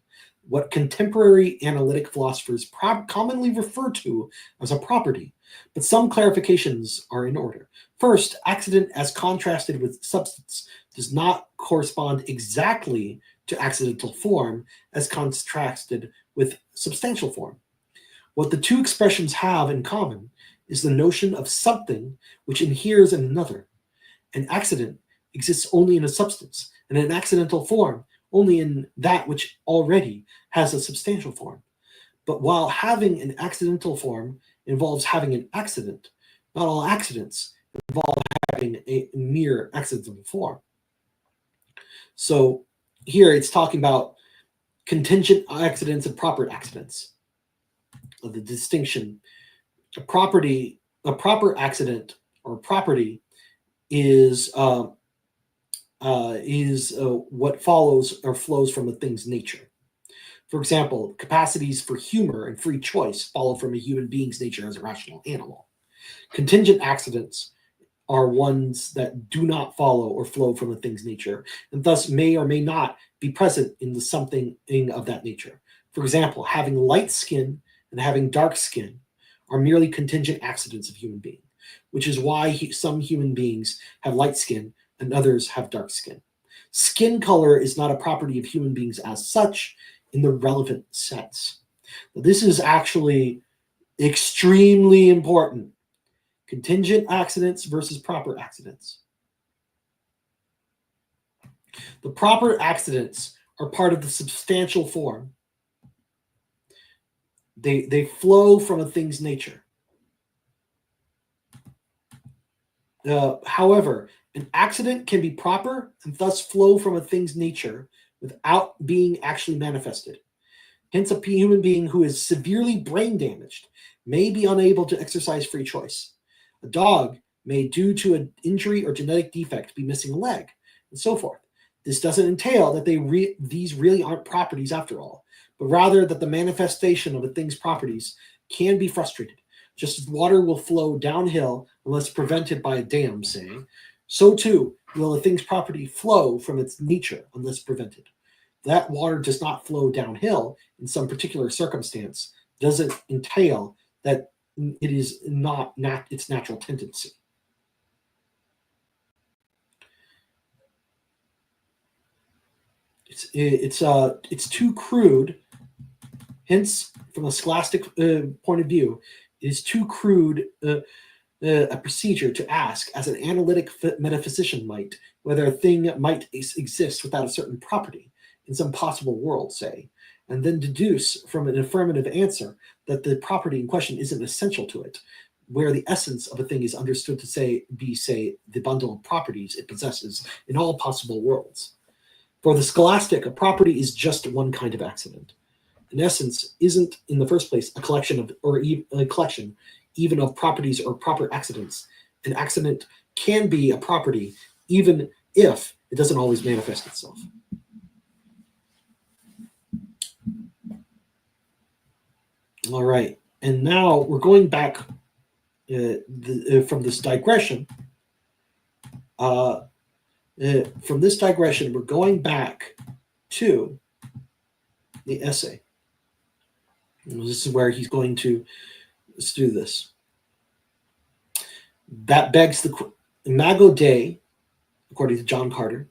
Speaker 1: what contemporary analytic philosophers commonly refer to as a property, but some clarifications are in order. First, accident as contrasted with substance does not correspond exactly to accidental form as contrasted with substantial form. What the two expressions have in common is the notion of something which inheres in another. An accident exists only in a substance, and an accidental form only in that which already has a substantial form. But while having an accidental form involves having an accident, not all accidents involve having a mere accidental form. So here it's talking about contingent accidents and proper accidents. The distinction, a proper accident or property is what follows or flows from a thing's nature. For example, capacities for humor and free choice follow from a human being's nature as a rational animal. Contingent accidents are ones that do not follow or flow from a thing's nature, and thus may or may not be present in the something of that nature. For example, having light skin and having dark skin are merely contingent accidents of human being, which is why some human beings have light skin and others have dark skin. Skin color is not a property of human beings as such in the relevant sense. Now, this is actually extremely important. Contingent accidents versus proper accidents. The proper accidents are part of the substantial form. They flow from a thing's nature. However, an accident can be proper and thus flow from a thing's nature without being actually manifested. Hence, a human being who is severely brain damaged may be unable to exercise free choice. A dog may, due to an injury or genetic defect, be missing a leg, and so forth. This doesn't entail that these really aren't properties after all, but rather that the manifestation of a thing's properties can be frustrated. Just as water will flow downhill unless prevented by a dam, say, so too will a thing's property flow from its nature unless prevented. That water does not flow downhill in some particular circumstance doesn't entail that it is not its natural tendency. It's too crude. Hence, from a scholastic point of view, it is too crude a procedure to ask, as an analytic metaphysician might, whether a thing might exist without a certain property in some possible world, say, and then deduce from an affirmative answer that the property in question isn't essential to it, where the essence of a thing is understood to be the bundle of properties it possesses in all possible worlds. For the scholastic, a property is just one kind of accident. An essence isn't, in the first place, a collection even of properties or proper accidents. An accident can be a property even if it doesn't always manifest itself. All right, and now we're going back from this digression. From this digression, we're going back to the essay. And this is where he's going to do this. That begs the Imago Dei, according to John Carter,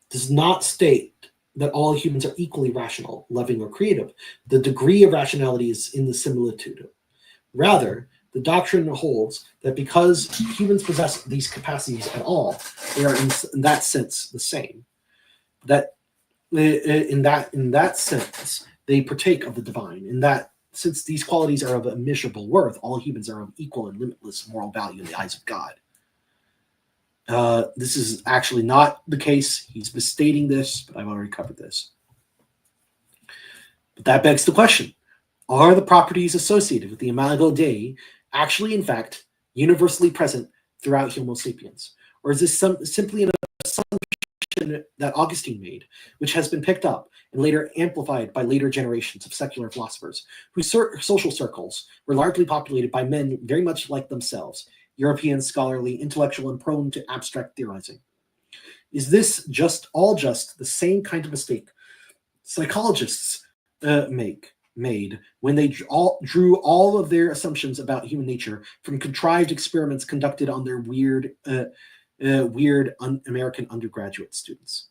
Speaker 1: does not state that all humans are equally rational, loving, or creative. The degree of rationality is in the similitude. Rather, the doctrine holds that because humans possess these capacities at all, they are in that sense the same. That in that sense, they partake of the divine. In that, since these qualities are of immeasurable worth, all humans are of equal and limitless moral value in the eyes of God. This is actually not the case. He's misstating this, but I've already covered this. But that begs the question: are the properties associated with the Imago Dei actually, in fact, universally present throughout Homo sapiens? Or is this simply an assumption that Augustine made, which has been picked up and later amplified by later generations of secular philosophers, whose social circles were largely populated by men very much like themselves, European, scholarly, intellectual, and prone to abstract theorizing? Is this just the same kind of mistake psychologists made when they drew all of their assumptions about human nature from contrived experiments conducted on their weird American undergraduate students?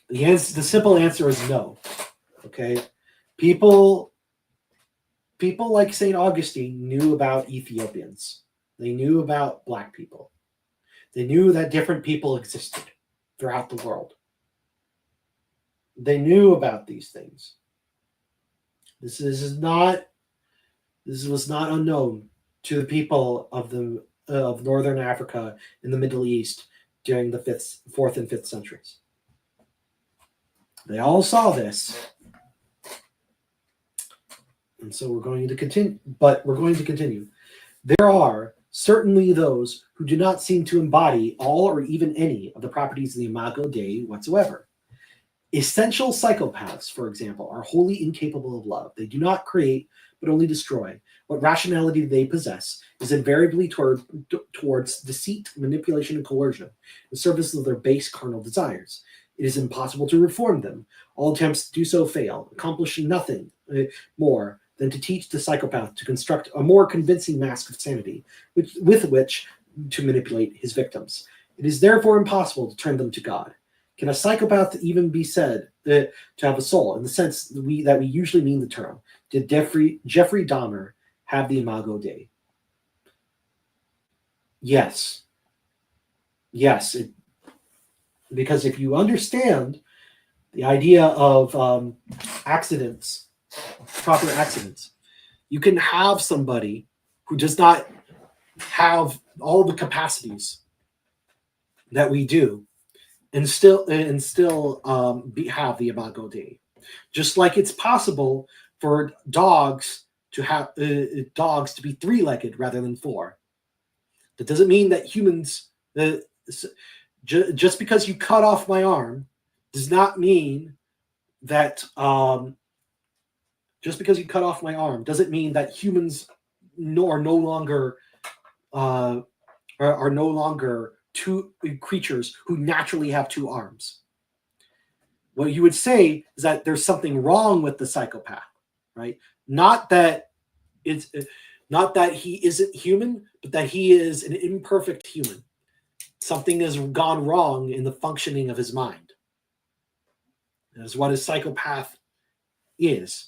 Speaker 1: The simple answer is no. Okay, people like St. Augustine knew about Ethiopians. They knew about Black people. They knew that different people existed throughout the world. They knew about these things. This was not unknown to the people of Northern Africa in the Middle East during the 4th and 5th centuries. They all saw this. And so we're going to continue. There are certainly those who do not seem to embody all or even any of the properties of the Imago Dei whatsoever. Essential psychopaths, for example, are wholly incapable of love. They do not create, but only destroy. what rationality they possess is invariably towards deceit, manipulation, and coercion, in service of their base carnal desires. It is impossible to reform them. All attempts to do so fail, accomplishing nothing more than to teach the psychopath to construct a more convincing mask of sanity with which to manipulate his victims. It is therefore impossible to turn them to God. Can a psychopath even be said to have a soul in the sense that we usually mean the term? Did Jeffrey Dahmer have the Imago Dei? Yes. Yes. Because if you understand the idea of accidents, proper accidents, you can have somebody who does not have all the capacities that we do and still have the Imago Dei. Just like it's possible for dogs to be three-legged rather than four. That doesn't mean that humans. Just because you cut off my arm does not mean that. Just because you cut off my arm doesn't mean that humans are no longer two creatures who naturally have two arms. What you would say is that there's something wrong with the psychopath, right? Not that he isn't human, but that he is an imperfect human. Something has gone wrong in the functioning of his mind. That's what a psychopath is.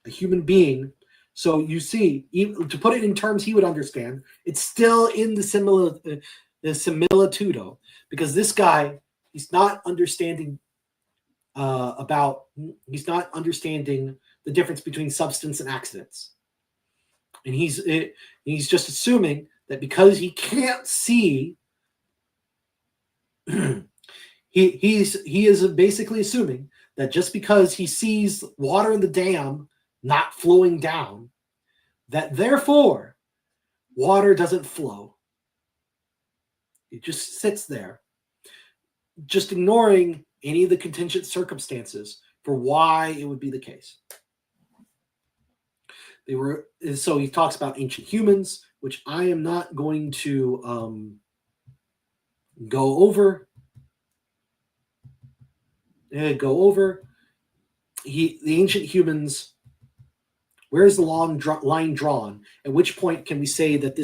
Speaker 1: A human being. So you see, even, to put it in terms he would understand, it's still in the similitudo, because this guy, he's not understanding he's not understanding the difference between substance and accidents, and he's just assuming that because he can't see, he is basically assuming that just because he sees water in the dam not flowing down, that therefore water doesn't flow. It just sits there, just ignoring any of the contingent circumstances for why it would be the case. So he talks about ancient humans, which I am not going to go over. The ancient humans. Where is the line drawn? At which point can we say that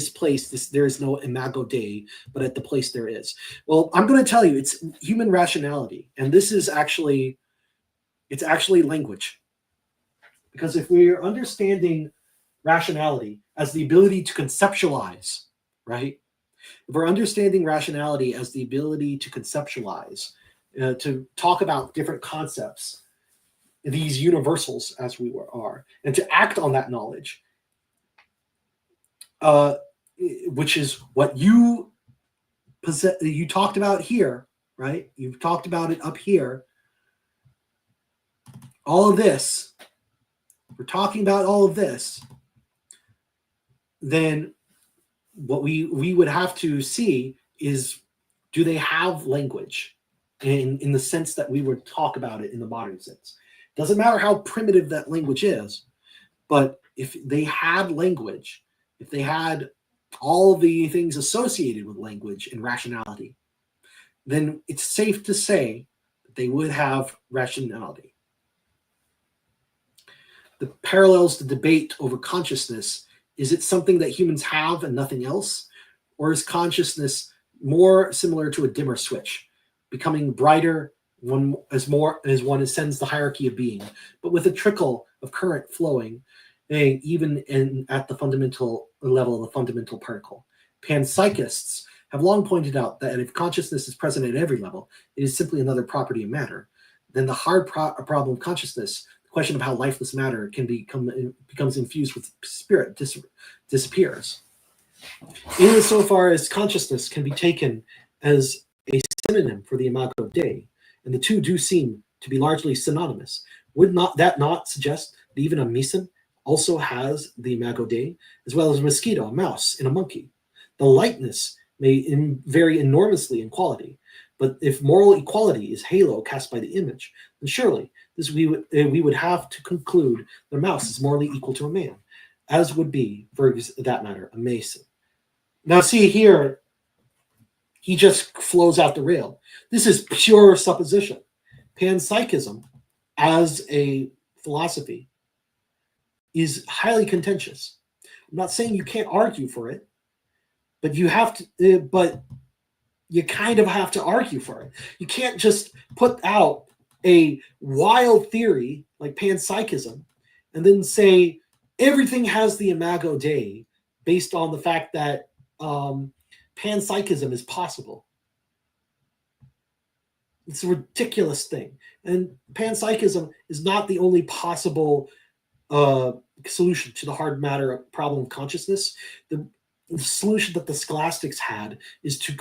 Speaker 1: there is no Imago Dei, but at the place there is? Well, I'm going to tell you, it's human rationality, and this is actually language. Because if we're understanding rationality as the ability to conceptualize, right? If we're understanding rationality as the ability to conceptualize, to talk about different concepts, these universals as we are, and to act on that knowledge, which is what you talked about here, right? You've talked about it up here. All of this, we're talking about all of this, then what we would have to see is, do they have language in the sense that we would talk about it in the modern sense? Doesn't matter how primitive that language is, but if they had language, if they had all the things associated with language and rationality, then it's safe to say that they would have rationality. The parallels the debate over consciousness. Is it something that humans have and nothing else? Or is consciousness more similar to a dimmer switch, becoming brighter as one ascends the hierarchy of being, but with a trickle of current flowing, even at the fundamental level of the fundamental particle? Panpsychists have long pointed out that if consciousness is present at every level, it is simply another property of matter. Then the hard problem of consciousness, the question of how lifeless matter becomes infused with spirit, disappears. Insofar as consciousness can be taken as a synonym for the Imago Dei, and the two do seem to be largely synonymous, would that not suggest that even a Mason also has the Imago Dei, as well as a mosquito, a mouse, and a monkey? The likeness may vary enormously in quality, but if moral equality is halo cast by the image, then surely we would have to conclude that a mouse is morally equal to a man, as would be, for that matter, a Mason. Now, see here, he just flows out the rail. This is pure supposition. Panpsychism, as a philosophy, is highly contentious. I'm not saying you can't argue for it, but you have to. But you kind of have to argue for it. You can't just put out a wild theory like panpsychism and then say everything has the Imago Dei based on the fact that panpsychism is possible. It's a ridiculous thing. And panpsychism is not the only possible solution to the hard matter problem of consciousness. The solution that the scholastics had is to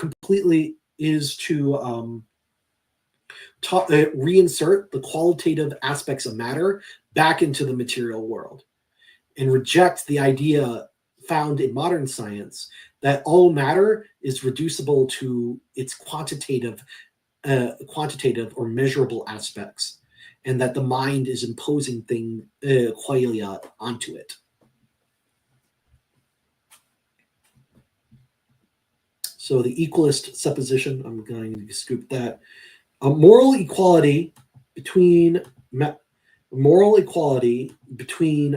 Speaker 1: reinsert the qualitative aspects of matter back into the material world and reject the idea found in modern science that all matter is reducible to its quantitative or measurable aspects, and that the mind is imposing qualia onto it. So the equalist supposition, I'm going to scoop that. Moral equality between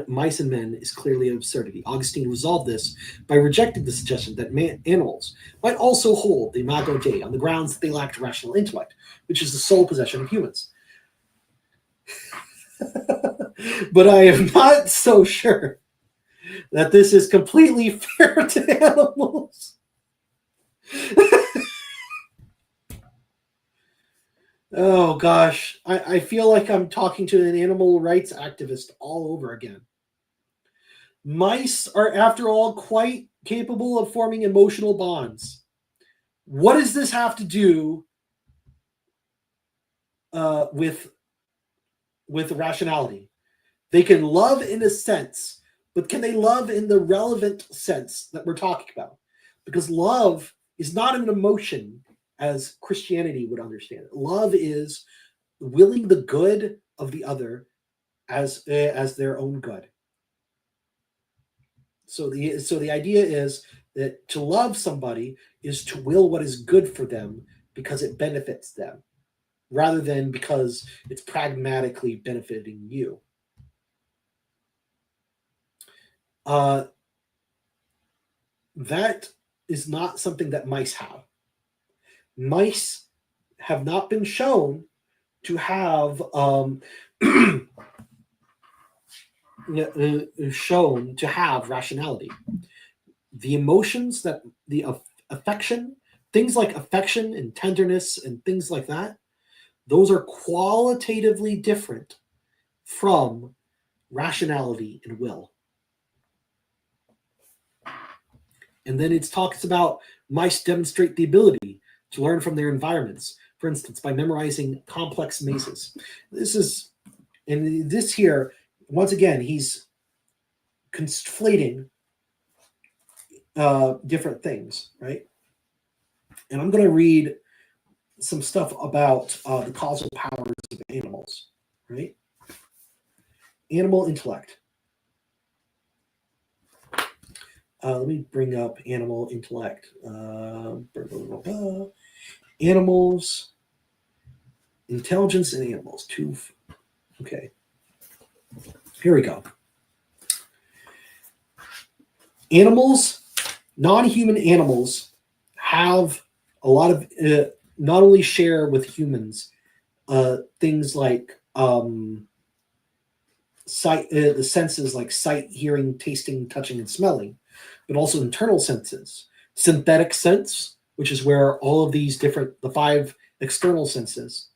Speaker 1: mice and men is clearly an absurdity. Augustine resolved this by rejecting the suggestion that animals might also hold the Imago Dei on the grounds that they lacked rational intellect, which is the sole possession of humans. But I am not so sure that this is completely fair to animals. Oh gosh, I feel like I'm talking to an animal rights activist all over again. Mice are, after all, quite capable of forming emotional bonds. What does this have to do with rationality? They can love in a sense, but can they love in the relevant sense that we're talking about? Because love is not an emotion as Christianity would understand it. Love is willing the good of the other as their own good. So the idea is that to love somebody is to will what is good for them because it benefits them, rather than because it's pragmatically benefiting you. That is not something that mice have. Mice have not been shown to have rationality. The emotions that the affection, things like affection and tenderness and things like that, those are qualitatively different from rationality and will. And then it talks about mice demonstrate the ability to learn from their environments, for instance, by memorizing complex mazes. This here, once again, he's conflating different things, right? And I'm going to read some stuff about the causal powers of animals, right? Animal intellect. Let me bring up animal intellect. Animals, intelligence and animals. Okay. Here we go. Animals, non-human animals, have a lot of, not only share with humans things like sight, the senses like sight, hearing, tasting, touching, and smelling, but also internal senses. Synthetic sense, which is where all of these the 5 external senses,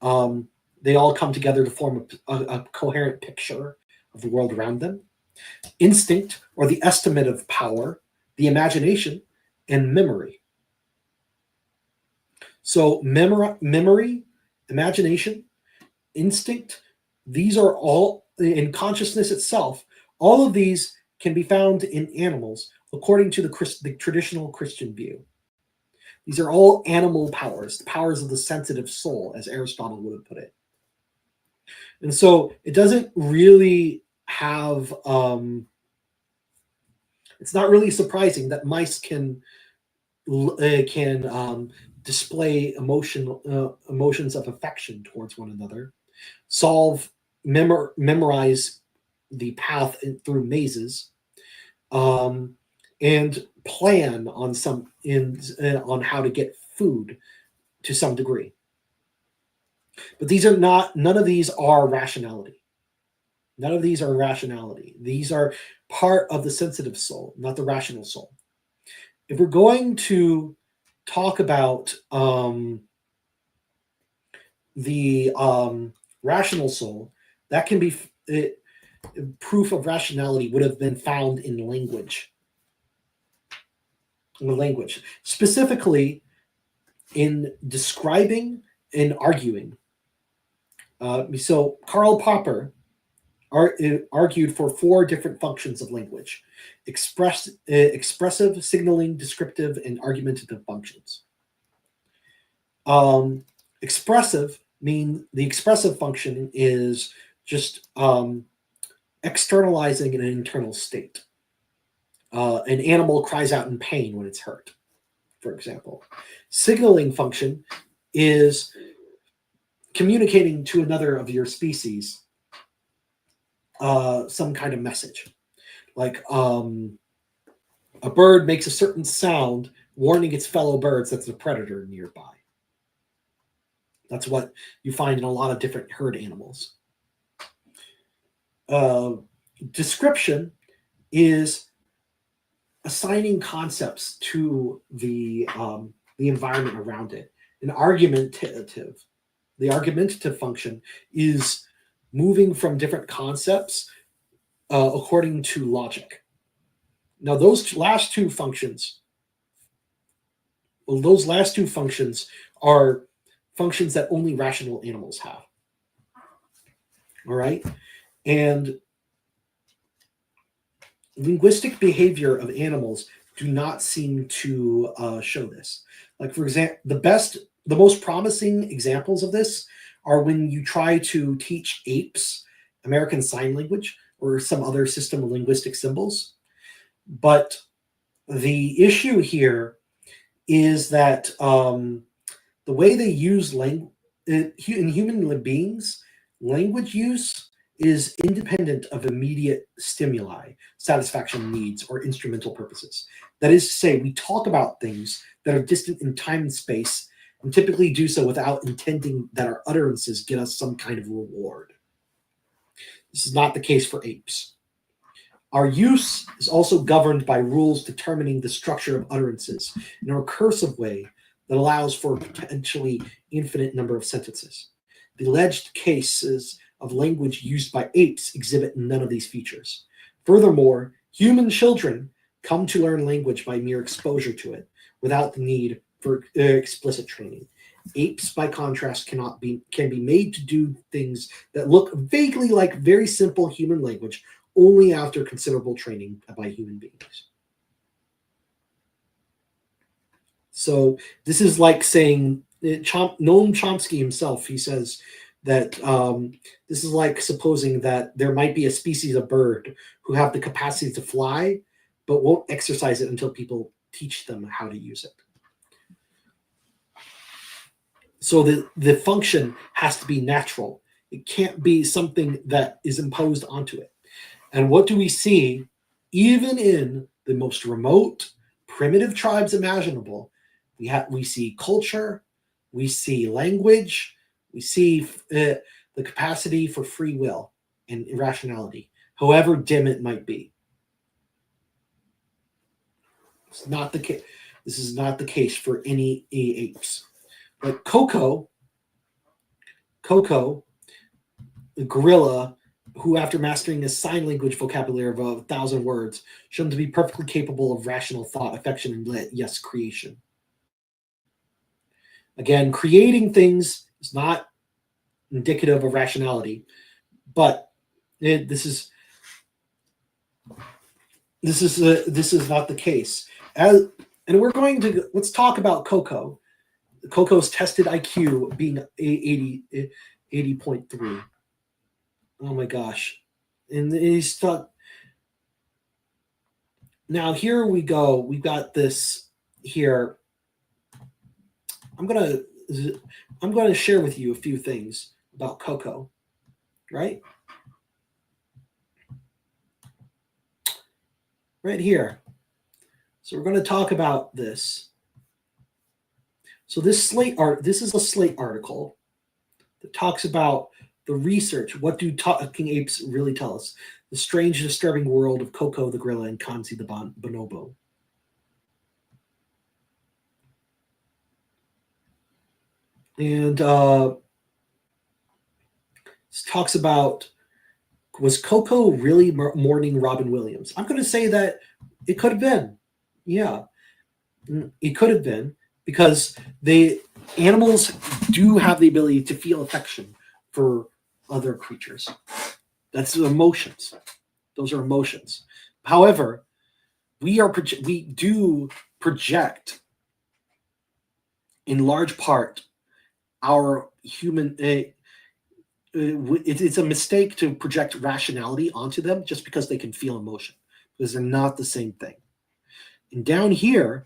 Speaker 1: they all come together to form a coherent picture of the world around them. Instinct, or the estimative power, the imagination, and memory. So memory, imagination, instinct, these are all in consciousness itself. All of these can be found in animals according to the traditional Christian view. These are all animal powers, the powers of the sensitive soul, as Aristotle would have put it. And so it doesn't really have It's not really surprising that mice can display emotions of affection towards one another, memorize the path through mazes, and plan on on how to get food to some degree. But none of these are rationality. None of these are rationality. These are part of the sensitive soul, not the rational soul. If we're going to talk about the rational soul, that can be proof of rationality would have been found in language. In the language, specifically in describing and arguing. So Karl Popper argued for 4 different functions of language: expressive, signaling, descriptive, and argumentative functions. Expressive the expressive function is just externalizing an internal state. An animal cries out in pain when it's hurt, for example. Signaling function is communicating to another of your species some kind of message. Like a bird makes a certain sound warning its fellow birds that there's a predator nearby. That's what you find in a lot of different herd animals. Description is assigning concepts to the environment around it. The argumentative function is moving from different concepts according to logic. Now, those last two functions are functions that only rational animals have. All right? And linguistic behavior of animals do not seem to show this. Like, for example, the most promising examples of this are when you try to teach apes American Sign Language or some other system of linguistic symbols. But the issue here is that the way they use language in human beings, language use is independent of immediate stimuli, satisfaction needs, or instrumental purposes. That is to say, we talk about things that are distant in time and space, and typically do so without intending that our utterances get us some kind of reward. This is not the case for apes. Our use is also governed by rules determining the structure of utterances in a recursive way that allows for a potentially infinite number of sentences. The alleged cases of language used by apes exhibit none of these features. Furthermore, human children come to learn language by mere exposure to it, without the need for explicit training. Apes, by contrast, can be made to do things that look vaguely like very simple human language only after considerable training by human beings. So this is like saying, Noam Chomsky himself, he says that this is like supposing that there might be a species of bird who have the capacity to fly, but won't exercise it until people teach them how to use it. So the function has to be natural. It can't be something that is imposed onto it. And what do we see? Even in the most remote, primitive tribes imaginable, we see culture, we see language, we see the capacity for free will and irrationality, however dim it might be. It's not the case. This is not the case for any apes. Like Coco, the gorilla, who after mastering a sign language vocabulary of 1,000 words, shown to be perfectly capable of rational thought, affection, and yes, creation. Again, creating things is not indicative of rationality, but this is not the case. And let's talk about Coco. Coco's tested IQ being 80.3. Oh my gosh. And he's thought, Now here we go. We've got this here. I'm gonna share with you a few things about cocoa, right? Right here. So we're going to talk about this. So this is a Slate article that talks about the research. What do talking apes really tell us? The strange, disturbing world of Coco the gorilla and Kanzi the bonobo. And this talks about, was Coco really mourning Robin Williams? I'm going to say that it could have been. Yeah, it could have been, because animals do have the ability to feel affection for other creatures. That's emotions. Those are emotions. However, we do project, in large part, our human. It's a mistake to project rationality onto them just because they can feel emotion, because they're not the same thing. And down here,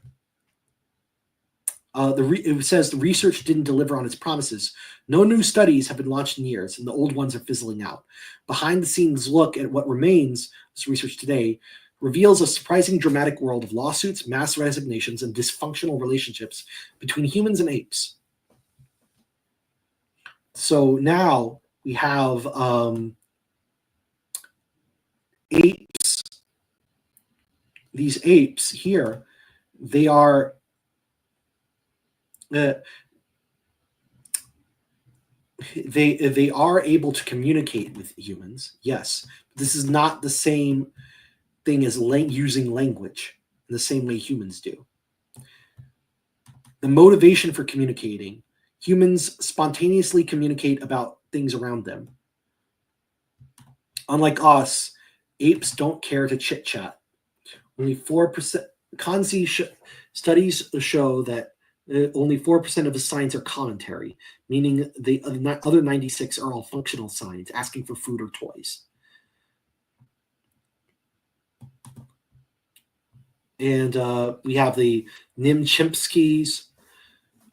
Speaker 1: it says the research didn't deliver on its promises. No new studies have been launched in years, and the old ones are fizzling out. Behind-the-scenes look at what remains, this research today, reveals a surprising dramatic world of lawsuits, mass resignations, and dysfunctional relationships between humans and apes. So now we have apes. These apes here, they are they are able to communicate with humans. Yes, this is not the same thing as using language in the same way humans do. The motivation for communicating: humans spontaneously communicate about things around them. Unlike us, apes don't care to chit chat. Only 4%. Kanzi studies show that only 4% of the signs are commentary, meaning the other 96 are all functional signs, asking for food or toys. And we have the Nim-Chimpsky's,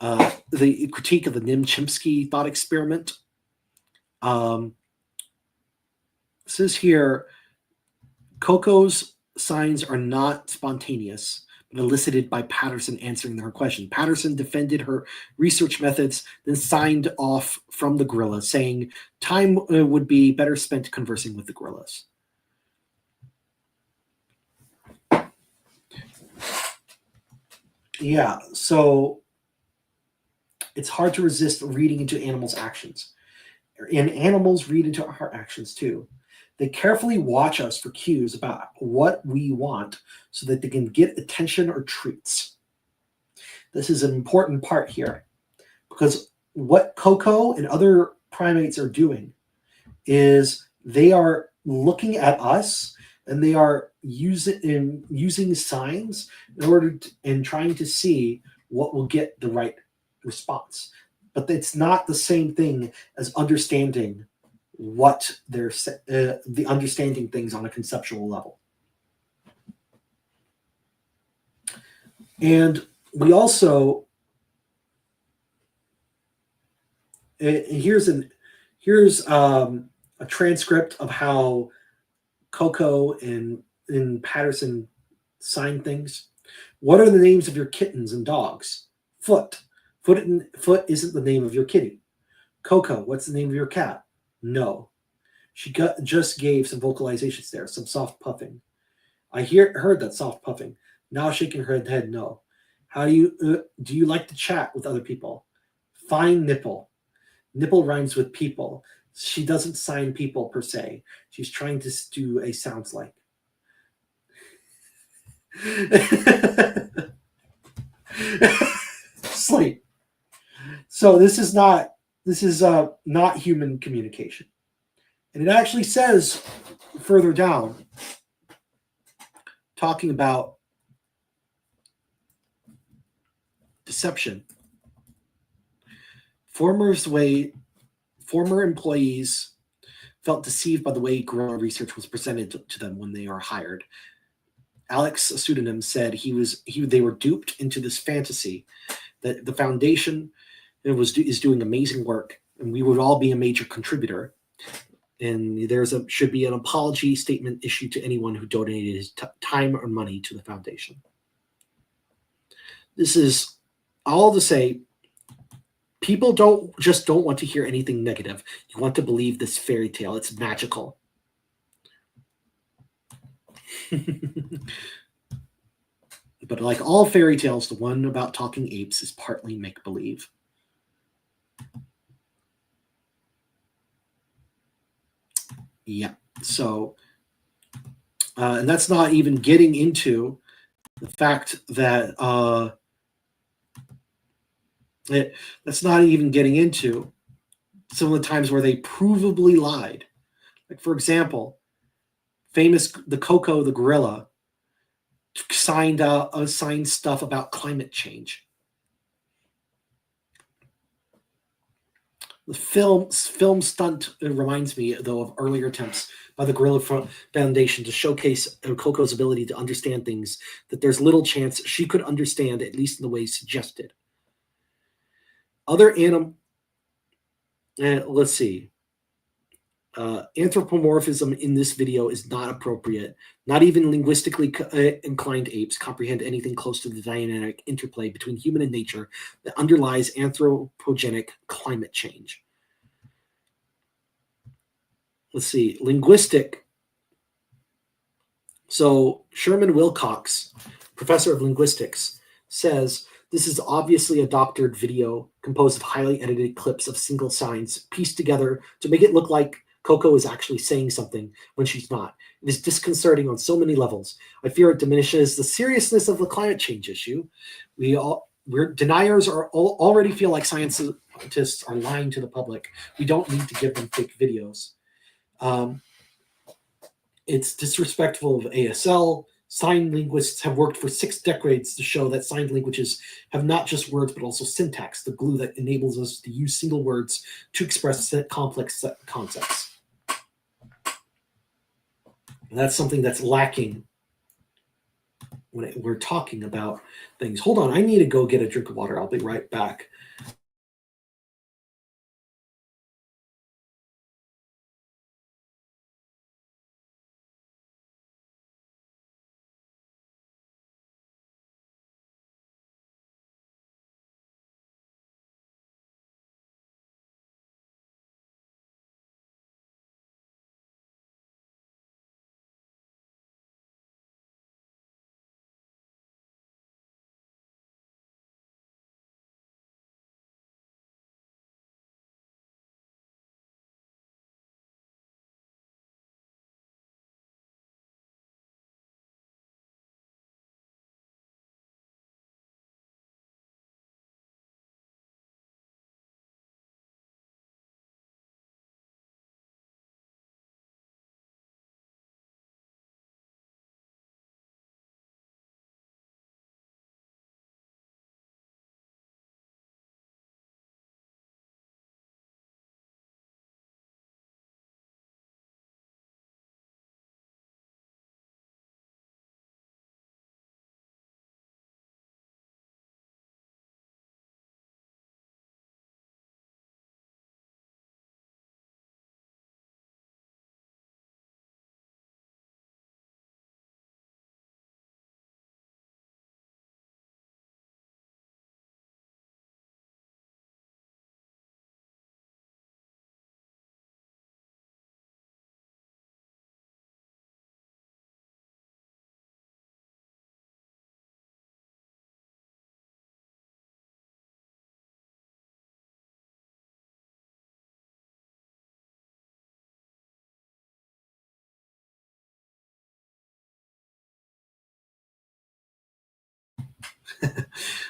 Speaker 1: the critique of the Nim-Chimpsky thought experiment. It says here, Coco's signs are not spontaneous, but elicited by Patterson answering her question. Patterson defended her research methods, then signed off from the gorilla, saying time would be better spent conversing with the gorillas. Yeah, so it's hard to resist reading into animals' actions. And animals read into our actions too. They carefully watch us for cues about what we want so that they can get attention or treats. This is an important part here, because what Coco and other primates are doing is they are looking at us, and they are using signs in order and trying to see what will get the right response. But it's not the same thing as understanding what they're the understanding things on a conceptual level. And we also here's a transcript of how Coco and Patterson sign things. What are the names of your kittens and dogs? Foot. Foot isn't the name of your kitty. Coco, what's the name of your cat? No. She just gave some vocalizations there, some soft puffing. I heard that soft puffing. Now shaking her head no. How do you like to chat with other people? Fine nipple. Nipple rhymes with people. She doesn't sign people per se. She's trying to do a sounds like. Sleep. So this is not human communication. And it actually says further down, talking about deception. Former employees felt deceived by the way gorilla research was presented to them when they are hired. Alex, a pseudonym, said they were duped into this fantasy that the foundation is doing amazing work, and we would all be a major contributor. And should be an apology statement issued to anyone who donated his time or money to the foundation. This is all to say, people don't want to hear anything negative. You want to believe this fairy tale. It's magical. But like all fairy tales, the one about talking apes is partly make-believe. Yeah. So, and that's not even getting into the fact that that's not even getting into some of the times where they provably lied. Like, for example, the Coco the gorilla signed stuff about climate change. The film stunt reminds me, though, of earlier attempts by the Gorilla Foundation to showcase Coco's ability to understand things that there's little chance she could understand, at least in the way suggested. Other let's see. Anthropomorphism in this video is not appropriate. Not even linguistically inclined apes comprehend anything close to the dynamic interplay between human and nature that underlies anthropogenic climate change. Let's see, linguistic. So Sherman Wilcox, professor of linguistics, says this is obviously a doctored video composed of highly edited clips of single signs pieced together to make it look like Coco is actually saying something when she's not. It is disconcerting on so many levels. I fear it diminishes the seriousness of the climate change issue. Deniers already feel like scientists are lying to the public. We don't need to give them fake videos. It's disrespectful of ASL. Sign linguists have worked for 6 decades to show that signed languages have not just words, but also syntax, the glue that enables us to use single words to express complex concepts. And that's something that's lacking when we're talking about things. Hold on, I need to go get a drink of water. I'll be right back.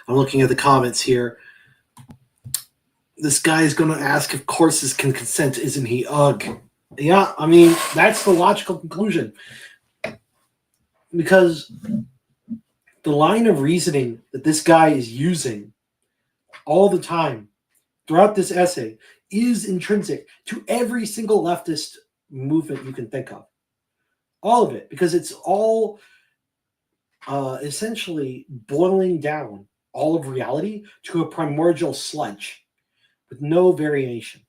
Speaker 1: I'm looking at the comments here. This guy is going to ask if horses can consent, isn't he? Ugh. Yeah, I mean, that's the logical conclusion. Because the line of reasoning that this guy is using all the time throughout this essay is intrinsic to every single leftist movement you can think of. All of it. Because it's all essentially boiling down all of reality to a primordial sludge with no variation.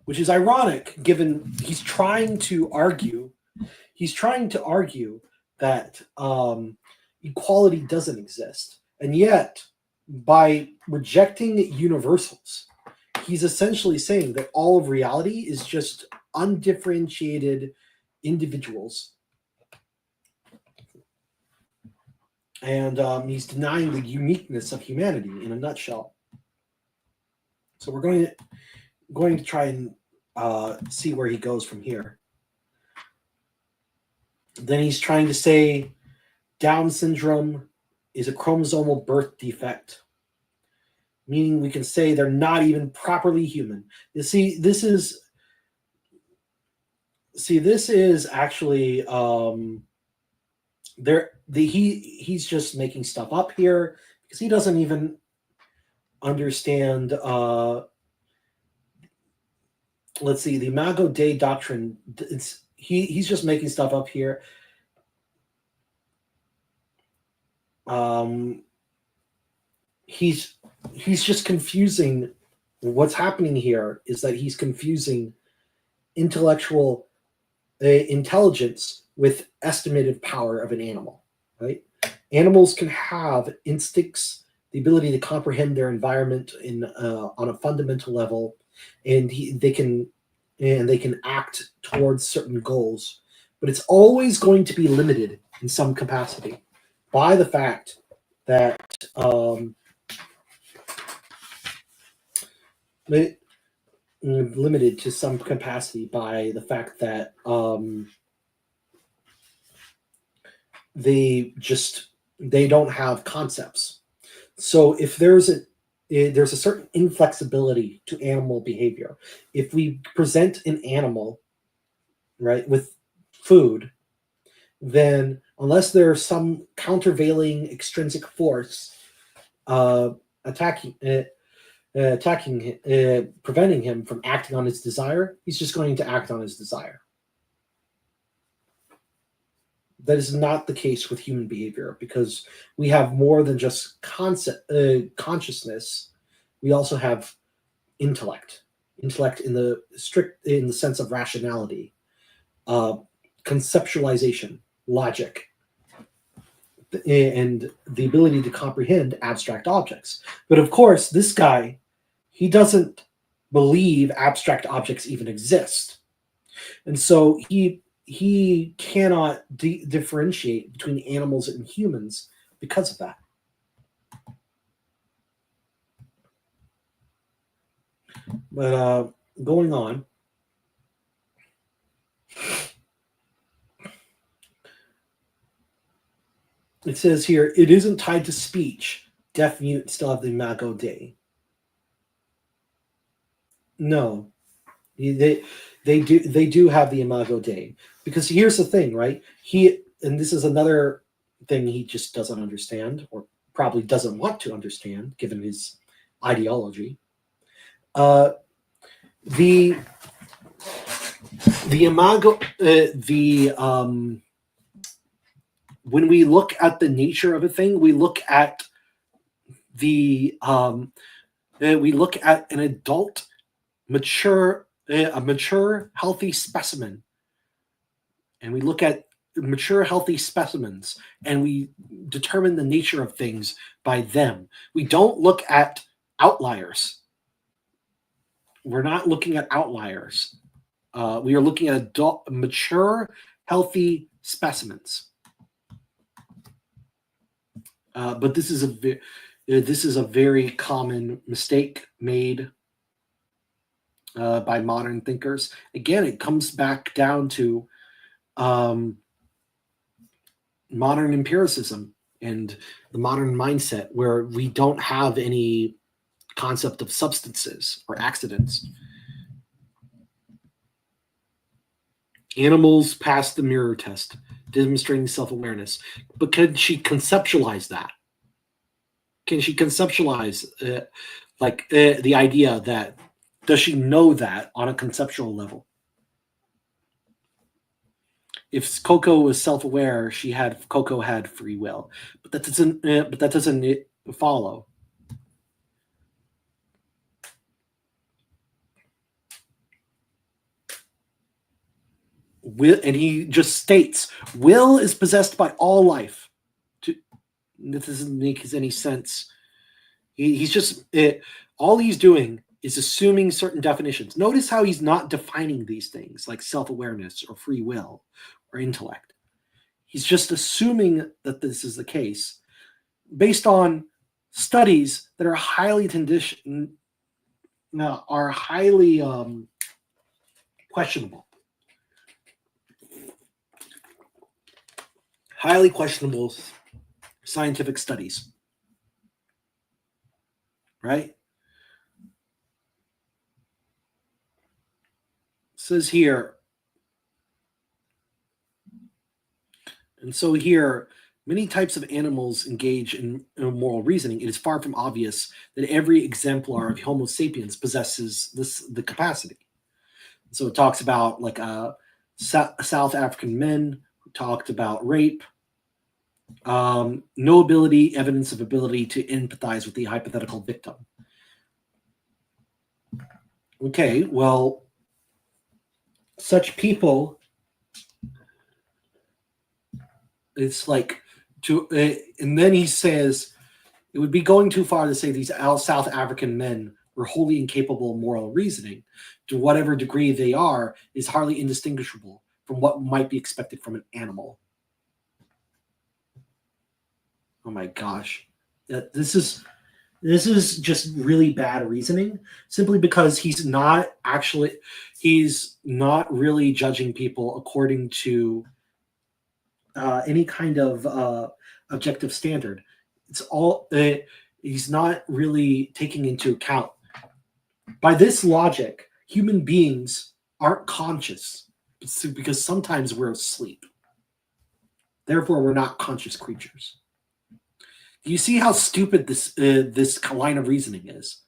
Speaker 1: Which is ironic, given he's trying to argue that equality doesn't exist, and yet by rejecting universals, he's essentially saying that all of reality is just undifferentiated individuals, and he's denying the uniqueness of humanity in a nutshell. So we're going to try and see where he goes from here. Then he's trying to say Down syndrome is a chromosomal birth defect, meaning we can say they're not even properly human. You see, this is actually he's just making stuff up here because he doesn't even understand. Let's see, the Imago Dei doctrine. He's just making stuff up here. He's just confusing. What's happening here is that he's confusing intellectual intelligence with estimated power of an animal, right? Animals can have instincts, the ability to comprehend their environment on a fundamental level, and they can act towards certain goals, but it's always going to be limited in some capacity by the fact that limited to some capacity by the fact that they don't have concepts. So if there's a certain inflexibility to animal behavior. If we present an animal, right, with food, then unless there's some countervailing extrinsic force preventing him from acting on his desire, he's just going to act on his desire. That is not the case with human behavior, because we have more than just consciousness. We also have intellect in the sense of rationality, conceptualization, logic, and the ability to comprehend abstract objects. But of course, this guy, he doesn't believe abstract objects even exist, and so he cannot differentiate between animals and humans because of that. But going on, it says here, it isn't tied to speech. Deaf mute still have the Imago Dei. No, they do have the Imago Dei, because here's the thing, right? And this is another thing he just doesn't understand, or probably doesn't want to understand, given his ideology. The Imago, when we look at the nature of a thing, we look at an adult, mature, healthy specimen, and we look at mature, healthy specimens, and we determine the nature of things by them. We don't look at outliers. We're not looking at outliers. We are looking at mature, healthy specimens. But this is a very common mistake made by modern thinkers. Again, it comes back down to modern empiricism and the modern mindset, where we don't have any concept of substances or accidents. Animals pass the mirror test, demonstrating self-awareness. But can she conceptualize that? Can she conceptualize the idea that, does she know that on a conceptual level? if Coco was self-aware, Coco had free will, but that doesn't follow. And he just states, will is possessed by all life. That doesn't make any sense. He's just all he's doing is assuming certain definitions. Notice how he's not defining these things like self-awareness or free will or intellect. He's just assuming that this is the case based on studies that are highly questionable. Highly questionable scientific studies. Right? It says here, and so here, many types of animals engage in moral reasoning. It is far from obvious that every exemplar of Homo sapiens possesses the capacity. So it talks about like South African men who talked about rape, no ability, evidence of ability to empathize with the hypothetical victim. Okay, well, such people, it's like and then he says it would be going too far to say these South African men were wholly incapable of moral reasoning. To whatever degree they are, is hardly indistinguishable from what might be expected from an animal. Oh my gosh, this is just really bad reasoning. Simply because he's not really judging people according to any kind of objective standard. It's all he's not really taking into account. By this logic, human beings aren't conscious because sometimes we're asleep. Therefore, we're not conscious creatures. Do you see how stupid this line of reasoning is?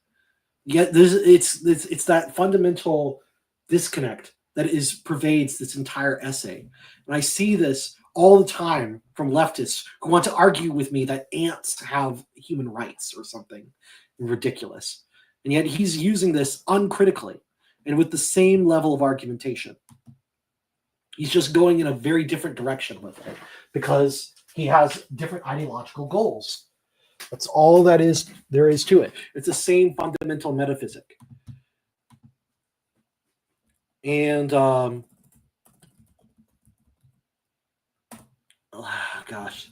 Speaker 1: Yet it's that fundamental disconnect that pervades this entire essay. And I see this all the time from leftists who want to argue with me that ants have human rights or something ridiculous. And yet he's using this uncritically and with the same level of argumentation. He's just going in a very different direction with it because he has different ideological goals. That's all there is to it. It's the same fundamental metaphysic. And gosh.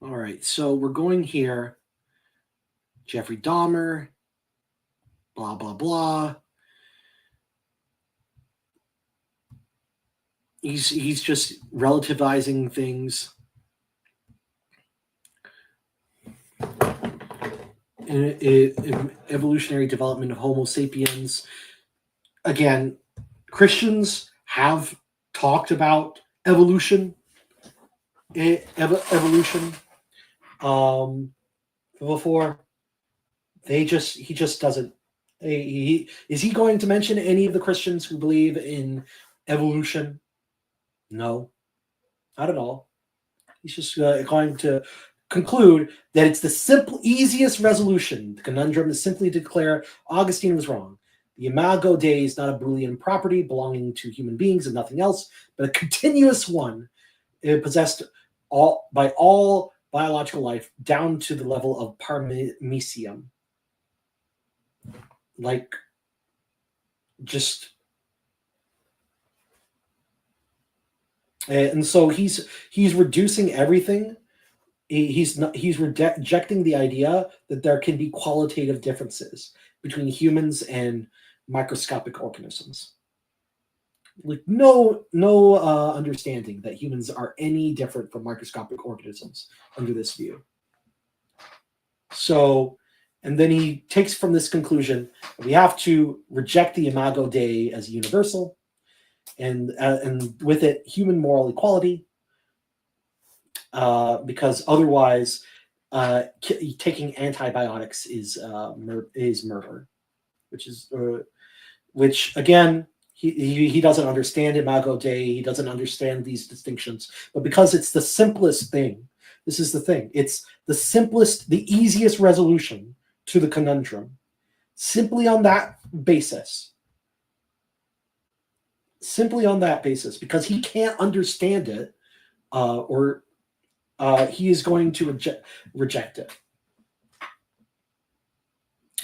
Speaker 1: All right, so we're going here. Jeffrey Dahmer, blah, blah, blah. He's just relativizing things. Evolutionary development of Homo sapiens. Again, Christians have talked about evolution. Before. He just doesn't. Is he going to mention any of the Christians who believe in evolution? No, not at all. He's just going to conclude that it's the easiest resolution. The conundrum is simply to declare Augustine was wrong. The Imago Dei is not a Boolean property belonging to human beings and nothing else, but a continuous one possessed by all biological life down to the level of paramecium. Like, just... And so he's reducing everything. He's rejecting the idea that there can be qualitative differences between humans and microscopic organisms. Like no understanding that humans are any different from microscopic organisms under this view. So, and then he takes from this conclusion that we have to reject the Imago Dei as universal, and with it, human moral equality, because otherwise, taking antibiotics is murder, which again, he doesn't understand Imago Dei. He doesn't understand these distinctions, but because it's the simplest thing, this is the thing. It's the simplest, the easiest resolution to the conundrum. Simply on that basis, because he can't understand it, or he is going to reject it.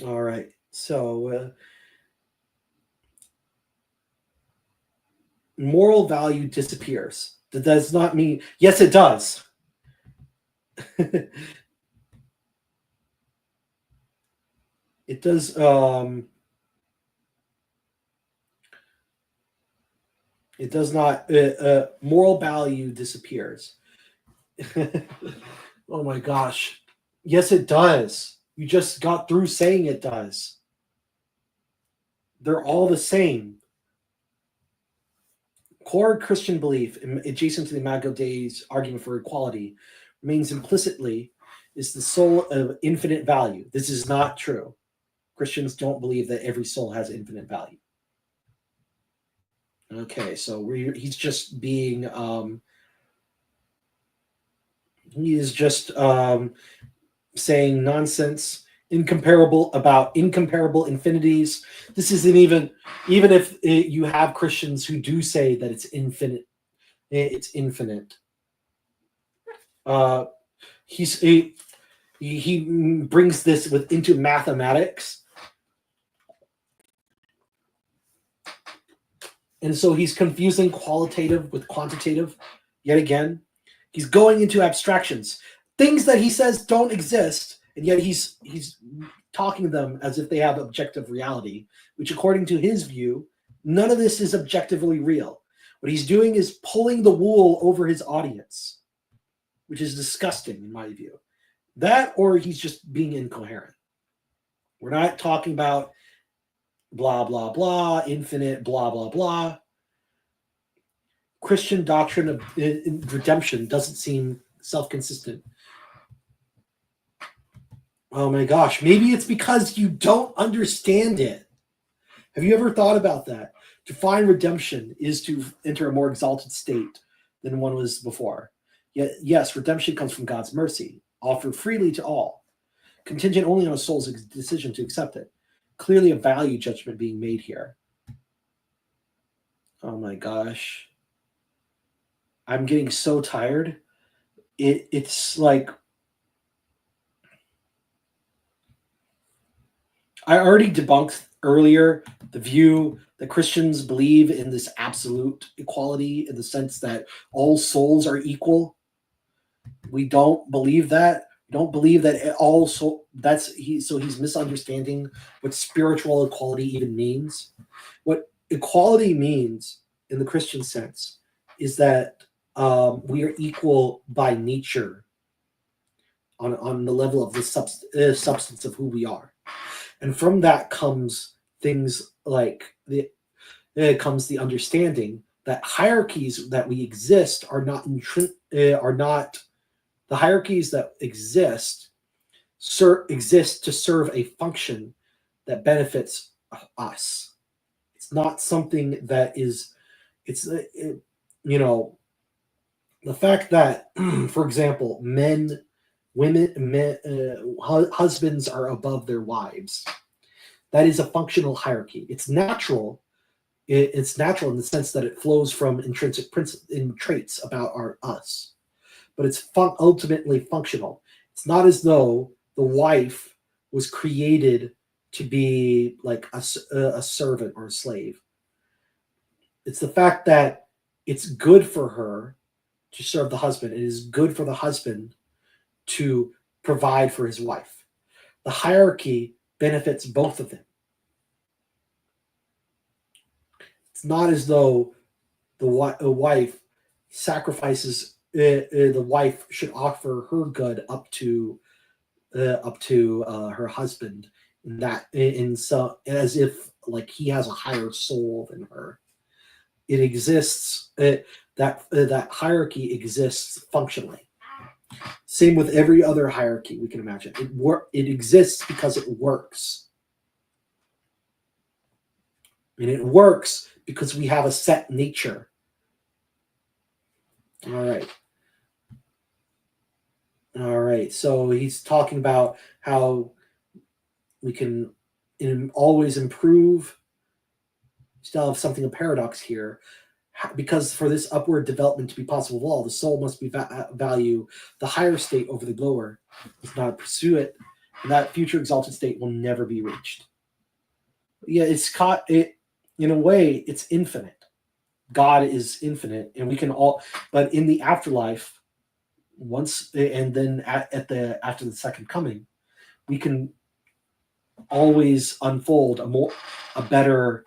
Speaker 1: All right, so moral value disappears. That does not mean, yes, it does. It does. It does not. Moral value disappears. Oh my gosh. Yes, it does. You just got through saying it does. They're all the same. Core Christian belief, adjacent to the Imago Dei's argument for equality, remains implicitly is the soul of infinite value. This is not true. Christians don't believe that every soul has infinite value. Okay, so he's just being he is just saying nonsense, incomparable infinities. This isn't even if you have Christians who do say that it's infinite. It's infinite. He brings this into mathematics, and so he's confusing qualitative with quantitative yet again. He's going into abstractions, things that he says don't exist, and yet he's talking them as if they have objective reality, which according to his view, none of this is objectively real. What he's doing is pulling the wool over his audience, which is disgusting in my view. That, or he's just being incoherent. We're not talking about blah, blah, blah, infinite, blah, blah, blah. Christian doctrine of redemption doesn't seem self-consistent. Oh my gosh, maybe it's because you don't understand it. Have you ever thought about that? To find redemption is to enter a more exalted state than one was before. Yet, yes, redemption comes from God's mercy, offered freely to all, contingent only on a soul's decision to accept it. Clearly a value judgment being made here. Oh my gosh. I'm getting so tired. It's like, I already debunked earlier the view that Christians believe in this absolute equality in the sense that all souls are equal. We don't believe that. We don't believe that all soul. He's misunderstanding what spiritual equality even means. What equality means in the Christian sense is that we are equal by nature on the level of the substance of who we are. And from that comes things like the understanding that hierarchies that we exist are not the hierarchies that exist exist to serve a function that benefits us. It's not something that is. The fact that, for example, husbands are above their wives. That is a functional hierarchy. It's natural. It's natural in the sense that it flows from intrinsic traits about us, but it's ultimately functional. It's not as though the wife was created to be like a servant or a slave. It's the fact that it's good for her to serve the husband. It is good for the husband to provide for his wife. The hierarchy benefits both of them. It's not as though the wife sacrifices. The wife should offer her good up to her husband, as if like he has a higher soul than her. it exists. That hierarchy exists functionally. Same with every other hierarchy we can imagine. It exists because it works. And it works because we have a set nature. All right. So he's talking about how we can always improve. Still have something of paradox here. Because for this upward development to be possible of all, the soul must be value the higher state over the lower, if not pursue it, and that future exalted state will never be reached. Yeah, it's caught it in a way. It's infinite. God is infinite, and we can all. But in the afterlife, once and then after the second coming, we can always unfold a better.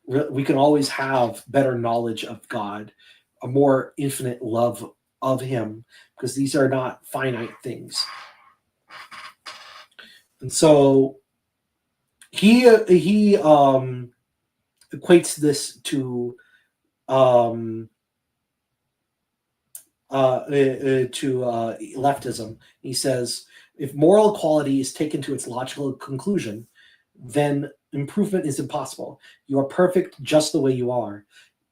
Speaker 1: We can always have better knowledge of God, a more infinite love of Him, because these are not finite things. And so he equates this to leftism. He says, if moral equality is taken to its logical conclusion, then improvement is impossible. You are perfect just the way you are.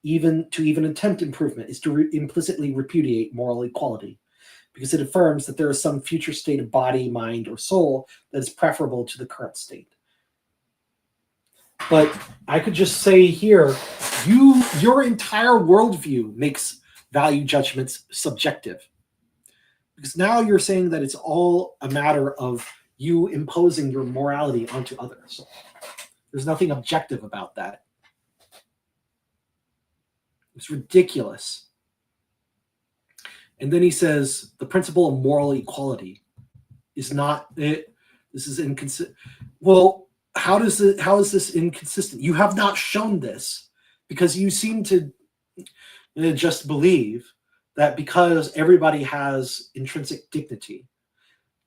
Speaker 1: Even attempt improvement is to implicitly repudiate moral equality, because it affirms that there is some future state of body, mind, or soul that is preferable to the current state. But I could just say here, your entire worldview makes value judgments subjective. Because now you're saying that it's all a matter of you imposing your morality onto others. There's nothing objective about that. It's ridiculous. And then he says the principle of moral equality is not it. This is inconsistent. Well, how is this inconsistent? You have not shown this, because you seem to just believe that because everybody has intrinsic dignity,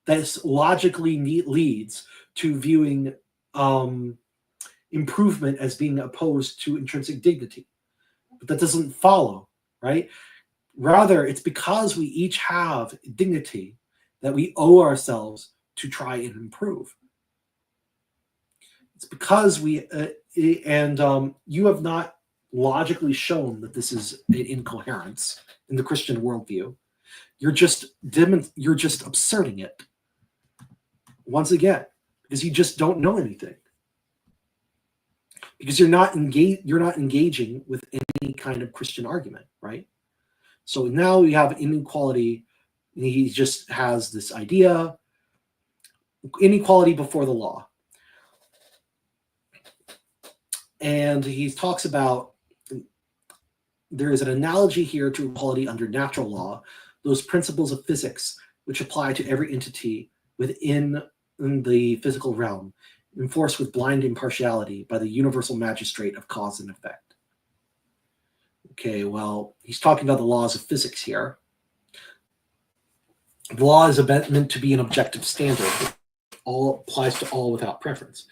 Speaker 1: this logically leads to viewing improvement as being opposed to intrinsic dignity. But that doesn't follow, right? Rather, it's because we each have dignity that we owe ourselves to try and improve. It's because you have not logically shown that this is an incoherence in the Christian worldview. You're just absurding it once again, because you just don't know anything. Because you're not engaging with any kind of Christian argument, right? So now we have inequality. He just has this idea, inequality before the law. And he talks about there is an analogy here to equality under natural law, those principles of physics which apply to every entity within the physical realm, enforced with blind impartiality by the universal magistrate of cause and effect. Okay, well, he's talking about the laws of physics here. The law is meant to be an objective standard. All applies to all without preference.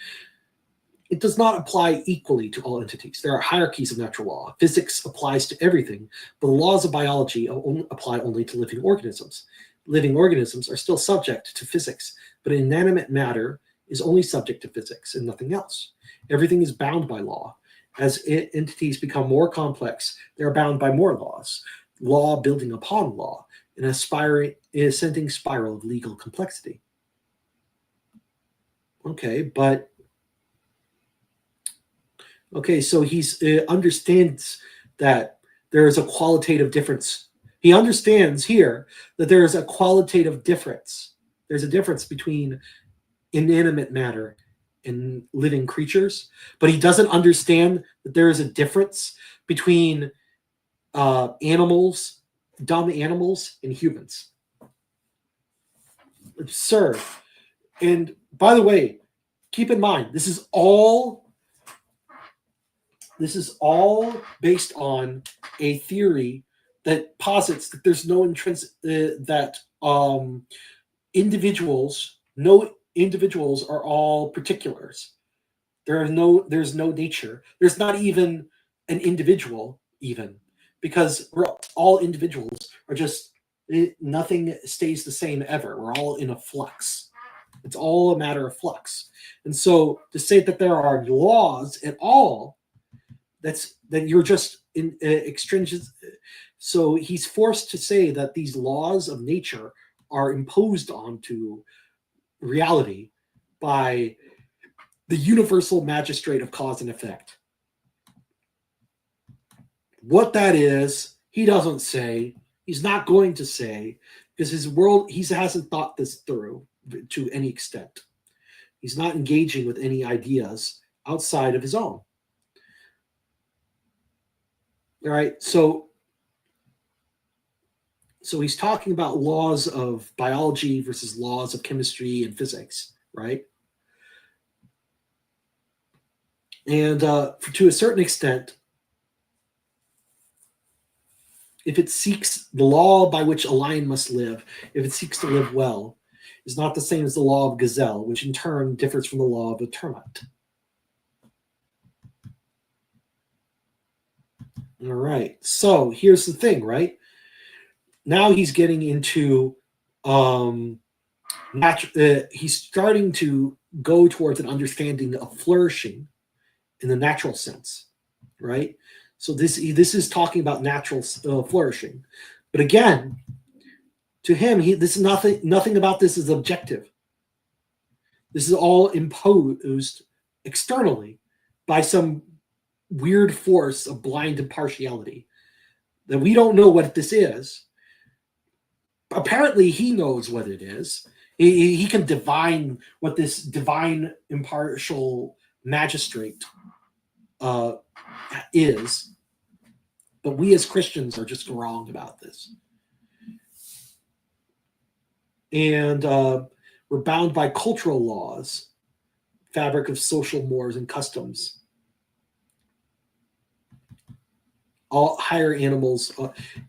Speaker 1: It does not apply equally to all entities. There are hierarchies of natural law. Physics applies to everything, but the laws of biology apply only to living organisms. Living organisms are still subject to physics, but inanimate matter is only subject to physics and nothing else. Everything is bound by law. As entities become more complex, they are bound by more laws, law building upon law, in an ascending spiral of legal complexity. So he understands that there is a qualitative difference. He understands here that there is a qualitative difference. There's a difference between inanimate matter and living creatures, but he doesn't understand that there is a difference between animals, dumb animals, and humans. Absurd. And by the way, keep in mind, this is all based on a theory that posits that there's no intrinsic individuals are all particulars. There's no nature. There's not even an individual. even, because we're all individuals are just nothing stays the same ever. We're all in a flux. It's all a matter of flux. And so to say that there are laws at all, then you're just in extrinsic. So he's forced to say that these laws of nature are imposed onto reality by the universal magistrate of cause and effect. What that is, he doesn't say. He's not going to say, because his world, he hasn't thought this through to any extent. He's not engaging with any ideas outside of his own. All right, so he's talking about laws of biology versus laws of chemistry and physics, right? And to a certain extent, if it seeks the law by which a lion must live, if it seeks to live well, is not the same as the law of gazelle, which in turn differs from the law of a termite. All right, so here's the thing, right? Now he's getting into he's starting to go towards an understanding of flourishing in the natural sense, right? So this is talking about natural flourishing, but again, to him, this is nothing about this is objective. This is all imposed externally by some weird force of blind impartiality that we don't know what this is. Apparently, he knows what it is. He can divine what this divine impartial magistrate is, but we as Christians are just wrong about this. And we're bound by cultural laws, fabric of social mores and customs. All higher animals,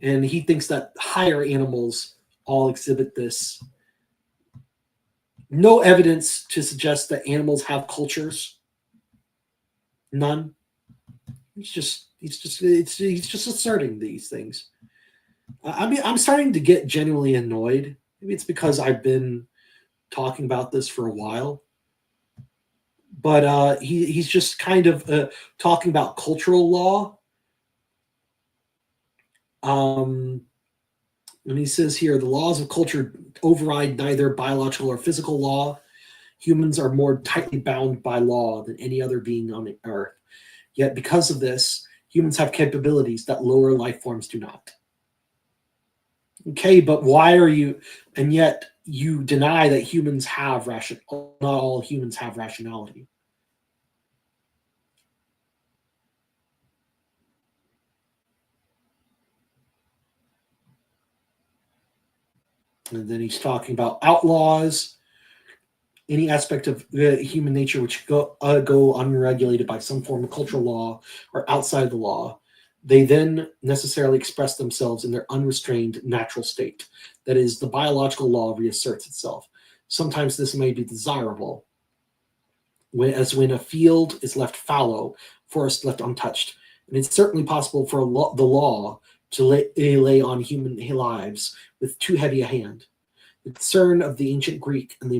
Speaker 1: and he thinks that higher animals all exhibit this. No evidence to suggest that animals have cultures. None. He's just asserting these things. I mean, I'm starting to get genuinely annoyed. Maybe it's because I've been talking about this for a while. But he's just kind of talking about cultural law. And he says here, the laws of culture override neither biological or physical law. Humans are more tightly bound by law than any other being on the earth. Yet because of this, humans have capabilities that lower life forms do not. Okay, but why are you, and yet you deny that humans have not all humans have rationality. And then he's talking about outlaws, any aspect of human nature which go unregulated by some form of cultural law or outside the law. They then necessarily express themselves in their unrestrained natural state. That is, the biological law reasserts itself. Sometimes this may be desirable, as when a field is left fallow, forest left untouched. And it's certainly possible for the law to lay on human lives with too heavy a hand. The concern of the ancient Greek and the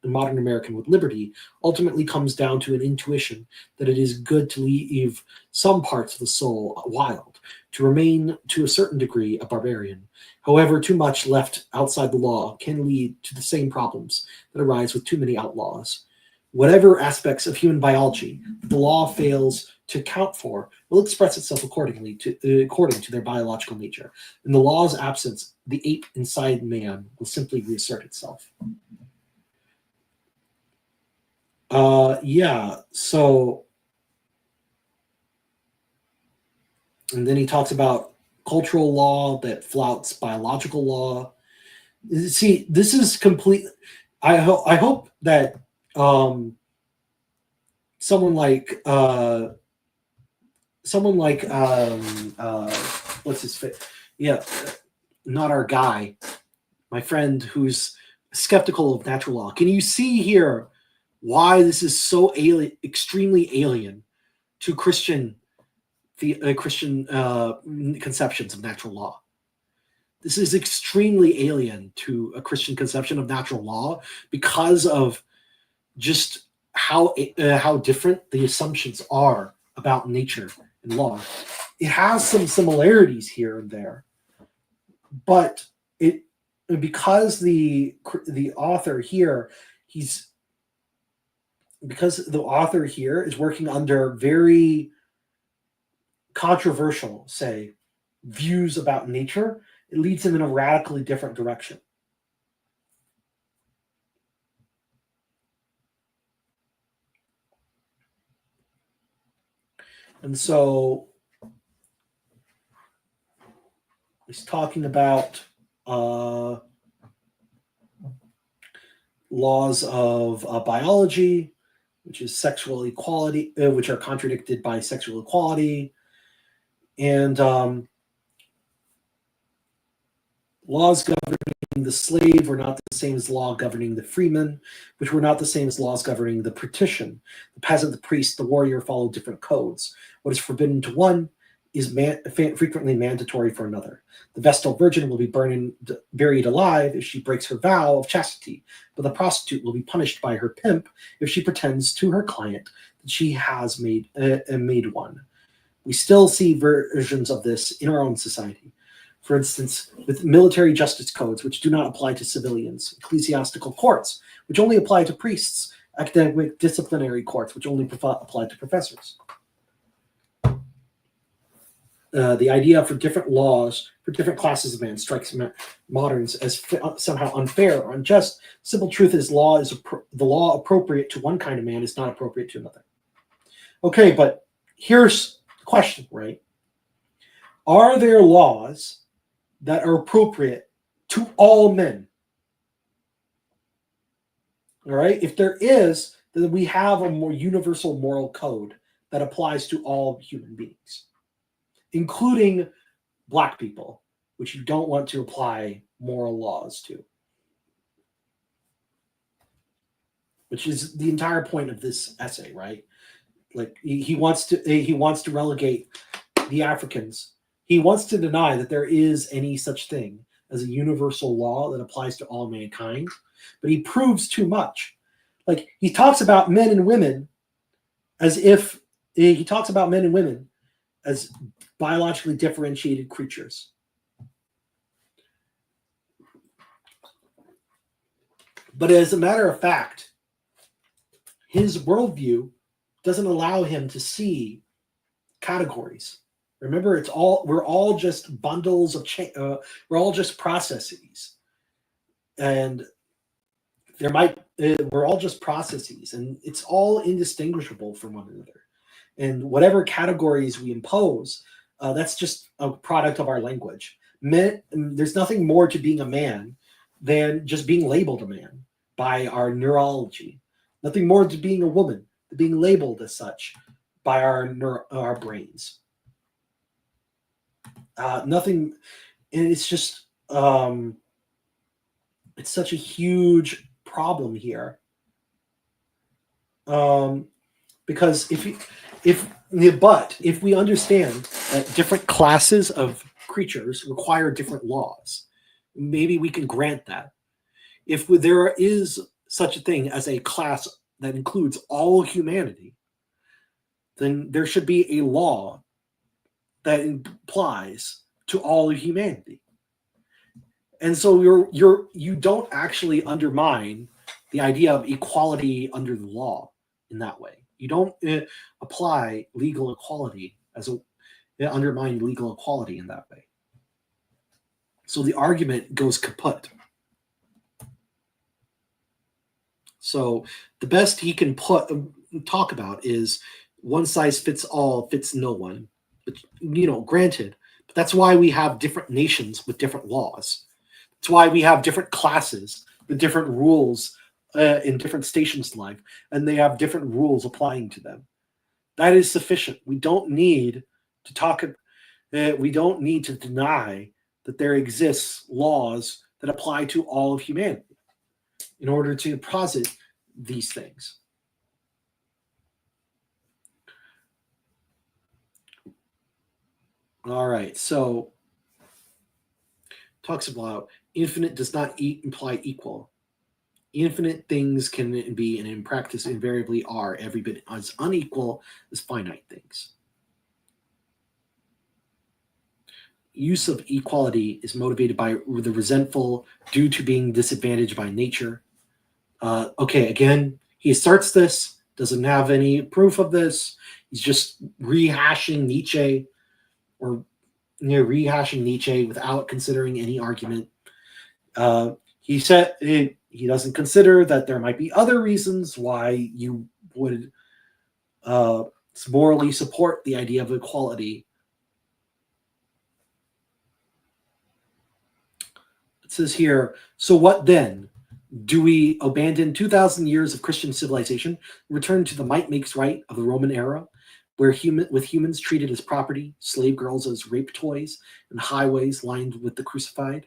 Speaker 1: modern American with liberty ultimately comes down to an intuition that it is good to leave some parts of the soul wild, to remain to a certain degree a barbarian. However, too much left outside the law can lead to the same problems that arise with too many outlaws. Whatever aspects of human biology the law fails to account for will express itself according to their biological nature. In the law's absence, the ape inside man will simply reassert itself. So, and then he talks about cultural law that flouts biological law. See, this is complete. I hope that someone like what's his face? Yeah, not our guy, my friend who's skeptical of natural law. Can you see here why this is so extremely alien to Christian Christian conceptions of natural law. This is extremely alien to a Christian conception of natural law because of just how different the assumptions are about nature and law. It has some similarities here and there, but because the author here is working under very controversial, say, views about nature, it leads him in a radically different direction. And so he's talking about laws of biology, which is sexual equality, which are contradicted by sexual equality, and laws governing the slave were not the same as law governing the freeman, which were not the same as laws governing the patrician. The peasant, the priest, the warrior follow different codes. What is forbidden to one is frequently mandatory for another. The Vestal Virgin will be buried alive if she breaks her vow of chastity, but the prostitute will be punished by her pimp if she pretends to her client that she has made one. We still see versions of this in our own society. For instance, with military justice codes, which do not apply to civilians, ecclesiastical courts, which only apply to priests, academic disciplinary courts, which only apply to professors. The idea for different laws for different classes of man strikes moderns as somehow unfair or unjust. Simple truth is, the law appropriate to one kind of man is not appropriate to another. Okay, but here's the question, right? Are there laws that are appropriate to all men? All right, if there is, then we have a more universal moral code that applies to all human beings, including Black people, which you don't want to apply moral laws to, which is the entire point of this essay, right? Like he wants to relegate the Africans. He wants to deny that there is any such thing as a universal law that applies to all mankind, but he proves too much. Like he talks about men and women as if he talks about men and women as biologically differentiated creatures. But as a matter of fact, his worldview doesn't allow him to see categories. Remember, we're all just bundles of we're all just processes, and we're all just processes, and it's all indistinguishable from one another. And whatever categories we impose, that's just a product of our language. There's nothing more to being a man than just being labeled a man by our neurology. Nothing more to being a woman than being labeled as such by our brains. Nothing, and it's just it's such a huge problem here. Because if we understand that different classes of creatures require different laws, maybe we can grant that. If there is such a thing as a class that includes all humanity, then there should be a law that applies to all humanity. And so you don't actually undermine the idea of equality under the law in that way. You don't apply legal equality undermine legal equality in that way. So the argument goes kaput. So the best he can talk about is one size fits all fits no one. But, granted, but that's why we have different nations with different laws. That's why we have different classes with different rules in different stations of life, and they have different rules applying to them. That is sufficient. We don't need to talk. We don't need to deny that there exists laws that apply to all of humanity in order to posit these things. All right, so talks about infinite does not imply equal. Infinite things can be, and in practice invariably are, every bit as unequal as finite things. Use of equality is motivated by the resentful due to being disadvantaged by nature. Okay, again, he starts this, doesn't have any proof of this. He's just rehashing Nietzsche, or rehashing Nietzsche without considering any argument. He said he doesn't consider that there might be other reasons why you would morally support the idea of equality. It says here, so what then? Do we abandon 2,000 years of Christian civilization, return to the might makes right of the Roman era, where humans treated as property, slave girls as rape toys, and highways lined with the crucified?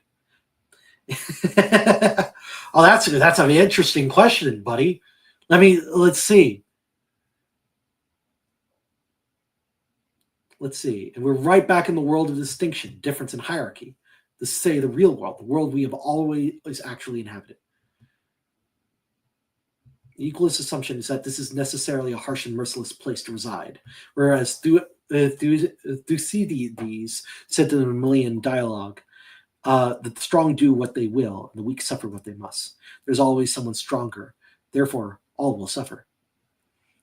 Speaker 1: Oh, that's an interesting question, buddy. Let's see. And we're right back in the world of distinction, difference, and hierarchy. To say the real world, the world we have always actually inhabited. The equalist assumption is that this is necessarily a harsh and merciless place to reside, whereas Thucydides said in the Melian dialogue that the strong do what they will, and the weak suffer what they must. There's always someone stronger, therefore all will suffer.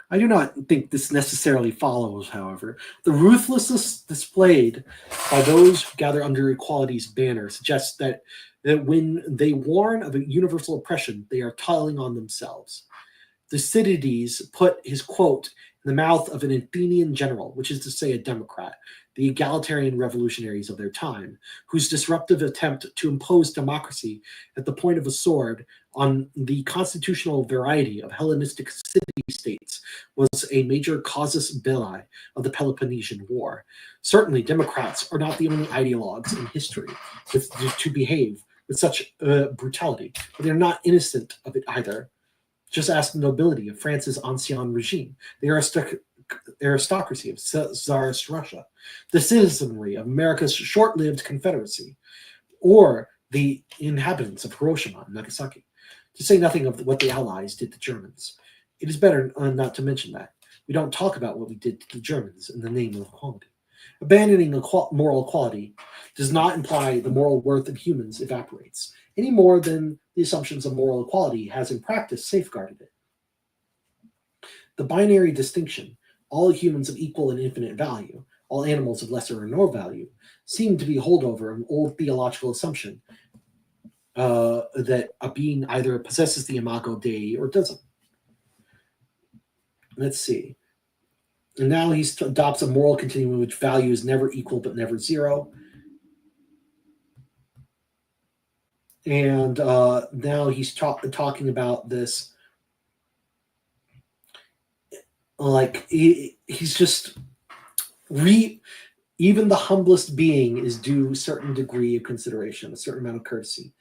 Speaker 1: I do not think this necessarily follows, however. The ruthlessness displayed by those who gather under equality's banner suggests that when they warn of a universal oppression, they are telling on themselves. Thucydides put his quote in the mouth of an Athenian general, which is to say a Democrat, the egalitarian revolutionaries of their time, whose disruptive attempt to impose democracy at the point of a sword on the constitutional variety of Hellenistic city-states was a major casus belli of the Peloponnesian War. Certainly, Democrats are not the only ideologues in history to behave with such brutality, but they're not innocent of it either. Just ask the nobility of France's ancien regime, the aristocracy of Tsarist Russia, the citizenry of America's short-lived Confederacy, or the inhabitants of Hiroshima and Nagasaki, to say nothing of what the Allies did to Germans. It is better not to mention that. We don't talk about what we did to the Germans in the name of equality. Abandoning moral equality does not imply the moral worth of humans evaporates, any more than the assumptions of moral equality has in practice safeguarded it. The binary distinction, all humans of equal and infinite value, all animals of lesser or no value, seem to be a holdover of an old theological assumption that a being either possesses the Imago Dei or doesn't. Let's see. And now he adopts a moral continuum in which value is never equal but never zero. And now he's talking about this. Like he's just even the humblest being is due a certain degree of consideration, a certain amount of courtesy.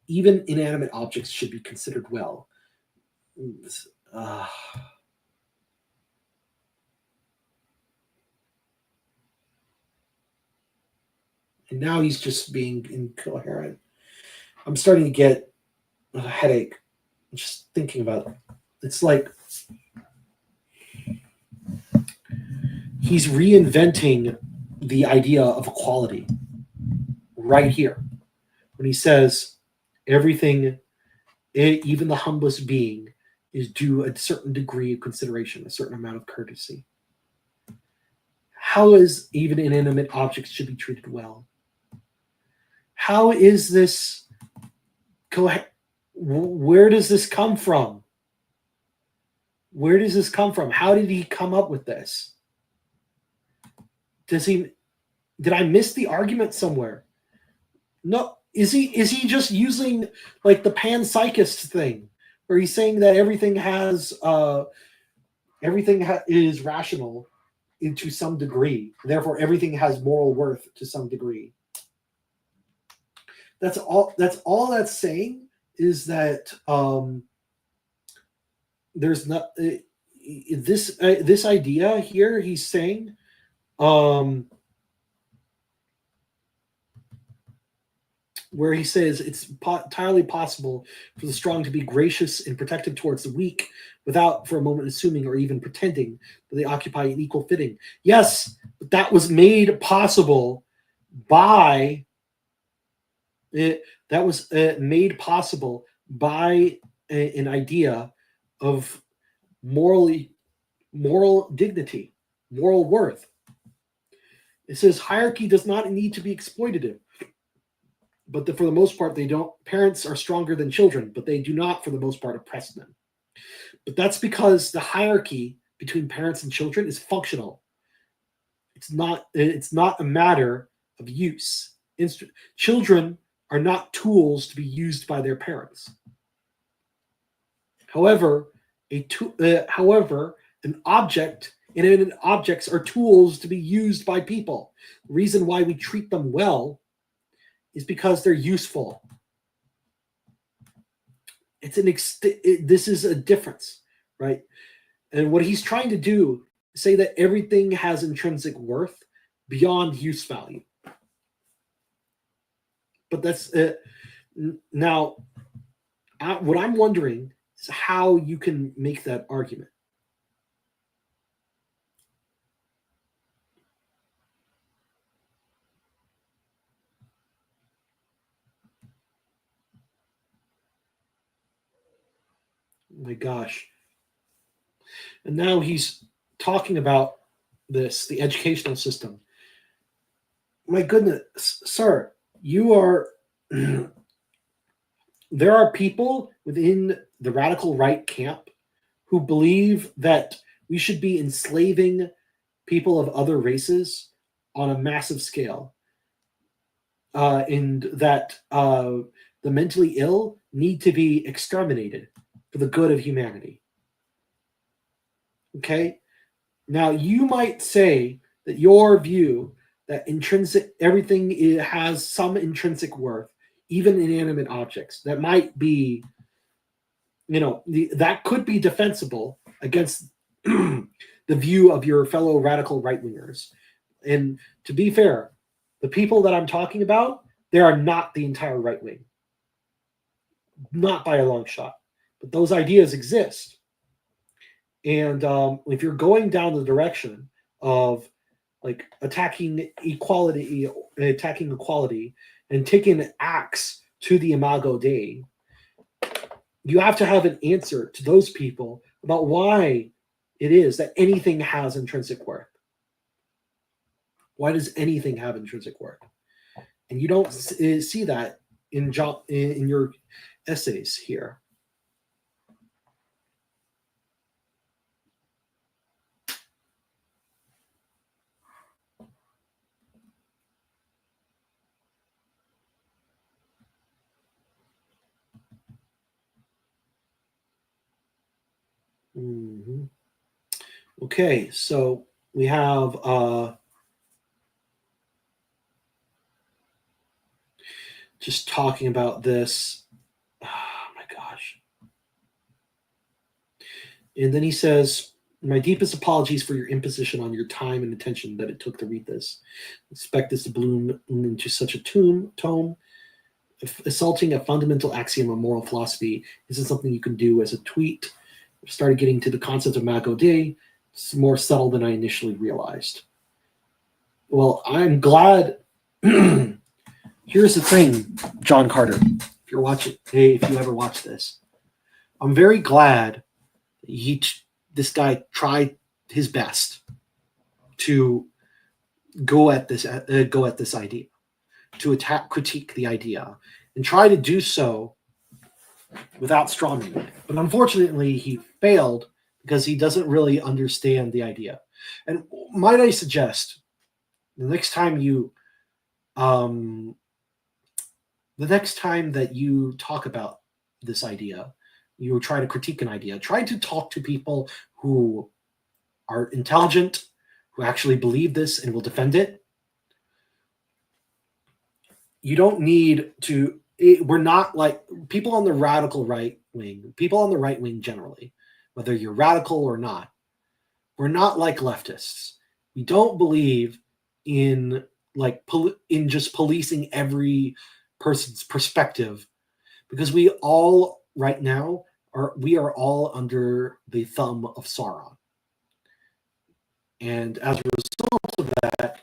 Speaker 1: Even inanimate objects should be considered well. And now he's just being incoherent. I'm starting to get a headache just thinking about it. It's like he's reinventing the idea of equality right here when he says everything, even the humblest being, is due a certain degree of consideration, a certain amount of courtesy. How is even inanimate objects should be treated well? How is this? Where does this come from? Where does this come from? How did he come up with this? Did I miss the argument somewhere? No, is he just using like the panpsychist thing, where he's saying that everything is rational to some degree, therefore everything has moral worth to some degree? That's all that's saying is that there's not this idea here. He's saying where he says it's entirely possible for the strong to be gracious and protective towards the weak without for a moment assuming or even pretending that they occupy an equal footing. Yes, but that was made possible by an idea of moral dignity, moral worth. It says hierarchy does not need to be exploitative, but for the most part, they don't. Parents are stronger than children, but they do not, for the most part, oppress them. But that's because the hierarchy between parents and children is functional. It's not a matter of use. Children are not tools to be used by their parents. However, an object and objects are tools to be used by people. The reason why we treat them well is because they're useful. This is a difference, right? And what he's trying to do is say that everything has intrinsic worth beyond use value. But that's now what I'm wondering is how you can make that argument. Oh my gosh. And now he's talking about the educational system. My goodness, sir, you are there are people within the radical right camp who believe that we should be enslaving people of other races on a massive scale, and that the mentally ill need to be exterminated for the good of humanity. Okay? Now, you might say that your view that everything has some intrinsic worth, even inanimate objects, that might be, that could be defensible against the view of your fellow radical right-wingers. And to be fair, the people that I'm talking about, they are not the entire right wing. Not by a long shot. But those ideas exist. And if you're going down the direction of like attacking equality, and taking an axe to the Imago Dei, you have to have an answer to those people about why it is that anything has intrinsic worth. Why does anything have intrinsic worth? And you don't see that in your essays here. Mm-hmm. Okay, so we have just talking about this. Oh my gosh. And then he says, my deepest apologies for your imposition on your time and attention that it took to read this. I expect this to bloom into such a tome. Assaulting a fundamental axiom of moral philosophy isn't something you can do as a tweet. I started getting to the concept of Imago Dei. It's more subtle than I initially realized. Well, I'm glad. Here's the thing, John Carter. If you're watching, if you ever watch this, I'm very glad this guy tried his best to go at this idea, to critique the idea, and try to do so without strawmanning it. But unfortunately, he failed because he doesn't really understand the idea. And might I suggest, the next time that you talk about this idea, you try to critique an idea, try to talk to people who are intelligent, who actually believe this and will defend it. You don't need to. We're not like people on the radical right wing, people on the right wing generally, whether you're radical or not. We're not like leftists. We don't believe in just policing every person's perspective, because we all right now we are all under the thumb of Sauron. And as a result of that,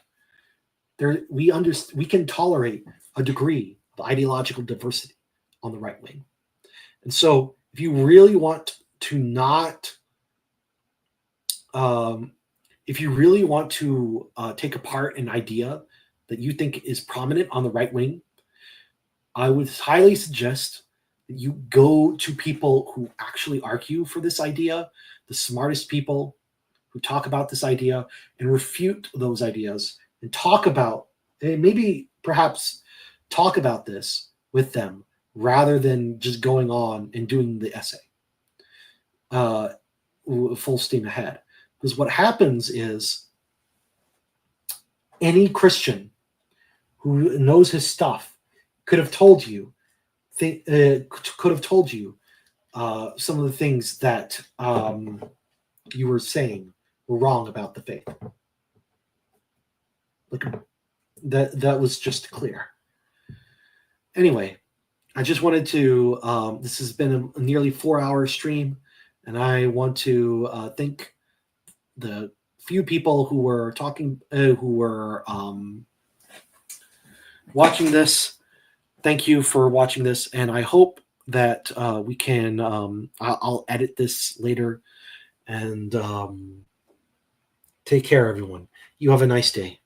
Speaker 1: we can tolerate a degree of ideological diversity on the right wing. And so if you really want to not if you really want to take apart an idea that you think is prominent on the right wing, I would highly suggest that you go to people who actually argue for this idea, the smartest people who talk about this idea and refute those ideas, and talk about, and maybe perhaps talk about this with them rather than just going on and doing the essay full steam ahead. Because what happens is any Christian who knows his stuff could have told you some of the things that you were saying were wrong about the faith. Like that was just clear. Anyway, I just wanted to. This has been a nearly 4-hour stream, and I want to thank the few people who were watching this. Thank you for watching this, and I hope that we can. I'll edit this later, and take care, everyone. You have a nice day.